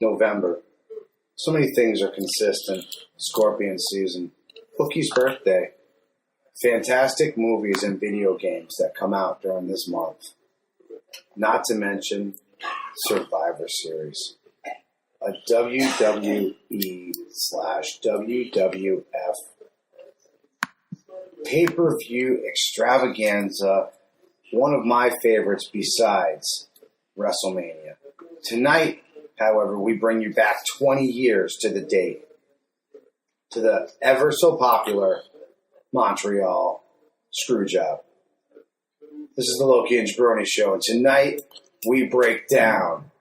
November. So many things are consistent. Scorpion season. Bookie's birthday. Fantastic movies and video games that come out during this month. Not to mention Survivor Series. A WWE/WWF pay-per-view extravaganza. One of my favorites besides WrestleMania. Tonight, however, we bring you back 20 years to the date. To the ever so popular Montreal Screwjob. This is the Loki and Jabroni show, and tonight we break down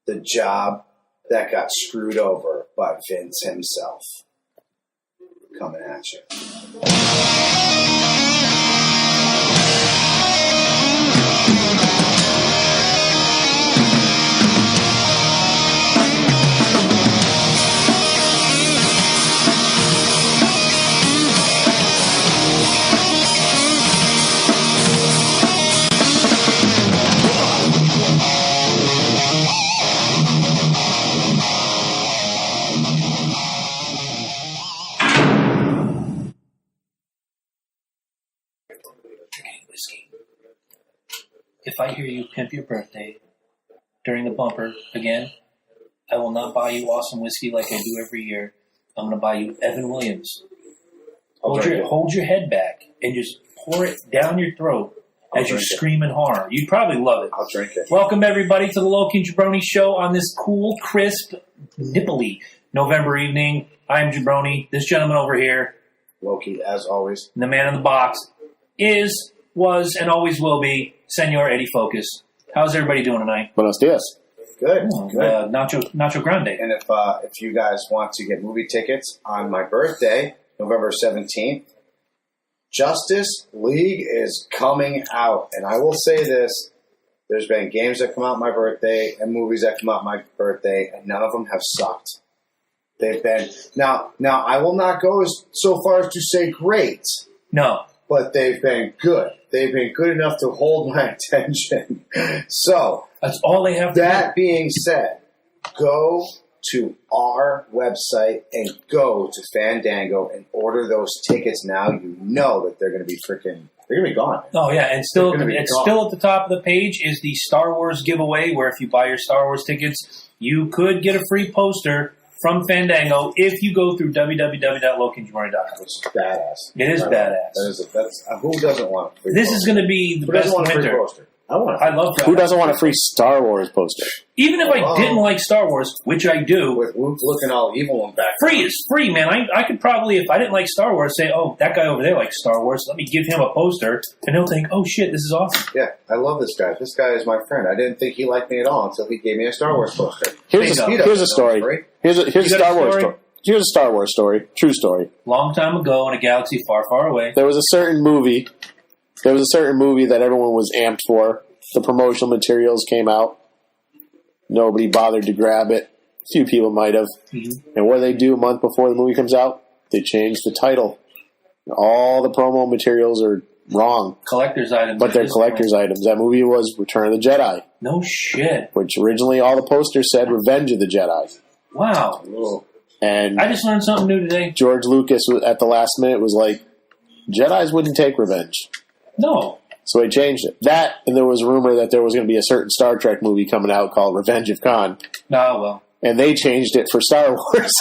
the job that got screwed over by Vince himself. Coming at you. If I hear you pimp your birthday during the bumper again, I will not buy you awesome whiskey like I do every year. I'm going to buy you Evan Williams. Hold your head back and just pour it down your throat as you scream in horror. You'd probably love it. I'll drink it. Welcome, everybody, to the Loki and Jabroni show on this cool, crisp, nipply November evening. I'm Jabroni. This gentleman over here, Loki, as always. the man in the box, was, and always will be Senor Eddie Focus. How's everybody doing tonight? Buenos dias. Good. Good. Nacho Grande. And if you guys want to get movie tickets on my birthday, November 17th, Justice League is coming out. And I will say this, there's been games that come out my birthday and movies that come out my birthday, and none of them have sucked. They've been... Now I will not go so far as to say great. No. But they've been good. They've been good enough to hold my attention. So, that's all they have to do. That being said, go to our website and go to Fandango and order those tickets now. You know that they're going to be they're going to be gone. Oh, yeah, and still at the top of the page is the Star Wars giveaway, where if you buy your Star Wars tickets, you could get a free poster from Fandango if you go through www.lokiandjabroni.com. Which is badass. It is badass. That's who doesn't want a free This poster? is going to be the best winter. Poster? I want. I love. Who doesn't want a free Star Wars poster? Even if I didn't like Star Wars, which I do, with Luke looking all evil and back. Free is free, man. I could probably, if I didn't like Star Wars, say, "Oh, that guy over there likes Star Wars. Let me give him a poster," and he'll think, "Oh shit, this is awesome." Yeah, I love this guy. This guy is my friend. I didn't think he liked me at all until he gave me a Star Wars poster. Here's a story. Here's a Star Wars story. Here's a Star Wars story. True story. Long time ago in a galaxy far, far away. There was a certain movie. That everyone was amped for. The promotional materials came out. Nobody bothered to grab it. A few people might have. Mm-hmm. And what do they do a month before the movie comes out? They change the title. All the promo materials are wrong. Collector's items. But they're collector's items. That movie was Return of the Jedi. No shit. Which originally all the posters said Revenge of the Jedi. Wow. And I just learned something new today. George Lucas, at the last minute, was like, Jedis wouldn't take revenge. No. So he changed it. That, and there was a rumor that there was going to be a certain Star Trek movie coming out called Revenge of Khan. Oh, well. And they changed it for Star Wars.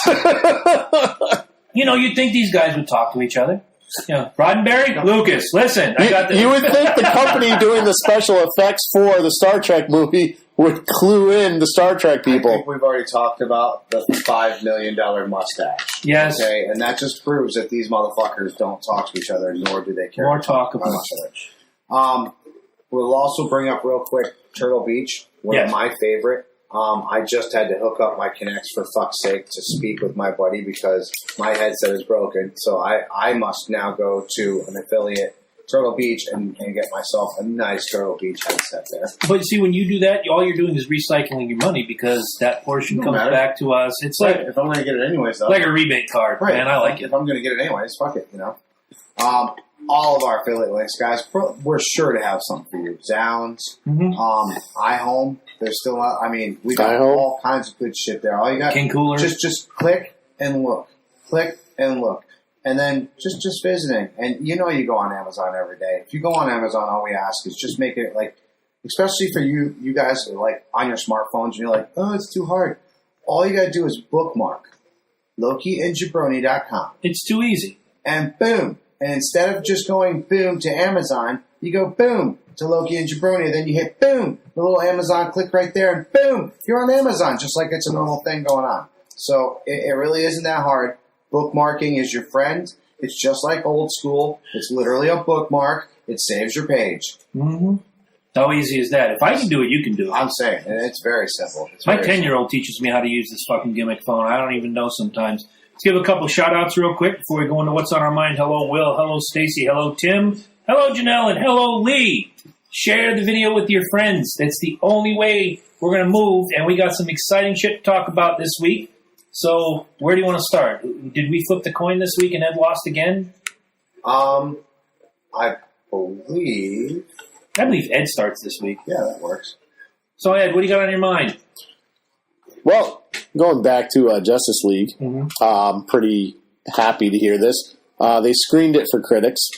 You'd think these guys would talk to each other. Roddenberry? Lucas, listen. I got this. You would think the company doing the special effects for the Star Trek movie would clue in the Star Trek people. I think we've already talked about the $5 million mustache. Yes. Okay, and that just proves that these motherfuckers don't talk to each other, nor do they care. More talk about each other. We'll also bring up real quick Turtle Beach, one of my favorite. I just had to hook up my Kinects for fuck's sake to speak with my buddy because my headset is broken. So I must now go to an affiliate, Turtle Beach, and get myself a nice Turtle Beach headset there. But see, when you do that, all you're doing is recycling your money because that portion comes back to us. It's like if I'm going to get it anyways, though. Like a rebate card, man. I like it. If I'm going to get it anyways, fuck it, all of our affiliate links, guys. We're sure to have something for you. Zounds, iHome. They're still out. I mean, we got all kinds of good shit there. All you got, King Cooler. Just click and look. Click and look. And then just visiting. And you go on Amazon every day. If you go on Amazon, all we ask is just make it like, especially for you guys like on your smartphones, and you're like, oh, it's too hard. All you got to do is bookmark LokiandJabroni.com. It's too easy. And boom. And instead of just going boom to Amazon, you go boom to Loki and Jabroni. Then you hit boom, the little Amazon click right there, and boom, you're on Amazon, just like it's a normal thing going on. So it really isn't that hard. Bookmarking is your friend. It's just like old school. It's literally a bookmark. It saves your page. Mm-hmm. How easy is that? If I can do it, you can do it. I'm saying, and it's very simple. My 10-year-old teaches me how to use this fucking gimmick phone. I don't even know sometimes. Let's give a couple shout-outs real quick before we go into what's on our mind. Hello, Will. Hello, Stacy. Hello, Tim. Hello, Janelle. And hello, Lee. Share the video with your friends. That's the only way we're going to move, and we got some exciting shit to talk about this week. So, where do you want to start? Did we flip the coin this week and Ed lost again? I believe Ed starts this week. Yeah, that works. So, Ed, what do you got on your mind? Well, going back to Justice League, I'm pretty happy to hear this. They screened it for critics,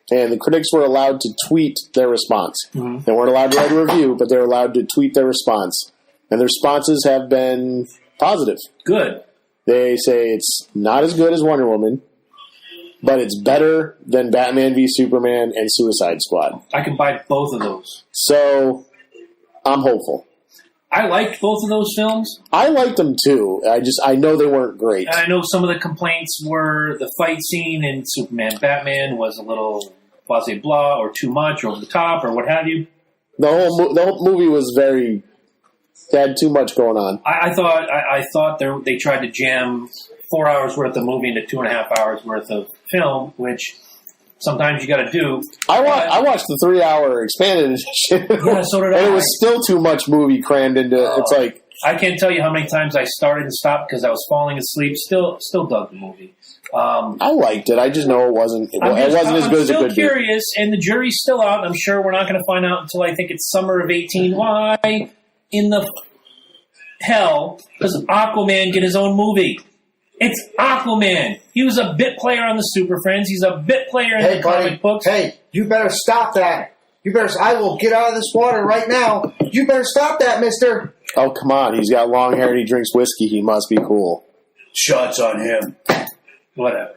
and the critics were allowed to tweet their response. They weren't allowed to write a review, but they were allowed to tweet their response. And their responses have been positive. Good. They say it's not as good as Wonder Woman, but it's better than Batman v Superman and Suicide Squad. I can buy both of those. So, I'm hopeful. I liked both of those films. I liked them too. I know they weren't great. And I know some of the complaints were the fight scene in Superman Batman was a little blase blah or too much or over the top or what have you. The whole movie was very... They had too much going on. I thought they tried to jam 4 hours worth of movie into 2.5 hours worth of film, which sometimes you got to do. I watched the 3-hour expanded edition. Yeah, so did I. And it was still too much movie crammed into. It's like I can't tell you how many times I started and stopped because I was falling asleep. Still dug the movie. I liked it. I just know it wasn't. It wasn't as good as it could be. I'm still curious, and the jury's still out. I'm sure we're not going to find out until I think it's summer of 18. Why in the hell does Aquaman get his own movie? It's Aquaman. He was a bit player on the Super Friends. He's a bit player in the comic books. Hey, you better stop that. I will get out of this water right now. You better stop that, mister. Oh, come on. He's got long hair and he drinks whiskey. He must be cool. Shots on him. Whatever.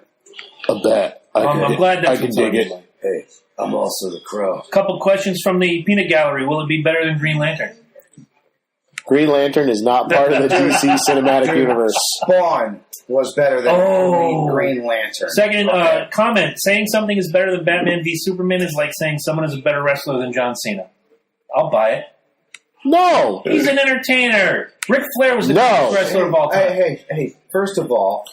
A bet. I'm glad I can dig it. Hey, I'm also the Crow. Couple questions from the Peanut Gallery. Will it be better than Green Lantern? Green Lantern is not part of the DC cinematic universe. Spawn was better than Green Lantern. Second comment. Saying something is better than Batman v Superman is like saying someone is a better wrestler than John Cena. I'll buy it. No! He's an entertainer. Ric Flair was the greatest wrestler of all time. Hey, first of all,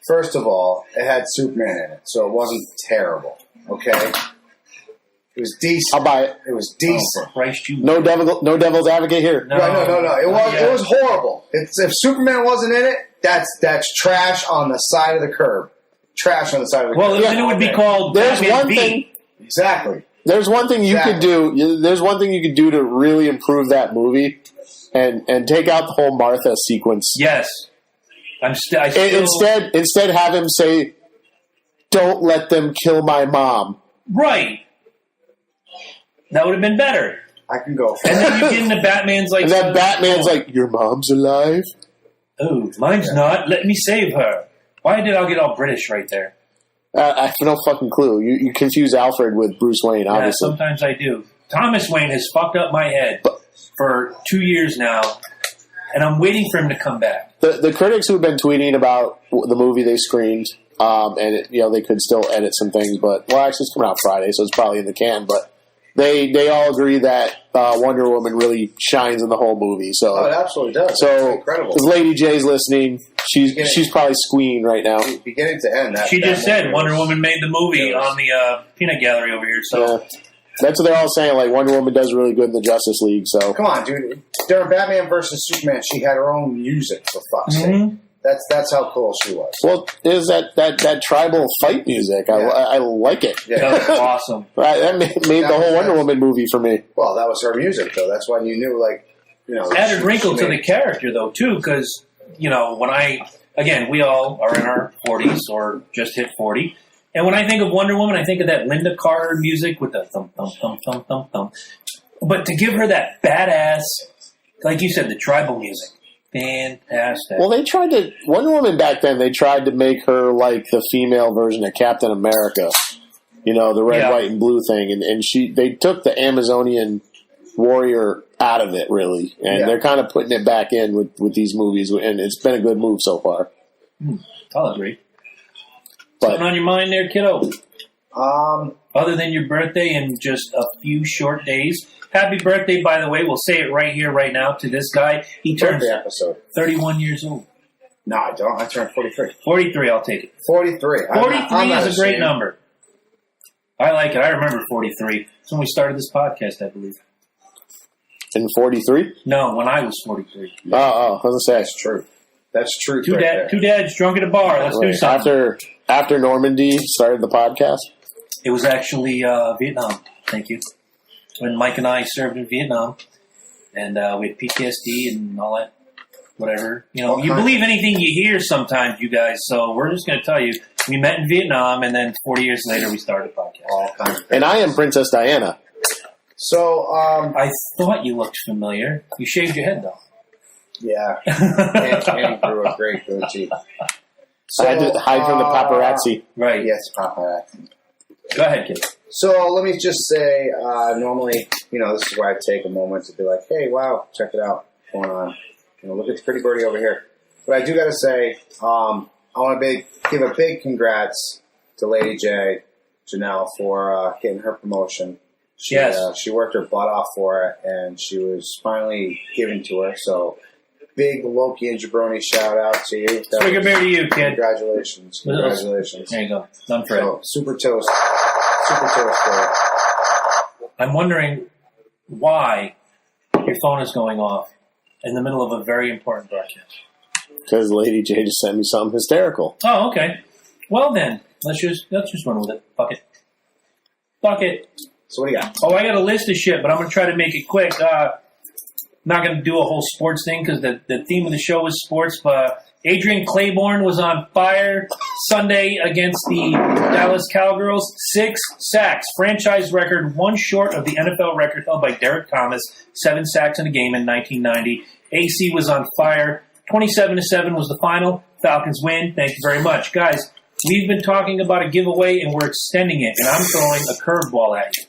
it had Superman in it, so it wasn't terrible, okay? It was decent. I'll buy it. It was decent. Oh, Christ, no devil's advocate here. No. It was horrible. If Superman wasn't in it, that's trash on the side of the curb. Trash on the side of the curb. Well, then it would be called There's Batman one v. thing. Exactly. There's one thing you could do. There's one thing you could do to really improve that movie, and take out the whole Martha sequence. Yes. Instead, have him say, "Don't let them kill my mom." Right. That would have been better. I can go for and then you get into Batman's like... And then Batman's like, your mom's alive? Oh, mine's not. Let me save her. Why did I get all British right there? I have no fucking clue. You confuse Alfred with Bruce Wayne, obviously. Yeah, sometimes I do. Thomas Wayne has fucked up my head for 2 years now, and I'm waiting for him to come back. The critics who've been tweeting about the movie they screened, and they could still edit some things, but, well, actually it's coming out Friday, so it's probably in the can, but they all agree that Wonder Woman really shines in the whole movie. So it absolutely does. So it's incredible. If Lady J's listening, she's probably squeeing right now. Beginning to end. She just said Wonder Woman made the movie on the Peanut Gallery over here. So that's what they're all saying. Like Wonder Woman does really good in the Justice League. So come on, dude. During Batman versus Superman, she had her own music for fuck's sake. That's how cool she was. Well, is that tribal fight music? I like it. Yeah. That was awesome. That made the whole Wonder Woman movie for me. Well, that was her music, though. That's why you knew, like, you know. Added wrinkle to the character, though, too, because, you know, we all are in our 40s or just hit 40. And when I think of Wonder Woman, I think of that Linda Carter music with the thump, thump, thump, thump, thump, thump. But to give her that badass, like you said, the tribal music, fantastic. Well, Wonder Woman back then, they tried to make her like the female version of Captain America. You know, the red, white, and blue thing. And they took the Amazonian warrior out of it, really. And they're kind of putting it back in with these movies. And it's been a good move so far. I'll agree. Something on your mind there, kiddo? Other than your birthday in just a few short days. Happy birthday, by the way. We'll say it right here, right now, to this guy. He turns 31 years old. No, I don't. I turned 43. 43, I'll take it. 43. 43 is a great number. I like it. I remember 43. It's when we started this podcast, I believe. In 43? No, when I was 43. Oh, I was going to say. That's true. That's true. Two dads drunk at a bar. Let's do something. After Normandy started the podcast? It was actually Vietnam. Thank you. When Mike and I served in Vietnam, and we had PTSD and all that, whatever. You know, you believe anything you hear sometimes, you guys. So we're just going to tell you, we met in Vietnam, and then 40 years later, we started a podcast. And I am Princess Diana. So, I thought you looked familiar. You shaved your head, though. Yeah. and grew a great goatee. So, I had to hide from the paparazzi. Right. Yes, paparazzi. Go ahead, kid. So let me just say, normally, you know, this is where I take a moment to be like, hey, wow, check it out. What's going on? You know, look at the pretty birdie over here. But I do got to say, I want to give a big congrats to Lady J, Janelle, for getting her promotion. She worked her butt off for it, and she was finally given to her. So big Loki and Jabroni shout out to you. Swig a beer to you, kid. Congratulations. Congratulations. There you go. Done for it. Super toast. Super toast for it. I'm wondering why your phone is going off in the middle of a very important broadcast. Because Lady J just sent me something hysterical. Oh, okay. Well then, let's just run with it. Fuck it. So what do you got? Oh, I got a list of shit, but I'm going to try to make it quick. Not going to do a whole sports thing because the theme of the show is sports, but Adrian Claiborne was on fire Sunday against the Dallas Cowgirls. 6 sacks, franchise record, one short of the NFL record held by Derek Thomas. 7 sacks in a game in 1990. AC was on fire. 27-7 was the final. Falcons win. Thank you very much. Guys, we've been talking about a giveaway, and we're extending it, and I'm throwing a curveball at you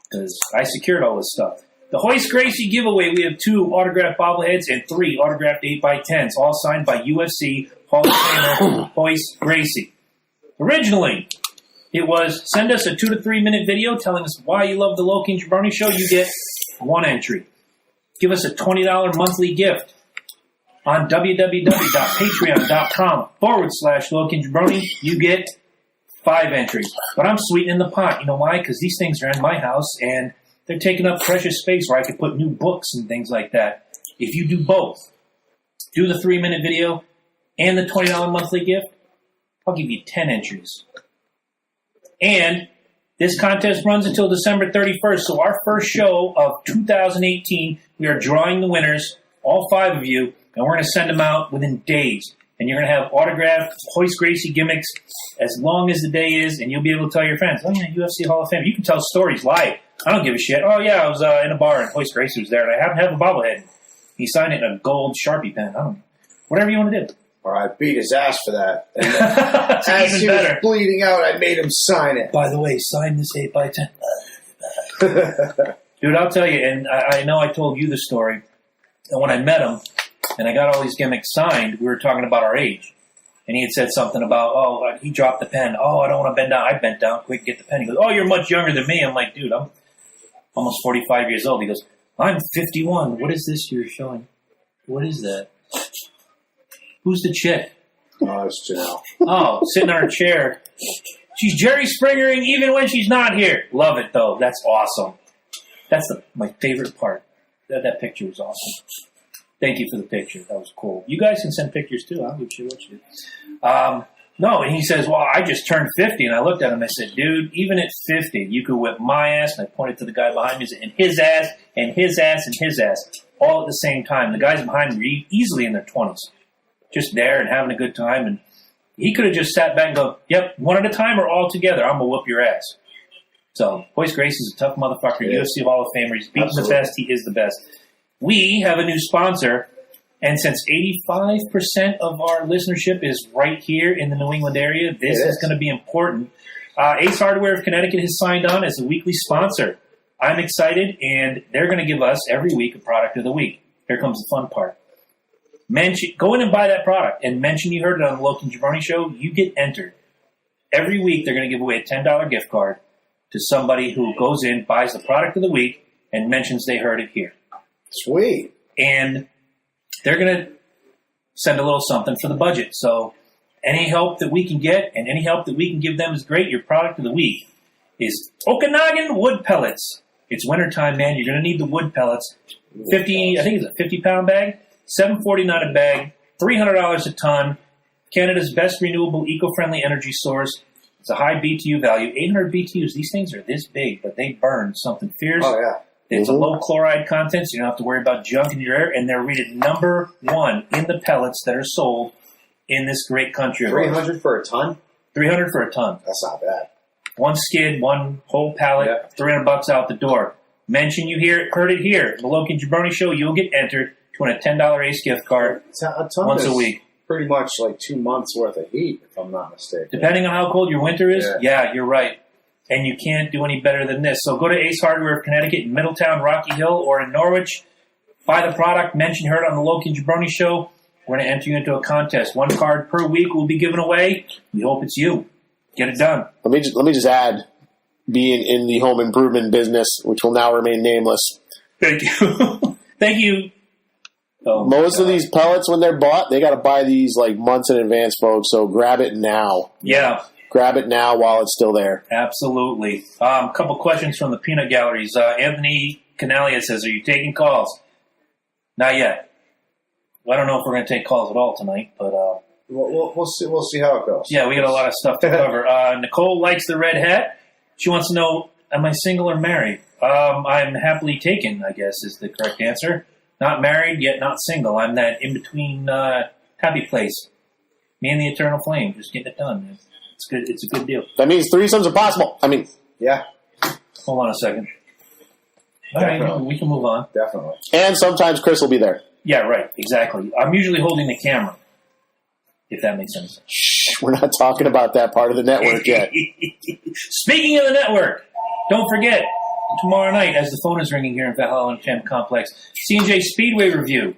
because I secured all this stuff. The Hoist Gracie giveaway, we have 2 autographed bobbleheads and 3 autographed 8x10s, all signed by UFC Hall of Famer Hoist Gracie. Originally, it was send us a 2 to 3 minute video telling us why you love the Loki and Jabroni show. You get 1 entry. Give us a $20 monthly gift on www.patreon.com/Loki and Jabroni. You get 5 entries. But I'm sweetening the pot. You know why? Because these things are in my house, and they're taking up precious space where I could put new books and things like that. If you do both, do the 3-minute video and the $20 monthly gift, I'll give you 10 entries. And this contest runs until December 31st. So our first show of 2018, we are drawing the winners, all 5 of you, and we're going to send them out within days. And you're going to have autographed Hoist Gracie gimmicks as long as the day is, and you'll be able to tell your friends, oh yeah, UFC Hall of Fame. You can tell stories live. I don't give a shit. Oh yeah, I was in a bar and Hoist Gracie was there, and I happen to have a bobblehead. He signed it in a gold Sharpie pen. I don't know. Whatever you want to do. Or I beat his ass for that. And as he was bleeding out, I made him sign it. By the way, sign this 8x10. Dude, I'll tell you, and I know I told you the story, and when I met him, and I got all these gimmicks signed, we were talking about our age. And he had said something about, he dropped the pen. Oh, I don't want to bend down. I bent down. Quick, get the pen. He goes, oh, you're much younger than me. I'm like, dude, I'm almost 45 years old. He goes, I'm 51. What is this you're showing? What is that? Who's the chick? Oh, it's Janelle. Oh, sitting on her chair. She's Jerry Springering even when she's not here. Love it, though. That's awesome. That's my favorite part. That picture was awesome. Thank you for the picture. That was cool. You guys can send pictures too. I'll give you what you do. No, and he says, well, I just turned 50. And I looked at him and I said, dude, even at 50, you could whip my ass. And I pointed to the guy behind me and his ass and his ass and his ass all at the same time. The guys behind me were easily in their 20s, just there and having a good time. And he could have just sat back and go, yep, one at a time or all together. I'm going to whoop your ass. So, Royce Gracie is a tough motherfucker. Yeah. UFC Hall of Famer. He's beaten the best. He is the best. We have a new sponsor. And since 85% of our listenership is right here in the New England area, this is going to be important. Ace Hardware of Connecticut has signed on as a weekly sponsor. I'm excited, and they're going to give us every week a product of the week. Here comes the fun part. Go in and buy that product and mention you heard it on the Loki and Jabroni show. You get entered. Every week they're going to give away a $10 gift card to somebody who goes in, buys the product of the week, and mentions they heard it here. Sweet. And they're going to send a little something for the budget. So any help that we can get and any help that we can give them is great. Your product of the week is Okanagan wood pellets. It's wintertime, man. You're going to need the wood pellets. 50, I think it's a 50-pound bag, $7.49 a bag, $300 a ton. Canada's best renewable, eco-friendly energy source. It's a high BTU value, 800 BTUs. These things are this big, but they burn something fierce. Oh, yeah. It's a low chloride content, so you don't have to worry about junk in your air. And they're rated number 1 in the pellets that are sold in this great country. $300 for a ton? $300 for a ton. That's not bad. One skid, one whole pallet, $300 out the door. Mention you heard it here. The Loki and Jabroni show, you'll get entered to win a $10 Ace gift card once a week. Pretty much like 2 months worth of heat, if I'm not mistaken. Depending on how cold your winter is, yeah you're right. And you can't do any better than this. So go to Ace Hardware of Connecticut in Middletown, Rocky Hill, or in Norwich. Buy the product. Mention you heard it on the Loki and Jabroni show. We're going to enter you into a contest. 1 card per week will be given away. We hope it's you. Get it done. Let me just add, being in the home improvement business, which will now remain nameless. Thank you. Thank you. Oh, Most of these pellets, when they're bought, they got to buy these like months in advance, folks. So grab it now. Yeah. Grab it now while it's still there. Absolutely. A couple questions from the peanut galleries. Anthony Canalia says, are you taking calls? Not yet. Well, I don't know if we're going to take calls at all tonight, but we'll see how it goes. Yeah, we got a lot of stuff to cover. Nicole likes the red hat. She wants to know, am I single or married? I'm happily taken, I guess, is the correct answer. Not married, yet not single. I'm that in-between happy place. Me and the eternal flame, just getting it done, man. It's good. It's a good deal. That means threesomes are possible. I mean, yeah. Hold on a second. All right, we can move on. Definitely. And sometimes Chris will be there. Yeah, right. Exactly. I'm usually holding the camera, if that makes sense. Shh, we're not talking about that part of the network yet. Speaking of the network, don't forget, tomorrow night, as the phone is ringing here in Valhalla Champ Complex, C&J Speedway Review.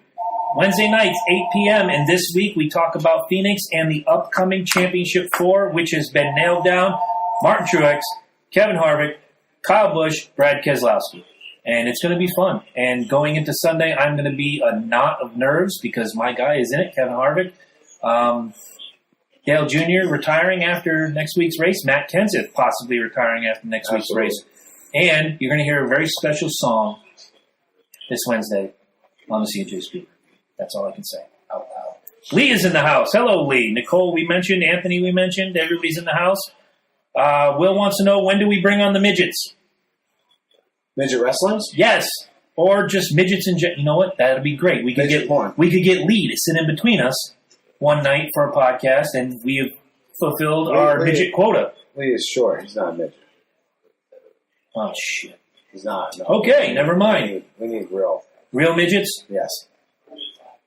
Wednesday nights, 8 p.m. And this week we talk about Phoenix and the upcoming Championship 4, which has been nailed down. Martin Truex, Kevin Harvick, Kyle Busch, Brad Keselowski. And it's going to be fun. And going into Sunday, I'm going to be a knot of nerves because my guy is in it, Kevin Harvick. Dale Jr. retiring after next week's race. Matt Kenseth possibly retiring after next week's race. And you're going to hear a very special song this Wednesday on the C&J Speaker. That's all I can say. Out loud. Lee is in the house. Hello, Lee. Nicole, we mentioned. Anthony, we mentioned. Everybody's in the house. Will wants to know, when do we bring on the midgets? Midget wrestlers? Yes. Or just midgets in general. You know what? That would be great. We could get Lee to sit in between us one night for a podcast, and we have fulfilled our midget quota. Lee is short. He's not a midget. Oh, shit. He's not. No. Okay, never mind. We need real. Real midgets? Yes.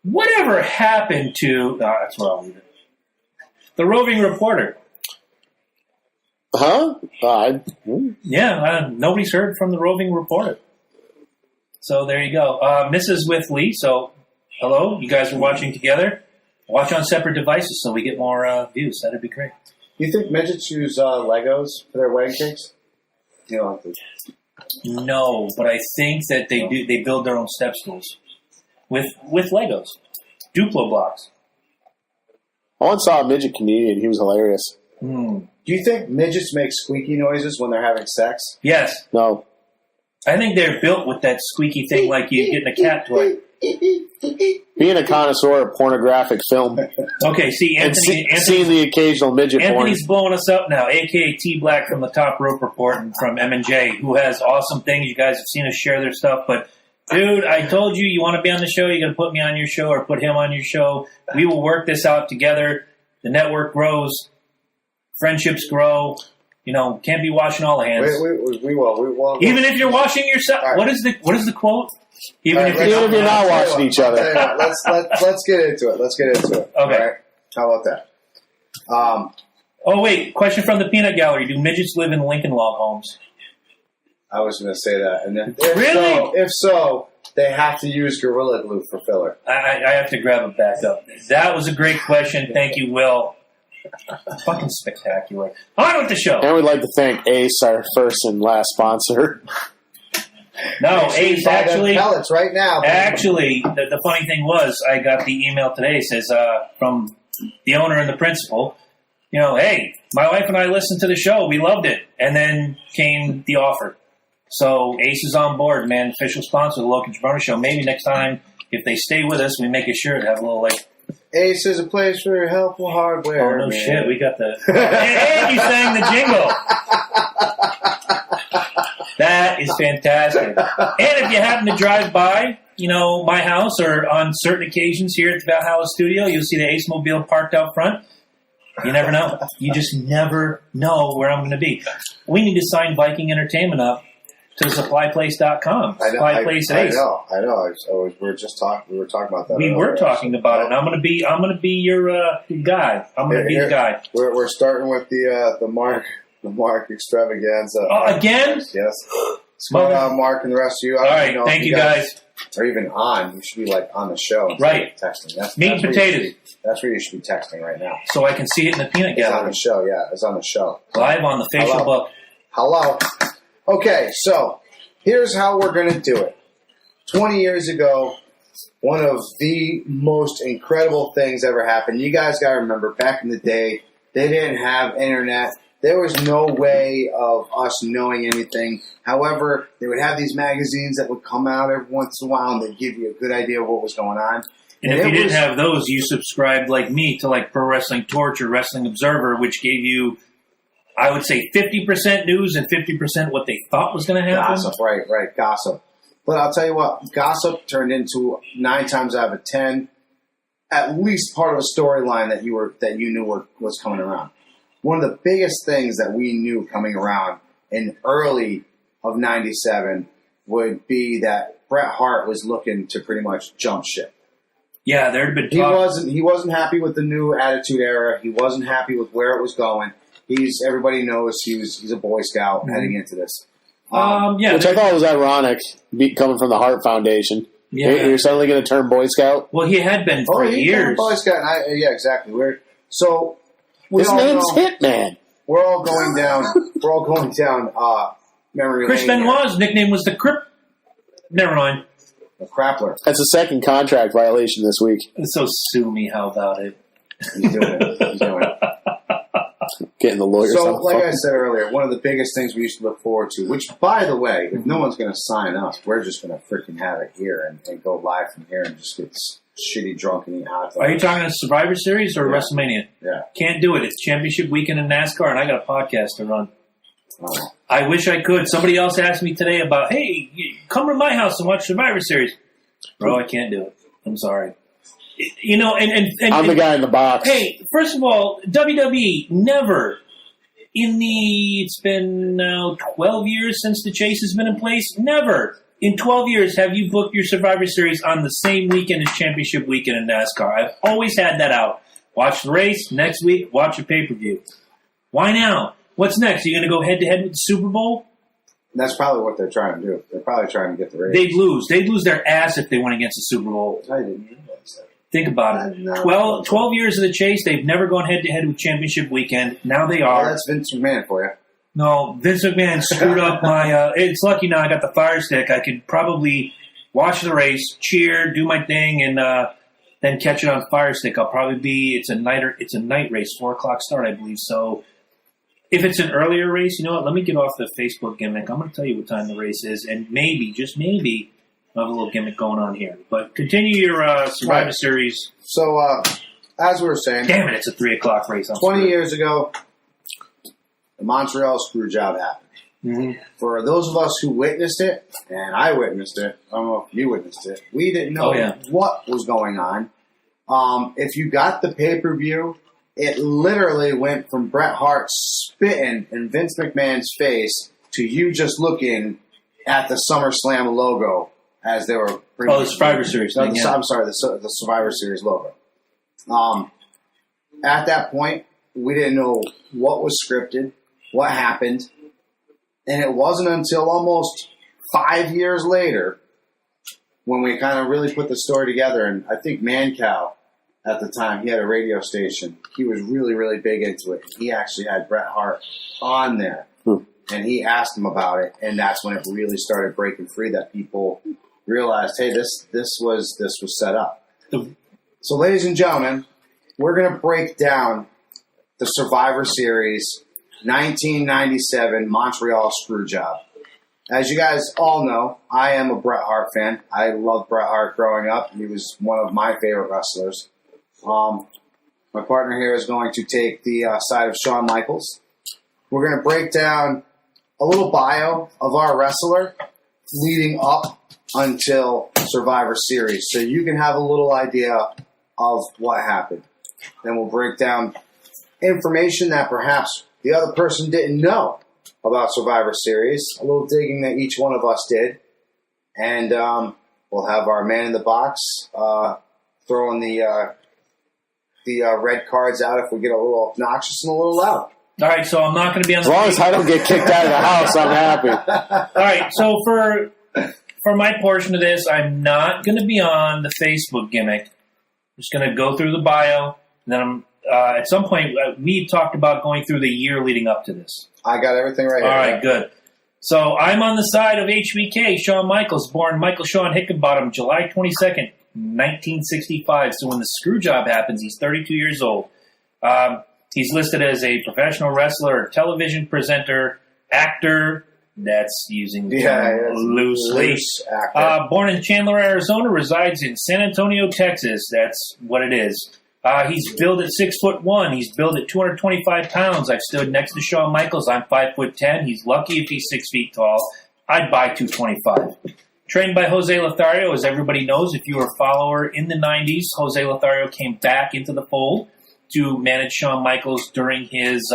Whatever happened to... that's where I'll leave it. The roving reporter. Huh? Yeah, nobody's heard from the roving reporter. So there you go. Mrs. with Lee, so hello. You guys are watching together. Watch on separate devices so we get more views. That'd be great. You think midgets use Legos for their wedding cakes? You know, no, but I think that they do. They build their own step stools with Legos, Duplo blocks. I once saw a midget comedian. He was hilarious. Do you think midgets make squeaky noises when they're having sex? Yes. No. I think they're built with that squeaky thing like you get in a cat toy. Being a connoisseur of pornographic film Okay, see, and Anthony, seeing the occasional midget porn. Anthony's blowing us up now, a.k.a. T Black from the Top Rope Report and from M&J, who has awesome things. You guys have seen us share their stuff, but dude, I told you, you want to be on the show, you're going to put me on your show or put him on your show. We will work this out together. The network grows. Friendships grow. You know, can't be washing all the hands. We will. Even if you're washing yourself. Right. What is the quote? Even Right, if Even if you're not watching each other. Let's get into it. Okay. All right? How about that? Oh, wait. Question from the Peanut Gallery. Do midgets live in Lincoln log homes? I was going to say that. And then, Really? If so, they have to use Gorilla Glue for filler. I have to grab it back up. That was a great question. Thank you, Will. Fucking spectacular. On with the show. And we'd like to thank Ace, our first and last sponsor. No, Ace, Buy them actually... pellets right now. Actually, the funny thing was, I got the email today. It says from the owner and the principal, you know, hey, my wife and I listened to the show. We loved it. And then came the offer. So Ace is on board, man. Official sponsor of the Loki and Jabroni show. Maybe next time, if they stay with us, we make it sure to have a little, like... Ace is a place for helpful hardware. Oh, no man. shit. We got the... and you sang the jingle. That is fantastic. And if you happen to drive by, you know, my house or on certain occasions here at the Valhalla studio, you'll see the Ace Mobile parked out front. You never know. You just never know where I'm going to be. We need to sign Viking Entertainment up to supplyplace.com. Supplyplace Ace. I know. We were talking about that. We were talking about it. And I'm going to be your guy. I'm going to be the guy. We're starting with the Mark extravaganza. Again? Yes. What's going on, Mark, and the rest of you? All right. Thank you, guys. Or even on. You should be like on the show. Right. Texting. Meat and potatoes. That's where you should be texting right now. So I can see it in the peanut It's on gallery. the show. Yeah, it's on the show. Live on the facial book. Hello. Okay, so here's how we're going to do it. 20 years ago, one of the most incredible things ever happened. You guys got to remember, back in the day, they didn't have internet. There was no way of us knowing anything. However, they would have these magazines that would come out every once in a while, and they'd give you a good idea of what was going on. And if you didn't have those, you subscribed, like me, to like Pro Wrestling Torch or Wrestling Observer, which gave you, I would say, 50% news and 50% what they thought was going to happen. Gossip, right, gossip. But I'll tell you what, gossip turned into 9 times out of 10, at least part of a storyline that you knew was coming around. One of the biggest things that we knew coming around in early of 97 would be that Bret Hart was looking to pretty much jump ship. Yeah, there had been talk. He wasn't happy with the new Attitude Era. He wasn't happy with where it was going. Everybody knows he's a Boy Scout heading into this. Yeah, Which I thought was ironic, coming from the Hart Foundation. Yeah. You're suddenly going to turn Boy Scout? Well, he had been for years. Boy Scout. Yeah, exactly. His name's Hitman. We're all going down. Memory Chris lane. Benoit's nickname was the Crip. Never mind. The Crappler. That's a second contract violation this week. So sue me. How about it? He's doing it. Getting the lawyers So, on the like phone. I said earlier, one of the biggest things we used to look forward to, which, by the way, if no one's going to sign us, we're just going to freaking have it here and go live from here and just get shitty drunk and eat hot dogs. Are you talking a Survivor Series or WrestleMania? Yeah. Can't do it. It's championship weekend in NASCAR, and I got a podcast to run. Oh. I wish I could. Somebody else asked me today about, hey, come to my house and watch Survivor Series. Bro, I can't do it. I'm sorry. You know, and I'm the guy in the box. Hey, first of all, WWE never it's been now 12 years since the chase has been in place. Never in 12 years have you booked your Survivor Series on the same weekend as Championship Weekend in NASCAR. I've always had that out. Watch the race. Next week, watch a pay-per-view. Why now? What's next? Are you going to go head-to-head with the Super Bowl? That's probably what they're trying to do. They're probably trying to get the race. They'd lose. They'd lose their ass if they went against the Super Bowl. I didn't realize that. Think about it. 12 years of the chase, they've never gone head-to-head with Championship Weekend. Now they are. Oh, that's Vince McMahon for you. No, Vince McMahon screwed up my... it's lucky now I got the Fire Stick. I could probably watch the race, cheer, do my thing, and then catch it on Fire Stick. I'll probably be... It's a night race, 4 o'clock start, I believe. So if it's an earlier race, you know what? Let me get off the Facebook gimmick. I'm going to tell you what time the race is, and maybe, just maybe, I have a little gimmick going on here. But continue your Survivor Series. So, as we were saying... Damn it, it's a 3 o'clock race. 20 years ago, the Montreal Screwjob happened. Mm-hmm. For those of us who witnessed it, and I witnessed it, I don't know if you witnessed it, we didn't know what was going on. If you got the pay-per-view, it literally went from Bret Hart spitting in Vince McMahon's face to you just looking at the SummerSlam logo as they were... the Survivor Series thing, I'm sorry, the Survivor Series logo. At that point, we didn't know what was scripted, what happened, and it wasn't until almost 5 years later when we kind of really put the story together. And I think Mancow, at the time, he had a radio station. He was really, really big into it. He actually had Bret Hart on there, and he asked him about it, and that's when it really started breaking free. That people realized, hey, this was set up. So, ladies and gentlemen, we're going to break down the Survivor Series 1997 Montreal Screwjob. As you guys all know, I am a Bret Hart fan. I loved Bret Hart growing up. He was one of my favorite wrestlers. My partner here is going to take the side of Shawn Michaels. We're going to break down a little bio of our wrestler leading up until Survivor Series, so you can have a little idea of what happened. Then we'll break down information that perhaps the other person didn't know about Survivor Series, a little digging that each one of us did, and we'll have our man in the box throwing the red cards out if we get a little obnoxious and a little loud. All right, so I'm not going to be on the... As long as I don't get kicked out of the house, I'm happy. All right, so for my portion of this, I'm not going to be on the Facebook gimmick. I'm just going to go through the bio, and then I'm... at some point, we talked about going through the year leading up to this. I got everything right here. All right, good. So I'm on the side of HBK, Shawn Michaels, born Michael Shawn Hickenbottom, July 22nd, 1965. So when the Screwjob happens, he's 32 years old. He's listed as a professional wrestler, television presenter, actor. That's using the term loosely. Born in Chandler, Arizona, resides in San Antonio, Texas. That's what it is. He's billed at 6'1". He's billed at 225 pounds. I've stood next to Shawn Michaels. I'm 5'10". He's lucky if he's 6 feet tall. I'd buy 225. Trained by Jose Lothario, as everybody knows, if you were a follower in the 90s, Jose Lothario came back into the fold to manage Shawn Michaels during his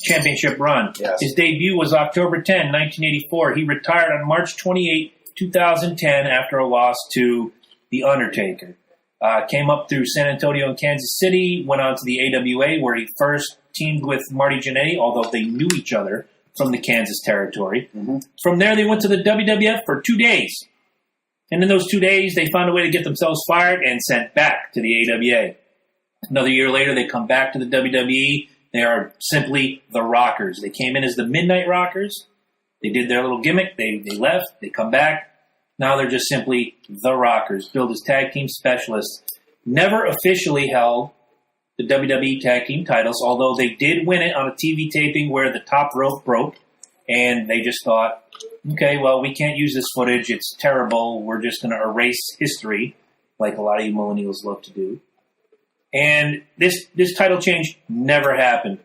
championship run. Yes. His debut was October 10, 1984. He retired on March 28, 2010 after a loss to The Undertaker. Came up through San Antonio and Kansas City, went on to the AWA where he first teamed with Marty Jannetty, although they knew each other from the Kansas territory. Mm-hmm. From there, they went to the WWF for 2 days. And in those 2 days, they found a way to get themselves fired and sent back to the AWA. Another year later, they come back to the WWE. They are simply the Rockers. They came in as the Midnight Rockers. They did their little gimmick. They left. They come back. Now they're just simply the Rockers, billed as tag team specialists. Never officially held the WWE tag team titles, although they did win it on a TV taping where the top rope broke, and they just thought, okay, well, we can't use this footage. It's terrible. We're just going to erase history, like a lot of you millennials love to do. And this title change never happened.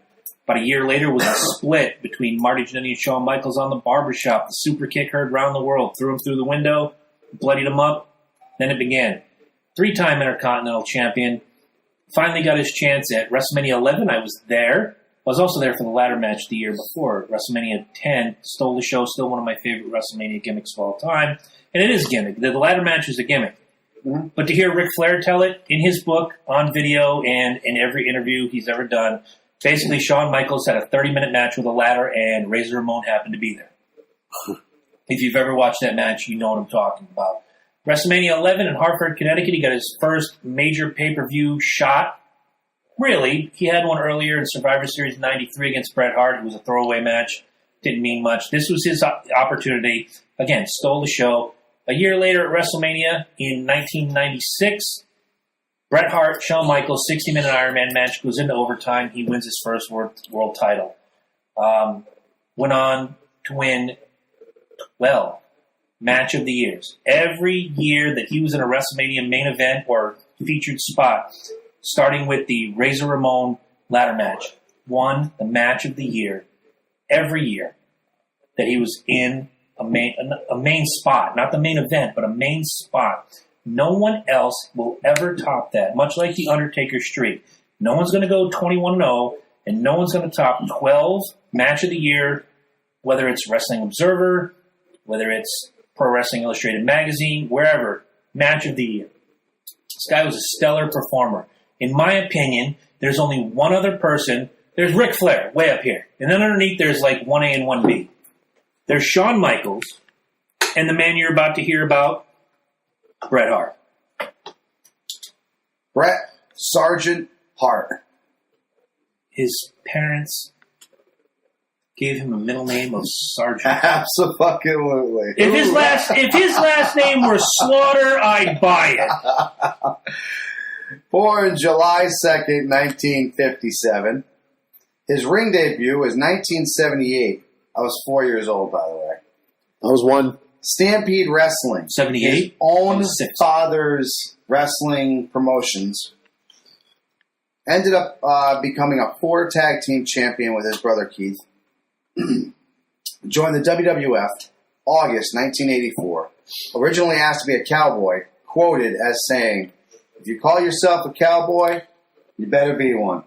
About a year later was a split between Marty Jannetty and Shawn Michaels on the barbershop. The super kick heard round the world, threw him through the window, bloodied him up. Then it began. 3-time Intercontinental Champion. Finally got his chance at WrestleMania 11. I was there. I was also there for the ladder match the year before. WrestleMania 10 stole the show. Still one of my favorite WrestleMania gimmicks of all time. And it is a gimmick. The ladder match is a gimmick. Mm-hmm. But to hear Ric Flair tell it in his book, on video, and in every interview he's ever done, basically Shawn Michaels had a 30-minute match with a ladder, and Razor Ramon happened to be there. If you've ever watched that match, you know what I'm talking about. WrestleMania 11 in Hartford, Connecticut, he got his first major pay-per-view shot. Really, he had one earlier in Survivor Series 93 against Bret Hart. It was a throwaway match. Didn't mean much. This was his opportunity. Again, stole the show. A year later at WrestleMania in 1996, Bret Hart, Shawn Michaels, 60-minute Iron Man match goes into overtime. He wins his first world title. Went on to win 12 match of the years. Every year that he was in a WrestleMania main event or featured spot, starting with the Razor Ramon ladder match, won the match of the year every year that he was in a main spot, not the main event, but a main spot. No one else will ever top that, much like the Undertaker streak. No one's going to go 21-0, and no one's going to top 12 match of the year, whether it's Wrestling Observer, whether it's Pro Wrestling Illustrated Magazine, wherever, match of the year. This guy was a stellar performer. In my opinion, there's only one other person. There's Ric Flair, way up here. And then underneath, there's like 1A and 1B. There's Shawn Michaels, and the man you're about to hear about, Bret Hart. Bret Sergeant Hart. His parents gave him a middle name of Sergeant. Absolutely. If his last name were Slaughter, I'd buy it. Born July 2nd, 1957. His ring debut was 1978. I was 4 years old, by the way. I was 1. Stampede Wrestling. 78? His own father's wrestling promotions. Ended up becoming a 4 tag team champion with his brother Keith. Joined the WWF August 1984. Originally asked to be a cowboy, quoted as saying, "If you call yourself a cowboy, you better be one."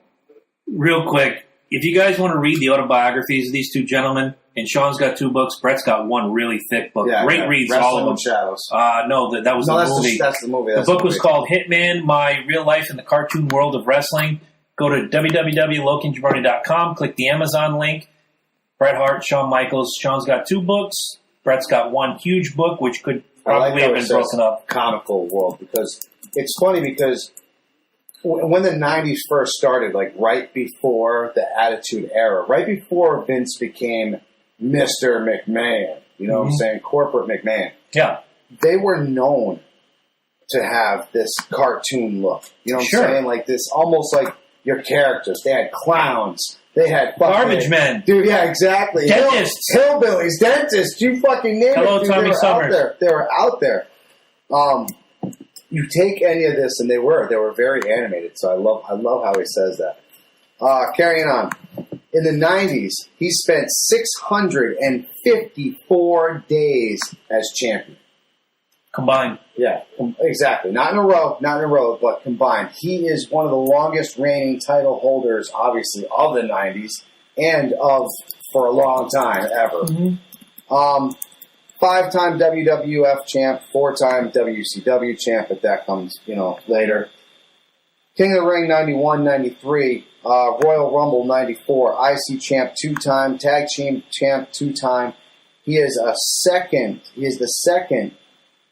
Real quick, if you guys want to read the autobiographies of these two gentlemen, and Sean's got 2 books, Brett's got 1 really thick book. Yeah, Great reads, all of them. Shadows. No, that was the movie. That's the movie. The book was called Hitman, My Real Life in the Cartoon World of Wrestling. Go to www.lokiandjabroni.com, click the Amazon link. Bret Hart, Shawn Michaels. Sean's got 2 books. Brett's got 1 huge book, which could probably have been broken up. Comical world, because it's funny because when the 90s first started, like right before the Attitude Era, right before Vince became Mr. McMahon, you know what I'm saying? Corporate McMahon. Yeah. They were known to have this cartoon look. You know what I'm saying? Like this, almost like your characters. They had clowns. They had garbage men. Dude, yeah, exactly. Dentists. Hillbillies, dentists. You fucking name Hello, it. Dude, Tommy Summers. They were out there. You take any of this, and they were very animated. So I love how he says that. Carrying on. In the 90s, he spent 654 days as champion. Combined. Yeah, exactly. Not in a row, but combined. He is one of the longest reigning title holders, obviously, of the 90s and for a long time, ever. 5-time WWF champ, 4-time WCW champ, but that comes, later. King of the Ring 91, 93, Royal Rumble 94, IC champ 2-time, tag team champ 2-time. He is the second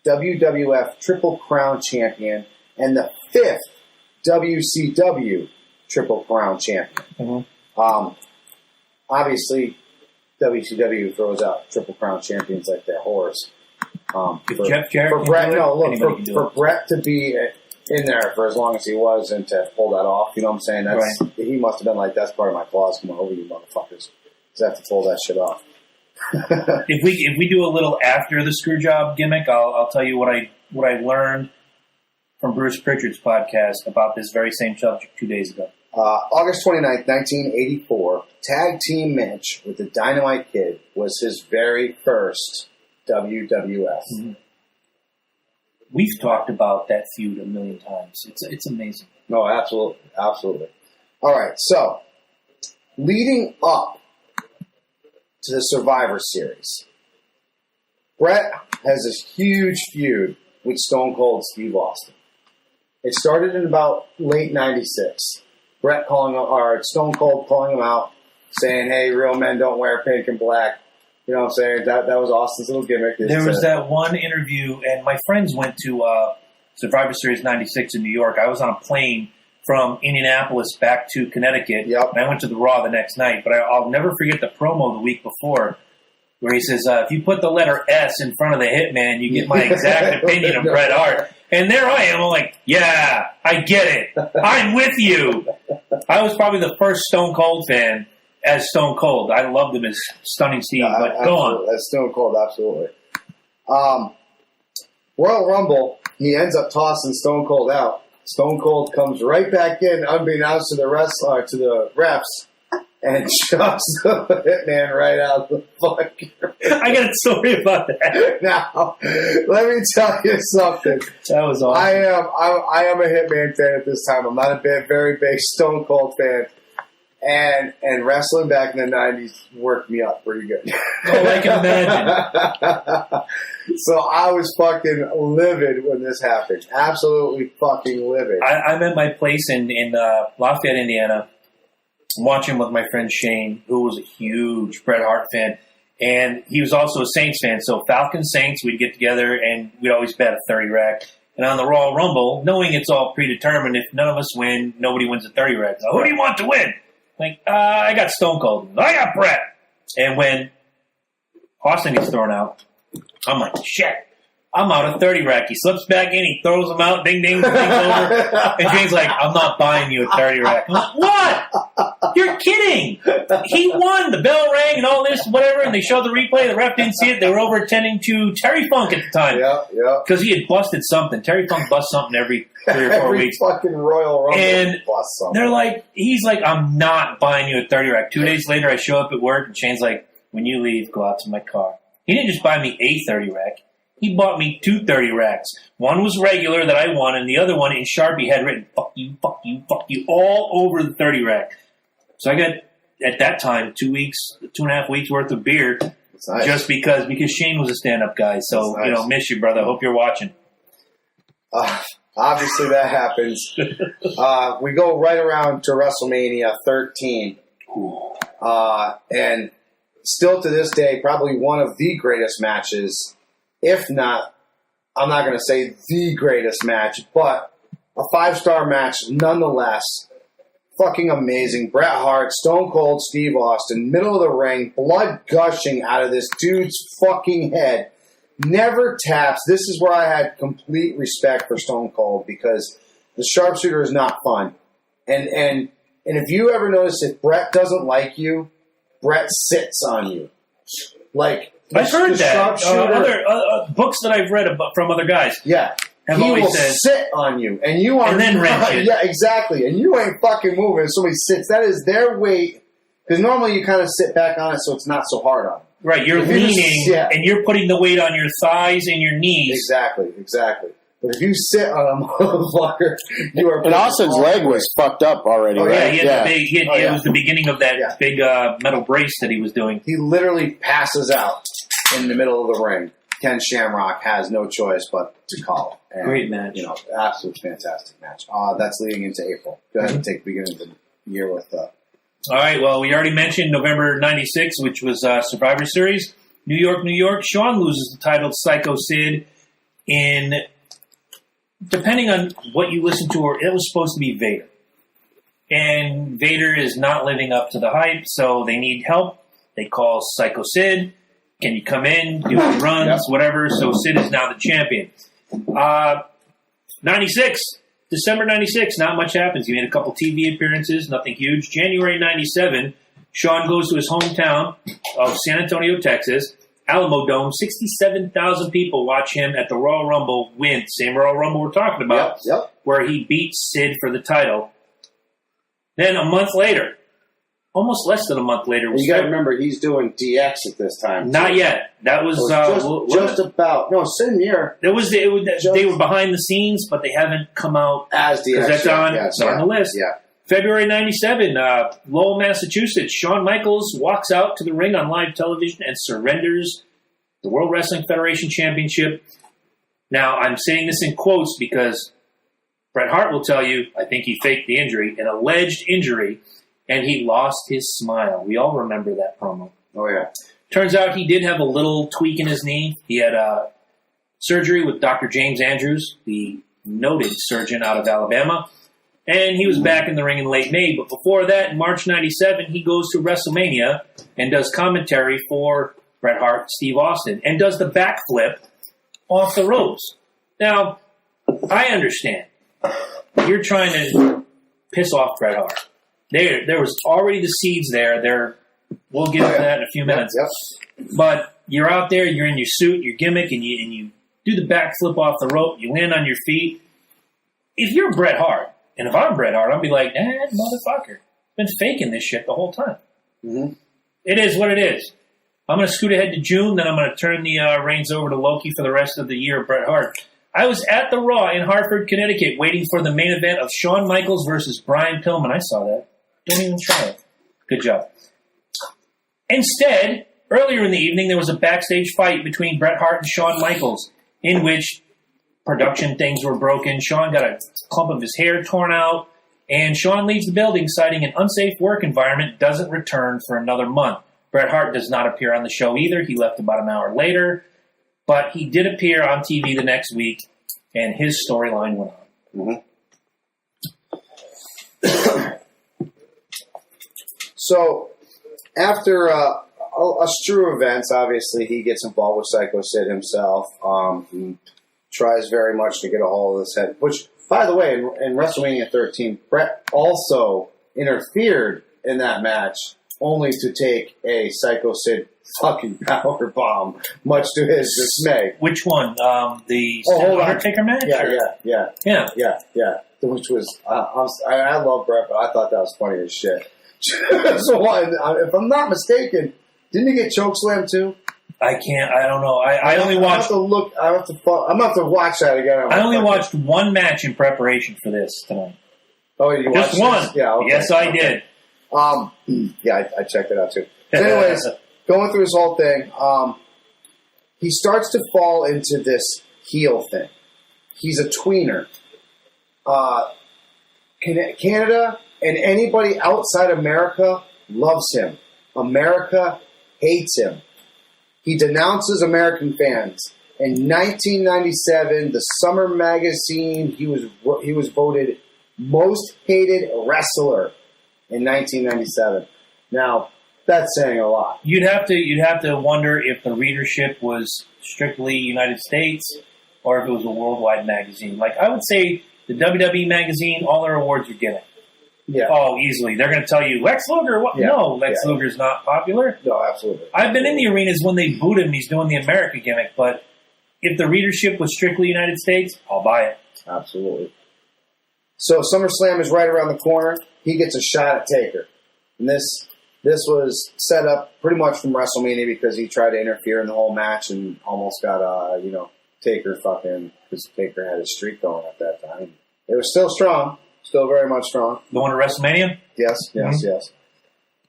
WWF Triple Crown champion and the 5th WCW Triple Crown champion. Obviously, WCW throws out Triple Crown champions like they're whores. For Bret to be in there for as long as he was and to pull that off, you know what I'm saying? He must have been like, that's part of my clause. Come on over, you motherfuckers. Because I have to pull that shit off. If we do a little after the Screwjob gimmick, I'll tell you what I learned from Bruce Pritchard's podcast about this very same subject 2 days ago. August 29th, 1984, tag team match with the Dynamite Kid was his very first WWF. We've talked about that feud a million times. It's amazing. No, absolutely. All right, so leading up to the Survivor Series, Bret has this huge feud with Stone Cold Steve Austin. It started in about late '96. Stone Cold calling him out, saying, "Hey, real men don't wear pink and black." You know what I'm saying? That was Austin's little gimmick. There was that one interview, and my friends went to Survivor Series '96 in New York. I was on a plane from Indianapolis back to Connecticut, and I went to the Raw the next night. But I'll never forget the promo the week before, where he says, "If you put the letter S in front of the Hitman, you get my exact opinion of Bret Hart." And there I am, I'm like, yeah, I get it. I'm with you. I was probably the first Stone Cold fan as Stone Cold. I loved him as Stunning Steve, but go on. As Stone Cold, absolutely. Royal Rumble, he ends up tossing Stone Cold out. Stone Cold comes right back in, unbeknownst to the wrestler, to the refs, and shoves the Hitman right out the fuck. I got a story about that. Now, let me tell you something. That was awesome. I am a Hitman fan at this time. I'm not a very big Stone Cold fan. And wrestling back in the 90s worked me up pretty good. Oh, I can imagine. So I was fucking livid when this happened. Absolutely fucking livid. I'm at my place in Lafayette, Indiana, watching with my friend Shane, who was a huge Bret Hart fan. And he was also a Saints fan. So Falcons, Saints, we'd get together and we'd always bet a 30 rack. And on the Royal Rumble, knowing it's all predetermined, if none of us win, nobody wins a 30 rack. So who do you want to win? Like, I got Stone Cold. I got Bret. And when Austin gets thrown out, I'm like, shit. I'm out of 30 rack. He slips back in. He throws them out. Ding, ding, ding's over. And Jane's like, I'm not buying you a 30 rack. I'm like, what? You're kidding. He won. The bell rang and all this, whatever. And they showed the replay. The ref didn't see it. They were over attending to Terry Funk at the time. Yeah. Because he had busted something. Terry Funk busts something every 3 or 4 weeks. Fucking Royal Rumble and busts something. They're like, he's like, I'm not buying you a 30 rack. 2 days later, I show up at work and Shane's like, when you leave, go out to my car. He didn't just buy me a 30 rack. He bought me 2 30 racks. One was regular that I won, and the other one in Sharpie had written, fuck you, fuck you, fuck you, all over the 30 rack. So I got, at that time, 2.5 weeks worth of beer, nice. Just because Shane was a stand-up guy. So, nice. Miss you, brother. Hope you're watching. Obviously that happens. We go right around to WrestleMania 13. And still to this day, probably one of the greatest matches, if not, I'm not going to say the greatest match, but a 5-star match nonetheless. Fucking amazing. Bret Hart, Stone Cold Steve Austin, middle of the ring, blood gushing out of this dude's fucking head. Never taps. This is where I had complete respect for Stone Cold because the sharpshooter is not fun. And if you ever notice, if Bret doesn't like you, Bret sits on you. Like, I've heard that. Other books that I've read from other guys. Yeah. He will sit on you. And you are. And then wrench it. Yeah, exactly. And you ain't fucking moving. If somebody sits, that is their weight. Because normally you kind of sit back on it so it's not so hard on you. Right. You're leaning and you're putting the weight on your thighs and your knees. Exactly. But if you sit on a motherfucker, you are. And Austin's leg was fucked up already, right? Yeah, it was the beginning of that big metal brace that he was doing. He literally passes out in the middle of the ring. Ken Shamrock has no choice but to call it. And, great match. Absolute fantastic match. That's leading into April. Go ahead and take the beginning of the year with. All right, well, we already mentioned November 96, which was Survivor Series. New York. Shawn loses the title to Psycho Sid in, depending on what you listen to, or it was supposed to be Vader. And Vader is not living up to the hype, so they need help. They call Psycho Sid. Can you come in, do the runs, whatever? So Sid is now the champion. 96, December 96, not much happens. He made a couple TV appearances, nothing huge. January 97, Shawn goes to his hometown of San Antonio, Texas. Alamo Dome, 67,000 people watch him at the Royal Rumble win. Same Royal Rumble we're talking about, where he beats Sid for the title. Then a month later, almost less than a month later. You got to remember, he's doing DX at this time. Not yet. That was just about. No, same year. They were behind the scenes, but they haven't come out as DX. That's on the list. Yeah. February 97, Lowell, Massachusetts. Shawn Michaels walks out to the ring on live television and surrenders the World Wrestling Federation Championship. Now, I'm saying this in quotes because Bret Hart will tell you, I think he faked the injury, an alleged injury, and he lost his smile. We all remember that promo. Oh, yeah. Turns out he did have a little tweak in his knee. He had surgery with Dr. James Andrews, the noted surgeon out of Alabama. And he was back in the ring in late May. But before that, in March 97, he goes to WrestleMania and does commentary for Bret Hart, Steve Austin, and does the backflip off the ropes. Now, I understand. You're trying to piss off Bret Hart. There was already the seeds there. We'll get into that in a few minutes. Yep. But you're out there, you're in your suit, your gimmick, and you do the backflip off the rope, you land on your feet. If you're Bret Hart, and if I'm Bret Hart, I'll be like, motherfucker, been faking this shit the whole time. Mm-hmm. It is what it is. I'm going to scoot ahead to June, then I'm going to turn the reins over to Loki for the rest of the year of Bret Hart. I was at the Raw in Hartford, Connecticut, waiting for the main event of Shawn Michaels versus Brian Pillman. I saw that. Don't even try it. Good job. Instead, earlier in the evening, there was a backstage fight between Bret Hart and Shawn Michaels, in which production things were broken. Shawn got a clump of his hair torn out, and Shawn leaves the building citing an unsafe work environment, doesn't return for another month. Bret Hart does not appear on the show either. He left about an hour later, but he did appear on TV the next week, and his storyline went on. Mm-hmm. So, after a strew of events, obviously he gets involved with Psycho Sid himself. He tries very much to get a hold of this head, which, by the way, in WrestleMania 13, Bret also interfered in that match, only to take a Psycho Sid fucking power bomb, much to his dismay. Which one? The Undertaker match? Yeah. Which was, I love Bret, but I thought that was funny as shit. So, if I'm not mistaken, didn't he get chokeslammed too? I don't know. I only watched. I'm going to have to watch that again. I only watched one match in preparation for this tonight. Oh, you watched just one? This? Yeah. Okay. Yes, I did. Yeah, I checked it out too. So anyways, going through this whole thing, he starts to fall into this heel thing. He's a tweener. Canada and anybody outside America loves him. America hates him. He denounces American fans. In 1997, the Summer Magazine, he was voted most hated wrestler in 1997. Now, that's saying a lot. You'd have to wonder if the readership was strictly United States or if it was a worldwide magazine. Like, I would say the WWE magazine, all their awards are getting. Yeah. Oh, easily. They're going to tell you, Lex Luger, what? Yeah. No, Lex Luger's not popular. No, absolutely. I've been in the arenas when they booed him, he's doing the America gimmick, but if the readership was strictly United States, I'll buy it. Absolutely. So SummerSlam is right around the corner. He gets a shot at Taker. And this was set up pretty much from WrestleMania because he tried to interfere in the whole match and almost got, Taker because Taker had his streak going at that time. It was still strong. Still very much strong. The one at WrestleMania? Yes.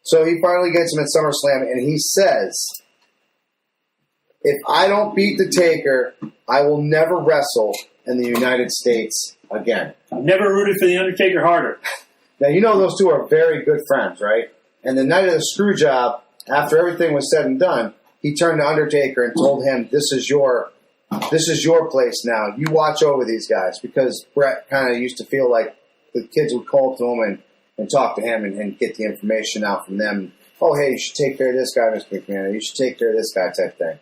So he finally gets him at SummerSlam, and he says, if I don't beat the Taker, I will never wrestle in the United States again. I've never rooted for the Undertaker harder. Now, you know those two are very good friends, right? And the night of the Screwjob, after everything was said and done, he turned to Undertaker and told him, this is your place now. You watch over these guys. Because Bret kind of used to feel like the kids would call to him and talk to him and get the information out from them. Oh, hey, you should take care of this guy, Mr. McMahon. You should take care of this guy type thing.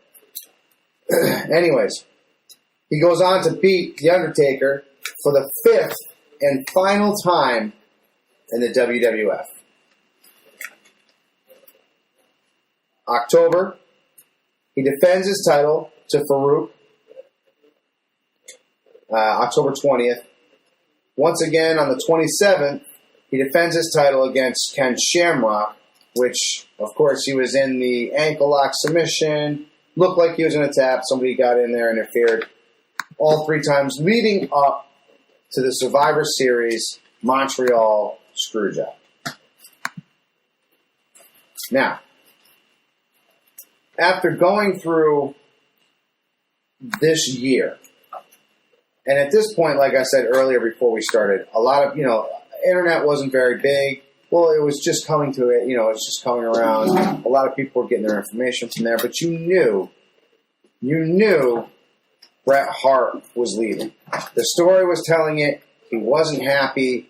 Anyways, he goes on to beat The Undertaker for the 5th and final time in the WWF. October, he defends his title to Farouk. October 20th. Once again, on the 27th, he defends his title against Ken Shamrock, which, of course, he was in the ankle lock submission. Looked like he was in a tap. Somebody got in there and interfered all 3 times, leading up to the Survivor Series Montreal Screwjob. Now, after going through this year, and at this point, like I said earlier before we started, a lot of, internet wasn't very big. Well, it was just coming to it, it was just coming around. A lot of people were getting their information from there, but you knew Bret Hart was leaving. The story was telling it. He wasn't happy.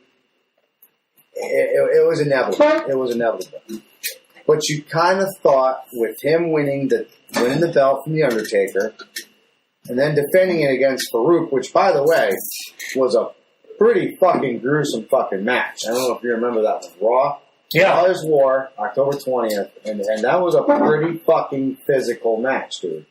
It was inevitable. It was inevitable. But you kind of thought with him winning the belt from The Undertaker, and then defending it against Farouk, which, by the way, was a pretty fucking gruesome fucking match. I don't know if you remember that one. Raw. Brothers War, October 20th, and that was a pretty fucking physical match, dude.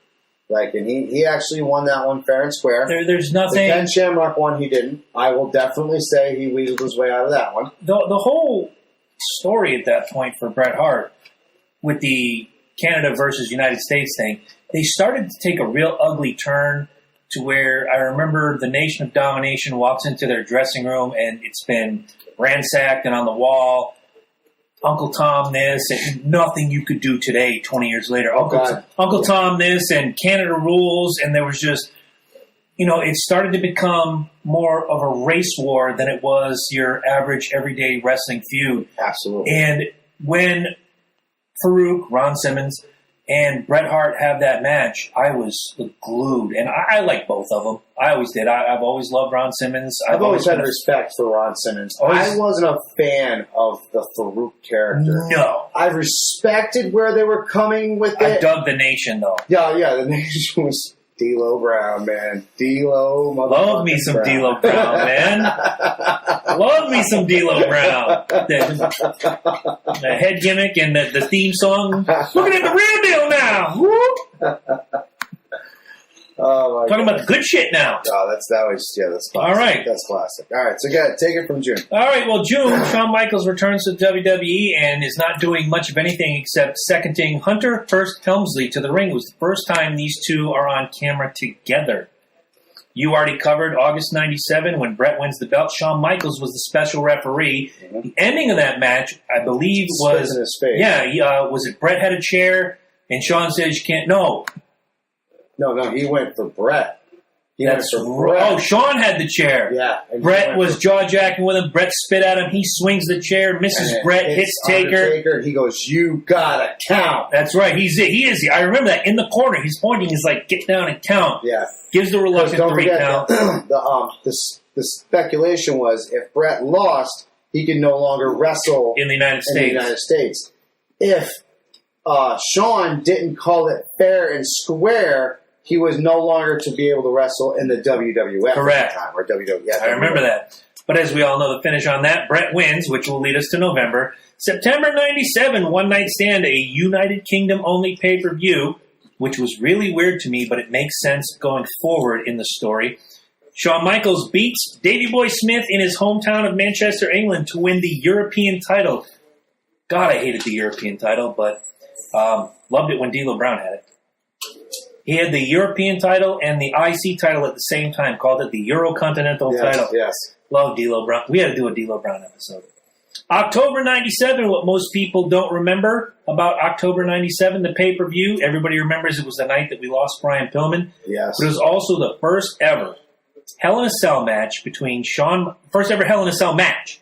Like, and he actually won that one fair and square. There's nothing. The Ken Shamrock one, he didn't. I will definitely say he weaseled his way out of that one. The whole story at that point for Bret Hart with the Canada versus United States thing, they started to take a real ugly turn to where I remember the Nation of Domination walks into their dressing room and it's been ransacked and on the wall. Uncle Tom this and nothing you could do today 20 years later. Uncle Tom this and Canada rules, and there was just, it started to become more of a race war than it was your average everyday wrestling feud. Absolutely. And when Farouk, Ron Simmons, and Bret Hart have that match, I was glued. And I like both of them. I always did. I've always loved Ron Simmons. I've always had respect for Ron Simmons. I wasn't a fan of the Farouk character. No. I respected where they were coming with it. I dug the Nation, though. Yeah, the Nation was D'Lo Brown, man. D'Lo, love me some D'Lo Brown, man. Love me some D'Lo Brown. The head gimmick and the theme song. Looking at the real deal now. Whoop. Oh my Talking God. about the good shit now. Oh, that's classic. All right. That's classic. All right, so take it from June. All right, well, June, Shawn Michaels returns to WWE and is not doing much of anything except seconding Hunter Hearst Helmsley to the ring. It was the first time these two are on camera together. You already covered August 97 when Bret wins the belt. Shawn Michaels was the special referee. Mm-hmm. The ending of that match, I believe, was... in his face. Yeah, was it Bret had a chair and Shawn says you can't... No, he went for Bret. Oh, Shawn had the chair. Yeah. Bret was jaw-jacking with him. Bret spit at him. He swings the chair, misses Bret, hits Taker. He goes, "You gotta count." That's right. He is. I remember that in the corner. He's pointing. He's like, "Get down and count." Yeah. Gives the reluctant 3 count. The speculation was if Bret lost, he could no longer wrestle in the United States. If Shawn didn't call it fair and square, he was no longer to be able to wrestle in the WWF Correct. at the time, or WWF. Yeah, I remember that. But as we all know, the finish on that, Bret wins, which will lead us to November. September 97, One Night Stand, a United Kingdom-only pay-per-view, which was really weird to me, but it makes sense going forward in the story. Shawn Michaels beats Davey Boy Smith in his hometown of Manchester, England, to win the European title. God, I hated the European title, but loved it when D'Lo Brown had it. He had the European title and the IC title at the same time, called it the Eurocontinental title. Yes. Love D'Lo Brown. We had to do a D'Lo Brown episode. October 97, what most people don't remember about October 97, the pay-per-view. Everybody remembers it was the night that we lost Brian Pillman. Yes. But it was also the first ever Hell in a Cell match between first ever Hell in a Cell match.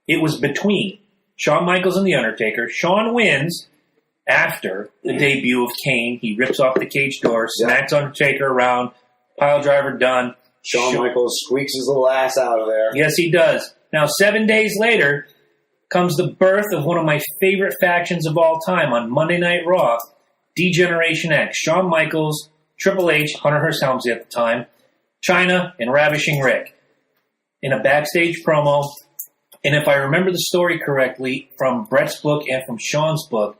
It was between Shawn Michaels and The Undertaker. Shawn wins after the debut of Kane. He rips off the cage door, smacks Undertaker around, pile driver done. Shawn Michaels squeaks his little ass out of there. Yes, he does. Now, 7 days later comes the birth of one of my favorite factions of all time on Monday Night Raw, D-Generation X. Shawn Michaels, Triple H, Hunter Hearst Helmsley at the time, Chyna, and Ravishing Rick in a backstage promo. And if I remember the story correctly, from Bret's book and from Shawn's book,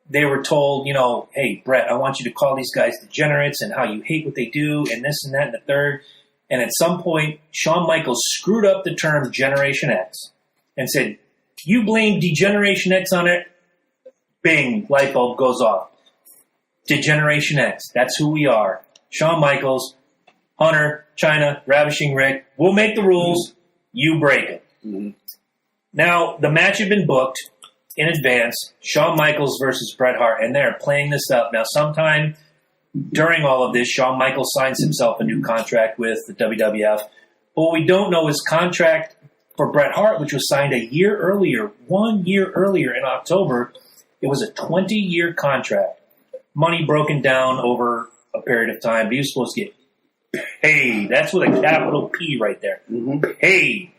they were told, hey, Bret, I want you to call these guys degenerates and how you hate what they do and this and that and the third. And at some point, Shawn Michaels screwed up the term Generation X and said, you blame Degeneration X on it, bing, light bulb goes off. Degeneration X, that's who we are. Shawn Michaels, Hunter, Chyna, Ravishing Rick, we'll make the rules, you break it. Mm-hmm. Now, the match had been booked in advance, Shawn Michaels versus Bret Hart, and they're playing this up. Now, sometime during all of this, Shawn Michaels signs himself a new contract with the WWF. But what we don't know is contract for Bret Hart, which was signed 1 year earlier in October. It was a 20-year contract. Money broken down over a period of time, but he was supposed to get paid. That's with a capital P right there. Mm-hmm. Paid.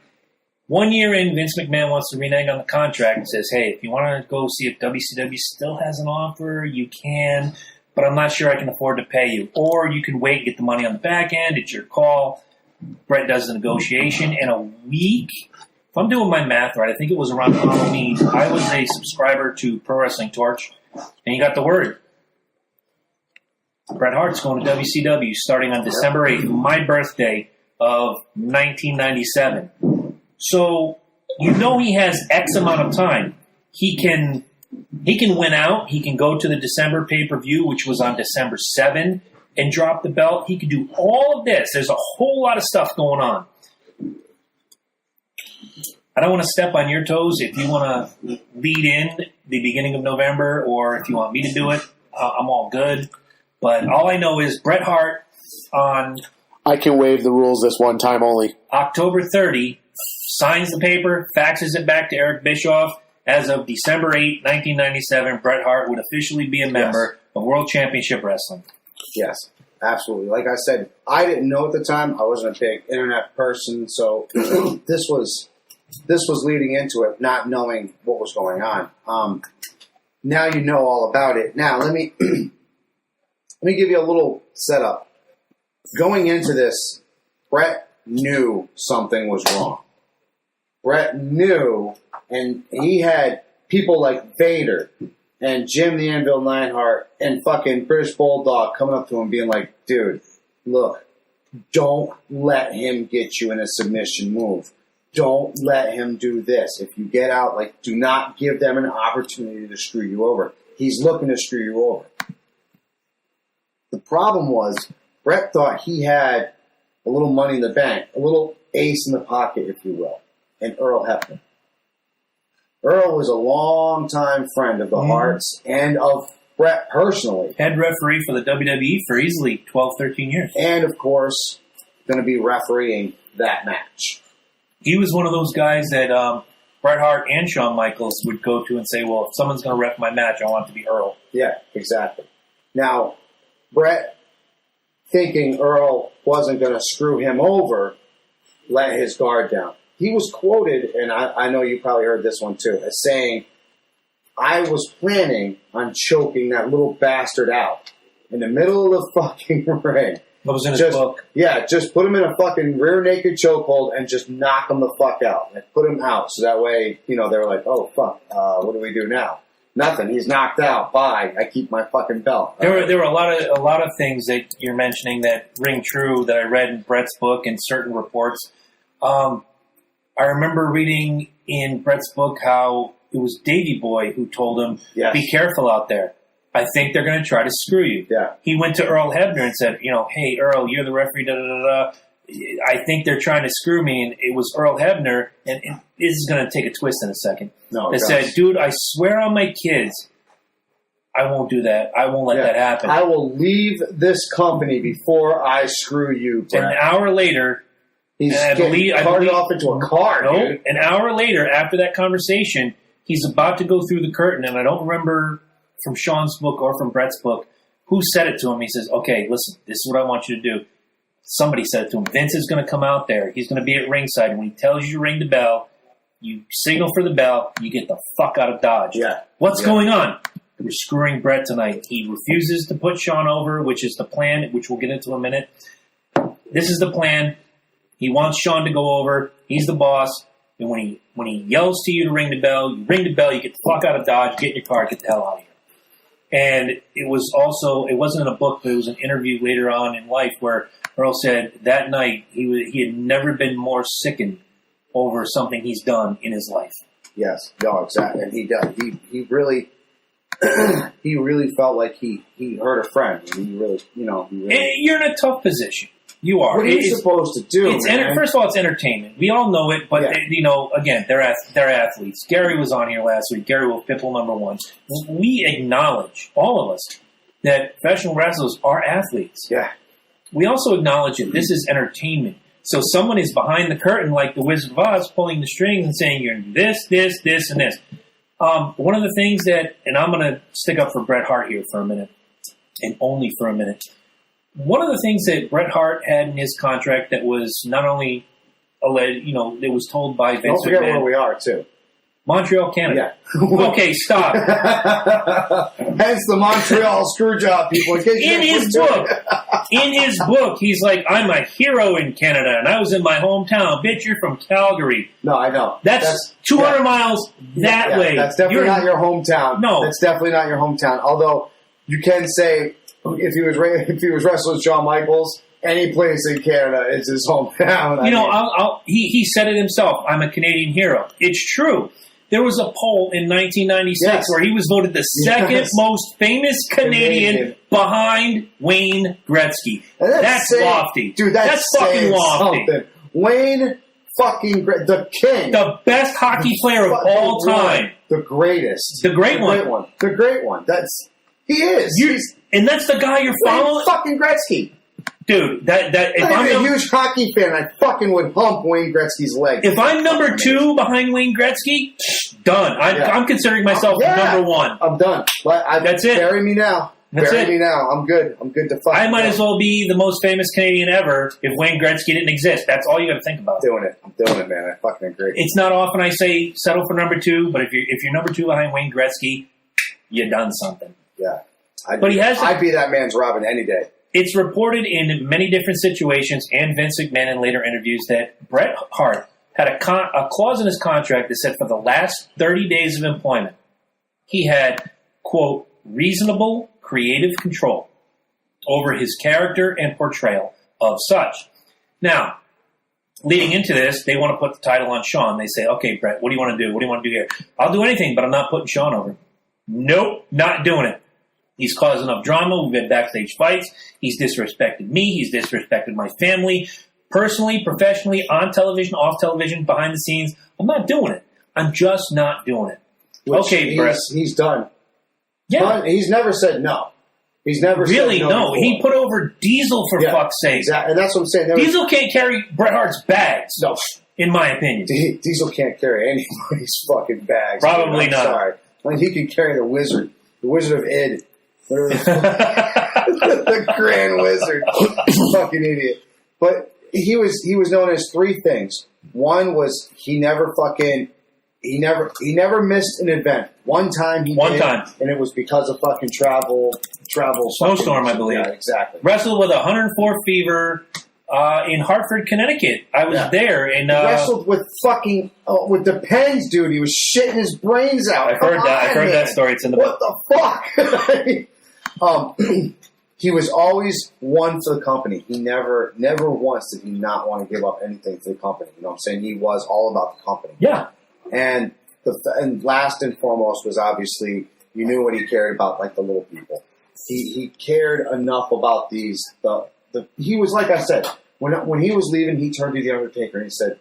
1 year in, Vince McMahon wants to renege on the contract and says, hey, if you want to go see if WCW still has an offer, you can, but I'm not sure I can afford to pay you. Or you can wait and get the money on the back end. It's your call. Bret does the negotiation. And a week if I'm doing my math right, I think it was around Halloween, I was a subscriber to Pro Wrestling Torch, and you got the word. Bret Hart's going to WCW starting on December 8th, my birthday of 1997. So you know he has X amount of time. He can win out. He can go to the December pay-per-view, which was on December 7, and drop the belt. He can do all of this. There's a whole lot of stuff going on. I don't want to step on your toes. If you want to lead in the beginning of November, or if you want me to do it, I'm all good. But all I know is Bret Hart on I can waive the rules this one time only. October 30 signs the paper, faxes it back to Eric Bischoff. As of December 8, 1997, Bret Hart would officially be a member of World Championship Wrestling. Yes, absolutely. Like I said, I didn't know at the time. I wasn't a big internet person, so this was leading into it, not knowing what was going on. Now you know all about it. Now let me give you a little setup. Going into this, Bret knew something was wrong. Bret knew, and he had people like Vader and Jim the Anvil Neidhart and fucking British Bulldog coming up to him being like, dude, look, don't let him get you in a submission move. Don't let him do this. If you get out, like, do not give them an opportunity to screw you over. He's looking to screw you over. The problem was, Bret thought he had a little money in the bank, a little ace in the pocket, if you will, and Earl Hebner. Earl was a longtime friend of the Harts and of Bret personally. Head referee for the WWE for easily 12, 13 years. And, of course, going to be refereeing that match. He was one of those guys that Bret Hart and Shawn Michaels would go to and say, well, if someone's going to ref my match, I want it to be Earl. Yeah, exactly. Now, Bret, thinking Earl wasn't going to screw him over, let his guard down. He was quoted, and I know you probably heard this one too, as saying, I was planning on choking that little bastard out in the middle of the fucking ring. What was in his book? Yeah, just put him in a fucking rear naked chokehold and just knock him the fuck out. Like, put him out. So that way, they were like, oh, fuck, what do we do now? Nothing. He's knocked out. Bye. I keep my fucking belt. There were a lot of things that you're mentioning that ring true that I read in Bret's book and certain reports. I remember reading in Bret's book how it was Davey Boy who told him, be careful out there. I think they're going to try to screw you. Yeah. He went to Earl Hebner and said, hey, Earl, you're the referee, da-da-da-da. I think they're trying to screw me. And it was Earl Hebner, and this is going to take a twist in a second. No, that said, dude, I swear on my kids, I won't do that. I won't let that happen. I will leave this company before I screw you, Bret. An hour later, he's getting carted off into a car, dude. An hour later, after that conversation, he's about to go through the curtain, and I don't remember from Sean's book or from Bret's book who said it to him. He says, okay, listen, this is what I want you to do. Somebody said it to him. Vince is going to come out there. He's going to be at ringside. When he tells you to ring the bell, you signal for the bell, you get the fuck out of Dodge. Yeah. What's going on? We're screwing Bret tonight. He refuses to put Sean over, which is the plan, which we'll get into in a minute. This is the plan. He wants Sean to go over. He's the boss. And when he yells to you to ring the bell, you ring the bell, you get the fuck out of Dodge, get in your car, get the hell out of here. And it wasn't in a book, but it was an interview later on in life where Earl said that night he had never been more sickened over something he's done in his life. Yes, no, exactly. And he does. He really he really felt like he hurt a friend. He really. You're in a tough position. You are. What are you supposed to do, man? First of all, it's entertainment. We all know it, but, again, they're athletes. Gary was on here last week. Gary Wolf, Pitbull #1. We acknowledge, all of us, that professional wrestlers are athletes. Yeah. We also acknowledge that this is entertainment. So someone is behind the curtain like the Wizard of Oz, pulling the strings and saying, you're this, and this. One of the things that, and I'm going to stick up for Bret Hart here for a minute, and only for a minute. One of the things that Bret Hart had in his contract that was not only alleged, it was told by Vince McMahon. Don't forget where we are, too. Montreal, Canada. Yeah. Okay, stop. Hence the Montreal Screwjob, people. In his book, he's like, I'm a hero in Canada, and I was in my hometown. Bitch, you're from Calgary. No, I know. That's 200 miles that way. That's definitely not your hometown. No. That's definitely not your hometown. Although, you can say, if he was wrestling Shawn Michaels, any place in Canada is his hometown. He said it himself. I'm a Canadian hero. It's true. There was a poll in 1996 where he was voted the second most famous Canadian behind Wayne Gretzky. That's lofty. Dude, that's fucking lofty. Something. Wayne fucking the king. The best hockey player of all time. The greatest. The great one. The great one. He is. And that's the guy you're following? Fucking Gretzky. Dude, if I'm a huge hockey fan, I fucking would hump Wayne Gretzky's leg. If I'm number 2 behind Wayne Gretzky, done. I'm considering myself number 1. I'm done. That's it. Bury me now. Bury me now. I'm good. I'm good to fuck. I might as well be the most famous Canadian ever if Wayne Gretzky didn't exist. That's all you got to think about. I'm doing it, man. I fucking agree. It's not often I say settle for number 2, but if you're number 2 behind Wayne Gretzky, you done something. Yeah. I'd be that man's Robin any day. It's reported in many different situations and Vince McMahon in later interviews that Bret Hart had a clause in his contract that said for the last 30 days of employment, he had, quote, reasonable creative control over his character and portrayal of such. Now, leading into this, they want to put the title on Shawn. They say, okay, Bret, what do you want to do? What do you want to do here? I'll do anything, but I'm not putting Shawn over. Nope, not doing it. He's caused enough drama. We've had backstage fights. He's disrespected me. He's disrespected my family. Personally, professionally, on television, off television, behind the scenes. I'm not doing it. I'm just not doing it. Okay, Brett. He's done. Yeah. But he's never said no. He's never really said no. No. He put over Diesel for fuck's sake. Exactly. And that's what I'm saying. Diesel can't carry Bret Hart's bags. No. In my opinion. Diesel can't carry anybody's fucking bags. Probably not. Sorry. I mean, he can carry the Wizard of Id. The Grand Wizard. Fucking idiot. But he was known as 3 things. One was he never missed an event. One time he did, and it was because of fucking travel. Snowstorm, I believe. Yeah, exactly. Wrestled with 104 fever in Hartford, Connecticut. I was there, and wrestled with fucking with the pens, dude. He was shitting his brains out. I've heard that story. It's in the book. What the fuck? He was always one for the company. He never once did he not want to give up anything for the company. You know what I'm saying? He was all about the company. Yeah. And last and foremost was obviously you knew what he cared about, like the little people. He cared enough about these. He was, like I said, when he was leaving, he turned to the Undertaker and he said,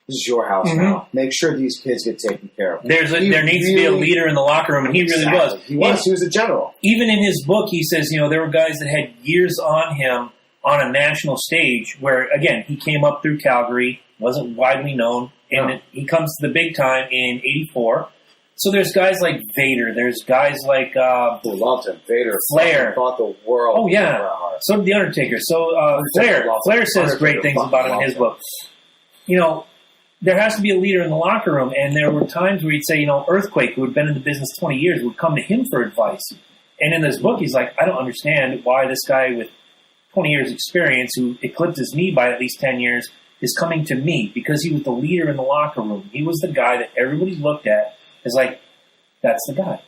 "This is your house now. Make sure these kids get taken care of." There needs to be a leader in the locker room, and he really was. He was a general. Even in his book, he says, there were guys that had years on him on a national stage where, again, he came up through Calgary, wasn't widely known, and he comes to the big time in '84. So there's guys like Vader. There's guys like who loved him. Vader, Flair, thought the world. Oh yeah. So did the Undertaker. So Flair says great things about him in his book. There has to be a leader in the locker room, and there were times where he'd say, Earthquake, who had been in the business 20 years, would come to him for advice. And in this book, he's like, I don't understand why this guy with 20 years experience, who eclipses me by at least 10 years, is coming to me, because he was the leader in the locker room. He was the guy that everybody looked at as like, that's the guy.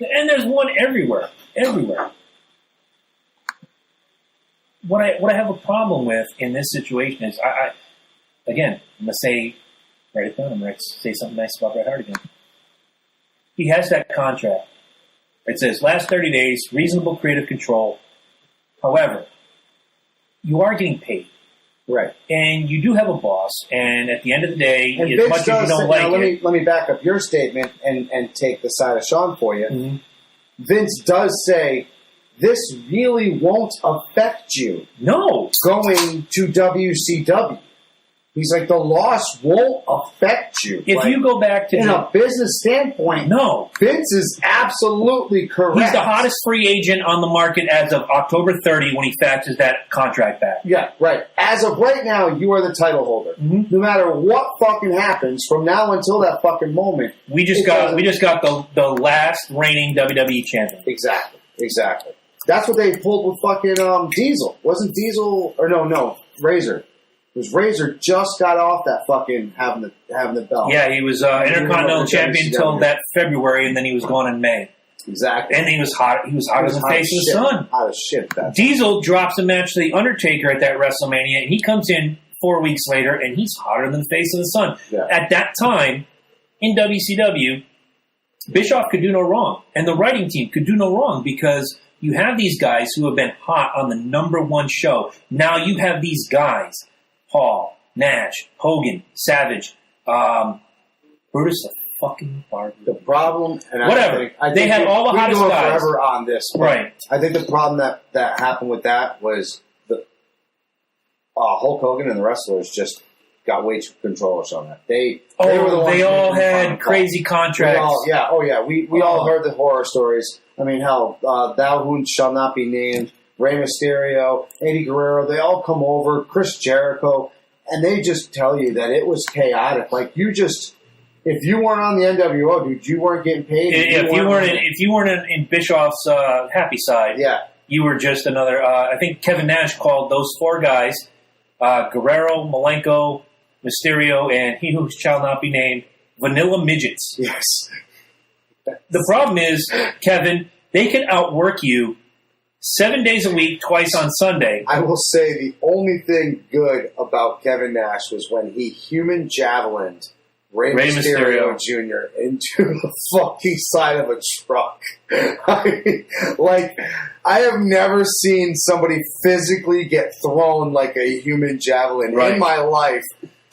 And there's one everywhere. What I have a problem with in this situation is, again, I'm going to say, write it down, I'm going to say something nice about Bret Hart again. He has that contract. It says, last 30 days, reasonable creative control. However, you are getting paid. Right. And you do have a boss, and at the end of the day, as much as you don't like it... Let me back up your statement and take the side of Shawn for you. Mm-hmm. Vince does say, this really won't affect you. No. Going to WCW. He's like, the loss won't affect you. If you go back to... In a business standpoint, no. Vince is absolutely correct. He's the hottest free agent on the market as of October 30 when he faxes that contract back. Yeah, right. As of right now, you are the title holder. Mm-hmm. No matter what fucking happens from now until that fucking moment. We just got the last reigning WWE champion. Exactly. That's what they pulled with fucking Diesel. Wasn't Diesel... Or no, Razor. Because Razor just got off that fucking having the belt. Yeah, he was Intercontinental Champion until that February, and then he was gone in May. Exactly. And he was hot. He was hot as the face of the sun. Hot as shit. Diesel drops a match to the Undertaker at that WrestleMania, and he comes in 4 weeks later, and he's hotter than the face of the sun. Yeah. At that time, in WCW, Bischoff could do no wrong, and the writing team could do no wrong because you have these guys who have been hot on the #1 show. Now you have these guys. Paul, Nash, Hogan, Savage, Brutus the fucking Barber. The problem, and whatever, I think they had all the hottest guys. Forever on this, right? I think the problem that happened with that was the Hulk Hogan and the wrestlers just got way too controlers on that. They were the ones they all had crazy contracts. We all heard the horror stories. I mean, hell, Thou Who Shall Not Be Named. Rey Mysterio, Eddie Guerrero, they all come over, Chris Jericho, and they just tell you that it was chaotic. Like, if you weren't on the NWO, dude, you weren't getting paid. If you weren't in Bischoff's happy side, you were just another. I think Kevin Nash called those 4 guys, Guerrero, Malenko, Mysterio, and he who shall not be named, vanilla midgets. Yes. The problem is, Kevin, they can outwork you 7 days a week, twice on Sunday. I will say the only thing good about Kevin Nash was when he human javelined Rey Mysterio Jr. into the fucking side of a truck. I have never seen somebody physically get thrown like a human javelin in my life.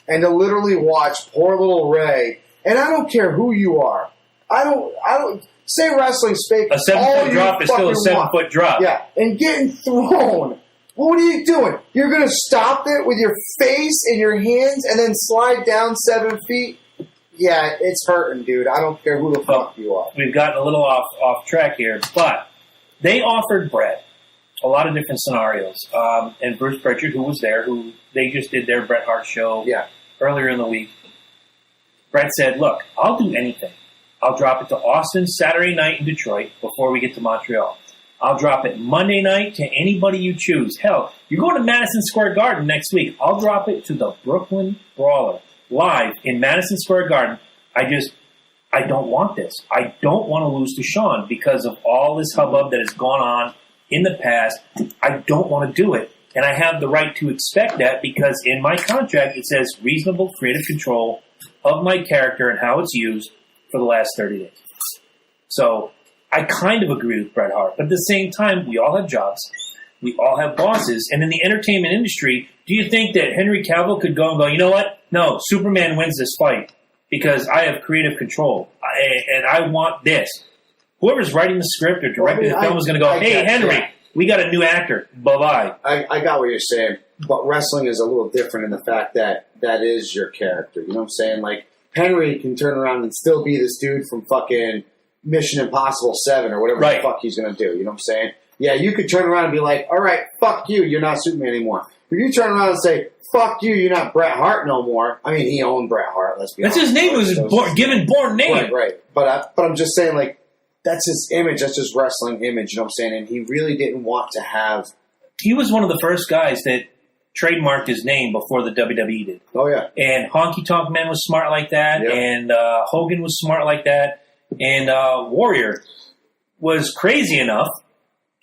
And to literally watch poor little Rey, and I don't care who you are. I don't say wrestling speak. A 7-foot drop is still a 7-foot drop. Yeah, and getting thrown. What are you doing? You're going to stop it with your face and your hands and then slide down 7 feet? Yeah, it's hurting, dude. I don't care who the fuck you are. We've gotten a little off track here, but they offered Bret a lot of different scenarios. And Bruce Pritchard, who was there, who they just did their Bret Hart show earlier in the week. Bret said, look, I'll do anything. I'll drop it to Austin Saturday night in Detroit before we get to Montreal. I'll drop it Monday night to anybody you choose. Hell, you're going to Madison Square Garden next week. I'll drop it to the Brooklyn Brawler live in Madison Square Garden. I don't want this. I don't want to lose to Shawn because of all this hubbub that has gone on in the past. I don't want to do it. And I have the right to expect that because in my contract it says reasonable creative control of my character and how it's used for the last 30 days. So I kind of agree with Bret Hart. But at the same time, we all have jobs. We all have bosses. And in the entertainment industry, do you think that Henry Cavill could go and go, you know what? No, Superman wins this fight because I have creative control. And I want this. Whoever's writing the script or directing the film is going to go, hey, Henry, we got a new actor. Bye-bye. I got what you're saying. But wrestling is a little different in the fact that that is your character. You know what I'm saying? Like, Henry can turn around and still be this dude from fucking Mission Impossible 7 or whatever the fuck he's going to do. You know what I'm saying? Yeah, you could turn around and be like, all right, fuck you, you're not Superman anymore. If you turn around and say, fuck you, you're not Bret Hart no more. I mean, he owned Bret Hart, let's be honest. That's his name. It was his given born name. Right. But I'm just saying, like, that's his image. That's his wrestling image. You know what I'm saying? And he really didn't want to have... He was one of the first guys that trademarked his name before the WWE did. Oh, yeah. And Honky Tonk Man was smart like that. Yep. And Hogan was smart like that. And Warrior was crazy enough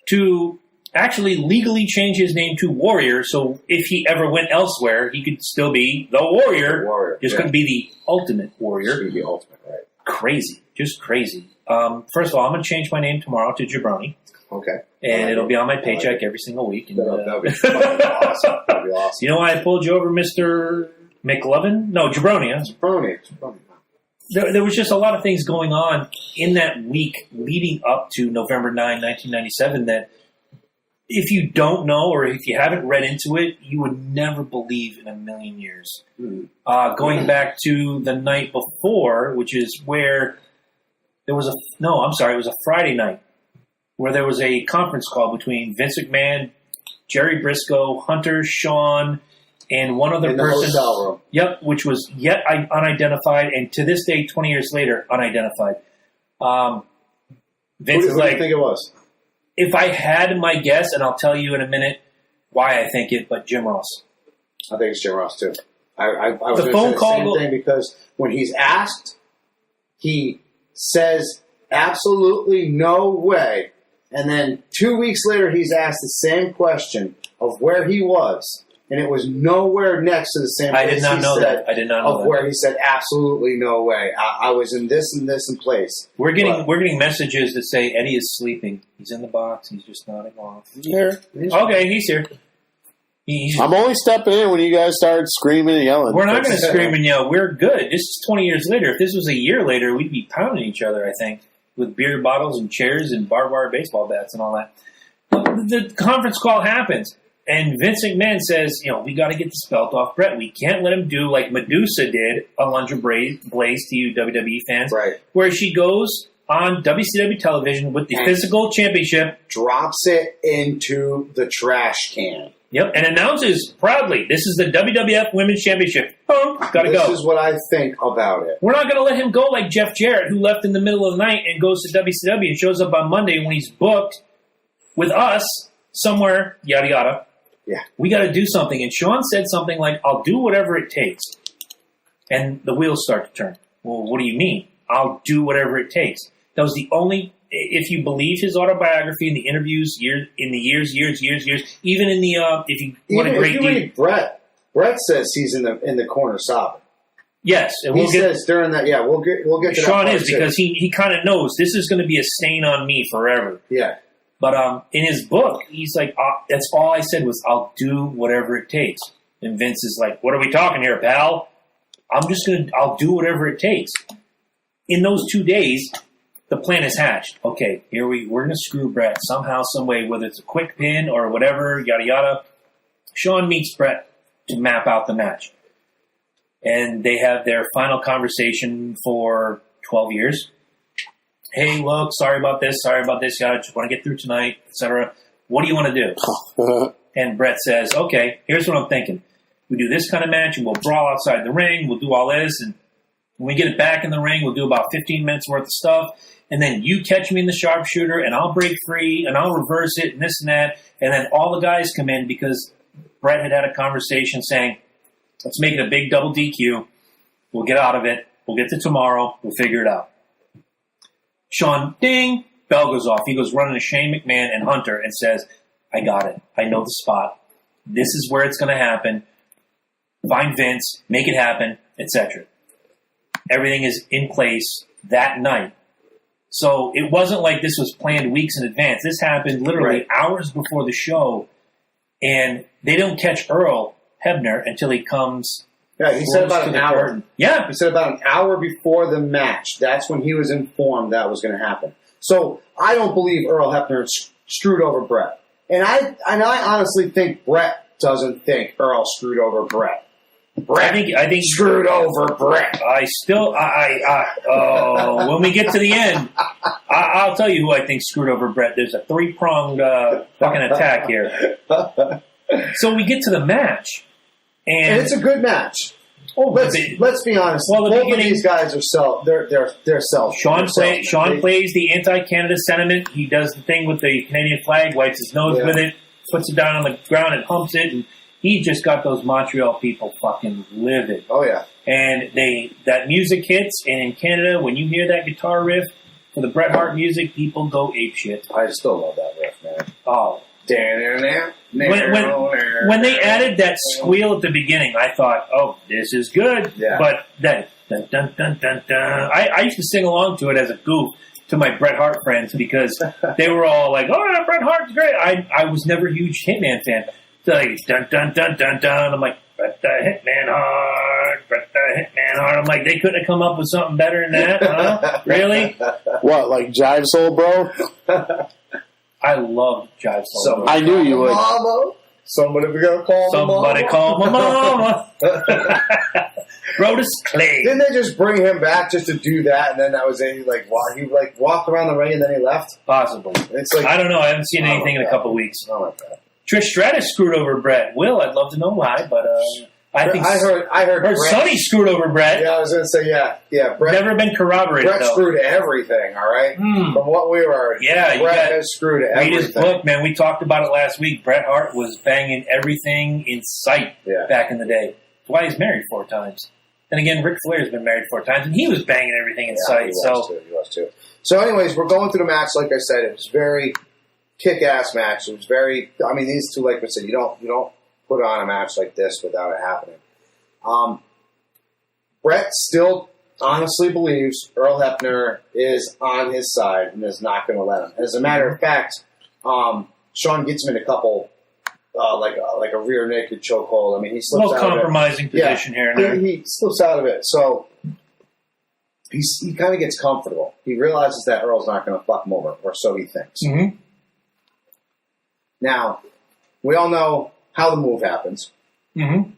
to actually legally change his name to Warrior. So if he ever went elsewhere, he could still be the Warrior. Just couldn't be the Ultimate Warrior. Should be the Ultimate, right. Crazy. Just crazy. First of all, I'm going to change my name tomorrow to Jabroni. Okay. And it'll be on my paycheck every single week. And, that'll be awesome. That'll be awesome. You know why I pulled you over, Mr. McLovin? No, Jabroni. Huh? Jabroni. There was just a lot of things going on in that week leading up to November 9, 1997 that if you don't know or if you haven't read into it, you would never believe in a million years. Going back to the night before, which is where there was it was a Friday night where there was a conference call between Vince McMahon, Jerry Briscoe, Hunter, Sean, and one other person. The hotel room. Yep, which was yet unidentified, and to this day, 20 years later, unidentified. Vince Who is do you think it was? If I had my guess, and I'll tell you in a minute why I think it, but Jim Ross. I think it's Jim Ross too. I was The going to phone say call the same thing because when he's asked, he says absolutely no way, and then 2 weeks later he's asked the same question of where he was, and it was nowhere next to the same place. I did not know that. I did not know that. Where he said absolutely no way. I was in this and this and place. We're getting messages that say Eddie is sleeping. He's in the box. He's just nodding off. Here. Okay, he's here. I'm only stepping in when you guys start screaming and yelling. We're not going to scream and yell. We're good. This is 20 years later. If this was a year later, we'd be pounding each other, I think, with beer bottles and chairs and barbed wire baseball bats and all that. The conference call happens, and Vince McMahon says, we got to get this belt off Brett. We can't let him do like Medusa did on Alundra Blaze to you WWE fans, right? Where she goes on WCW television with the physical championship, drops it into the trash can. Yep, and announces proudly, this is the WWF Women's Championship. Oh, gotta go. This is what I think about it. We're not going to let him go like Jeff Jarrett, who left in the middle of the night and goes to WCW and shows up on Monday when he's booked with us somewhere, yada, yada. Yeah. We got to do something. And Sean said something like, I'll do whatever it takes. And the wheels start to turn. Well, what do you mean? I'll do whatever it takes. That was the only... If you believe his autobiography and the interviews, years, even in the if you want a great if you read Brett says he's in the corner sobbing. Yes, and he says during that. Yeah, we'll get to Sean that is because he kind of knows this is going to be a stain on me forever. Yeah, but in his book, he's like, that's all I said was I'll do whatever it takes. And Vince is like, what are we talking here, pal? I'll do whatever it takes. In those 2 days. The plan is hatched. Okay, we're going to screw Brett somehow, some way, whether it's a quick pin or whatever, yada, yada. Sean meets Brett to map out the match. And they have their final conversation for 12 years. Hey, look, sorry about this, yada, just want to get through tonight, etc. What do you want to do? And Brett says, okay, here's what I'm thinking. We do this kind of match, and we'll brawl outside the ring, we'll do all this, and when we get it back in the ring, we'll do about 15 minutes worth of stuff. And then you catch me in the sharpshooter, and I'll break free, and I'll reverse it, and this and that. And then all the guys come in because Brett had a conversation saying, let's make it a big double DQ. We'll get out of it. We'll get to tomorrow. We'll figure it out. Sean, ding, bell goes off. He goes running to Shane McMahon and Hunter and says, I got it. I know the spot. This is where it's going to happen. Find Vince, make it happen, etc. Everything is in place that night. So it wasn't like this was planned weeks in advance. This happened literally hours before the show, and they don't catch Earl Hebner until he comes. Yeah, he said about an hour. Curtain. Yeah, he said about an hour before the match. That's when he was informed that was going to happen. So I don't believe Earl Hebner screwed over Brett, and I honestly think Brett doesn't think Earl screwed over Brett. I think screwed over Brett. When we get to the end, I'll tell you who I think screwed over Brett. There's a 3-pronged fucking attack here. So we get to the match, and it's a good match. Oh, let's be honest. Well, both of these guys are they're self. Sean plays the anti-Canada sentiment. He does the thing with the Canadian flag, wipes his nose with it, puts it down on the ground, and humps it. And he just got those Montreal people fucking livid. Oh yeah. And that music hits, and in Canada, when you hear that guitar riff for the Bret Hart music, people go apeshit. I still love that riff, man. Oh. When they added that squeal at the beginning, I thought, oh, this is good. Yeah. But that dun dun dun dun dun, I used to sing along to it as a goof to my Bret Hart friends because they were all like, oh, yeah, Bret Hart's great. I was never a huge Hitman fan. So like, dun dun dun dun dun. I'm like, Bret the Hitman Hart, Bret the Hitman Hart. I'm like, they couldn't have come up with something better than that, huh? Really? What, like Jive Soul, bro? I love Jive Sullivan. I knew you would. Mama. Somebody gonna call Somebody mama. call my mama. Brodus Clay. Didn't they just bring him back just to do that, and then that was it? He walked around the ring and then he left. Possibly. It's like I don't know. I haven't seen anything in a couple of weeks. Oh my god. Trish Stratus screwed over Brett. Will, I'd love to know why, but I think I heard Brett, Sonny screwed over Brett. Yeah, I was gonna say yeah. Brett Never been corroborated. Brett though. screwed everything. All right, from what we were. Yeah, Brett has screwed read everything. his book, man. We talked about it last week. Bret Hart was banging everything in sight back in the day. That's why he's married 4 times. And again, Ric Flair's been married 4 times, and he was banging everything in sight. He was too. So, anyways, we're going through the match. Like I said, it was very kick-ass match. It was very. I mean, these two, like I said, you don't put on a match like this without it happening. Brett still honestly believes Earl Hebner is on his side and is not going to let him. As a matter of fact, Sean gets him in a couple, like a rear naked chokehold. I mean, he slips out compromising of it. position here and there. He slips out of it. So he kind of gets comfortable. He realizes that Earl's not going to fuck him over, or so he thinks. Mm-hmm. Now, we all know how the move happens. Mm-hmm.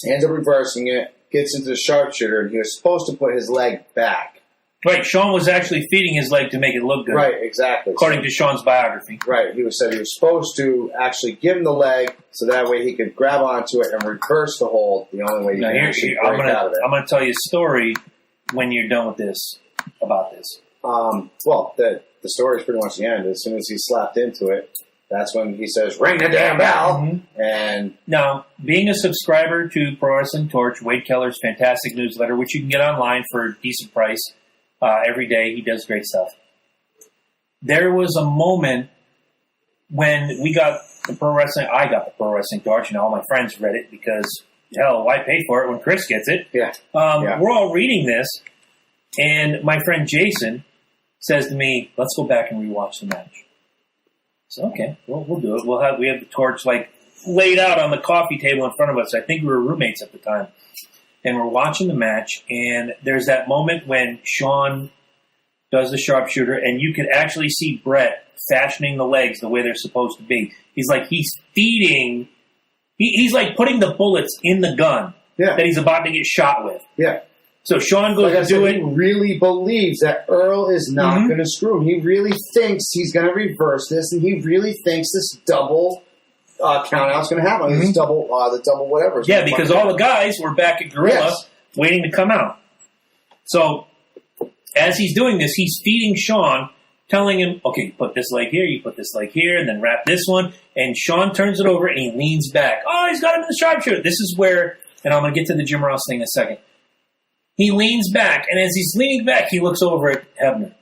He ends up reversing it, gets into the sharpshooter, and he was supposed to put his leg back. Right, Sean was actually feeding his leg to make it look good. Right, exactly. According to Sean's biography. Right, said he was supposed to actually give him the leg so that way he could grab onto it and reverse the hold. The only way you can actually break out of it. I'm going to tell you a story when you're done with this, about this. Well, the story is pretty much the end. As soon as he slapped into it, that's when he says, "Ring the damn bell!" Mm-hmm. And now, being a subscriber to Pro Wrestling Torch, Wade Keller's fantastic newsletter, which you can get online for a decent price every day, he does great stuff. There was a moment when I got the Pro Wrestling Torch, and all my friends read it because, hell, why pay for it when Chris gets it? Yeah. We're all reading this, and my friend Jason says to me, "Let's go back and rewatch the match." So, okay, well, we'll do it. We have the torch laid out on the coffee table in front of us. I think we were roommates at the time. And we're watching the match, and there's that moment when Sean does the sharpshooter, and you can actually see Brett fashioning the legs the way they're supposed to be. He's feeding, he's like putting the bullets in the gun that he's about to get shot with. Yeah. So Sean goes to do it. He really believes that Earl is not going to screw him. He really thinks he's going to reverse this, and he really thinks this double count out's going to happen. This the double whatever. Yeah, because all the guys were back at Gorilla waiting to come out. So as he's doing this, he's feeding Sean, telling him, "Okay, you put this leg here, you put this leg here, and then wrap this one." And Sean turns it over and he leans back. Oh, he's got him in the sharpshooter. This is where, and I'm going to get to the Jim Ross thing in a second. He leans back, and as he's leaning back, he looks over at Hebner.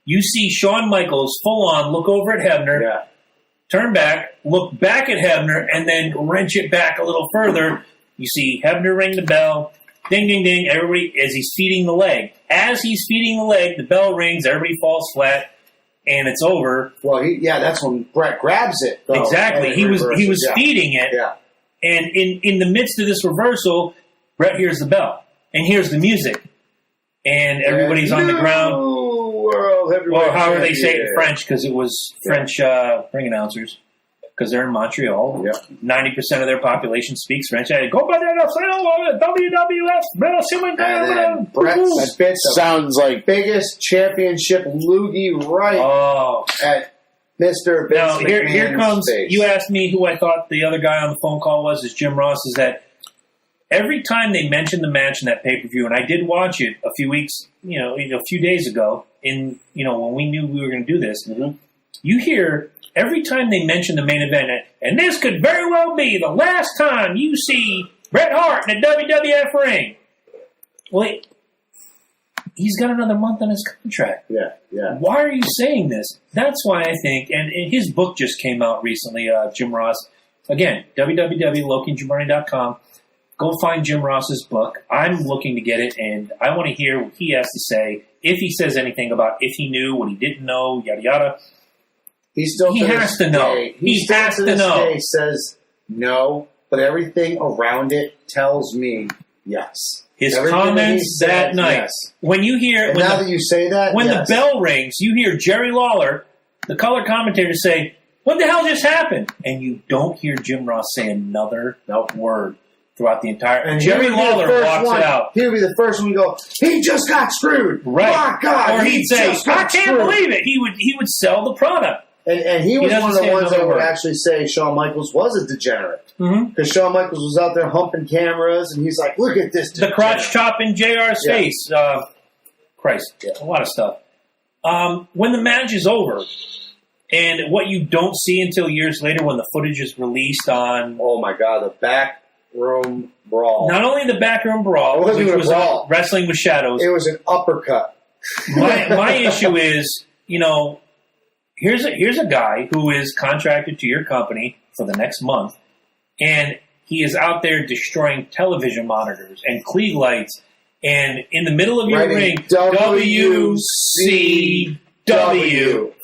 You see Shawn Michaels full on look over at Hebner, turn back, look back at Hebner, and then wrench it back a little further. You see Hebner ring the bell, ding, ding, ding, everybody, as he's feeding the leg. As he's feeding the leg, the bell rings, everybody falls flat, and it's over. Well, that's when Brett grabs it. Though, exactly. He was feeding it, and in the midst of this reversal, Brett hears the bell. And here's the music. And everybody's on the ground. Well, however they say it in French, because it was French ring announcers, because they're in Montreal. 90% of their population speaks French. Go by that WWF. And Brett spits sounds like biggest championship loogie right at Mr. Vince Now, here comes, face. You asked me who I thought the other guy on the phone call was, is Jim Ross, is that every time they mentioned the match in that pay-per-view, and I did watch it a few days ago, when we knew we were going to do this, you hear every time they mention the main event, and this could very well be the last time you see Bret Hart in a WWF ring. Well, he's got another month on his contract. Yeah. Why are you saying this? That's why I think, and his book just came out recently, Jim Ross. Again, www.lokiandjabroni.com. Go find Jim Ross's book. I'm looking to get it, and I want to hear what he has to say. If he says anything about if he knew, what he didn't know, yada yada. He has to know. He has to know. He says no, but everything around it tells me yes. His comments that night. When you hear, that you say that, when the bell rings, you hear Jerry Lawler, the color commentator, say, What the hell just happened? And you don't hear Jim Ross say another word throughout the entire. And Jerry Lawler walks it out. He would be the first one to go, he just got screwed. Right. My God. Or he'd say, I can't believe it. He would sell the product. And he was one of the ones that would actually say Shawn Michaels was a degenerate. Because Shawn Michaels was out there humping cameras, and he's like, look at this degenerate. The crotch chop in JR's face. Christ, a lot of stuff. When the match is over, and what you don't see until years later when the footage is released on... Oh, my God, the backroom brawl. Not only the backroom brawl, which was wrestling with shadows. It was an uppercut. My issue is, here's a guy who is contracted to your company for the next month, and he is out there destroying television monitors and Klieg lights, and in the middle of your ring, WCW.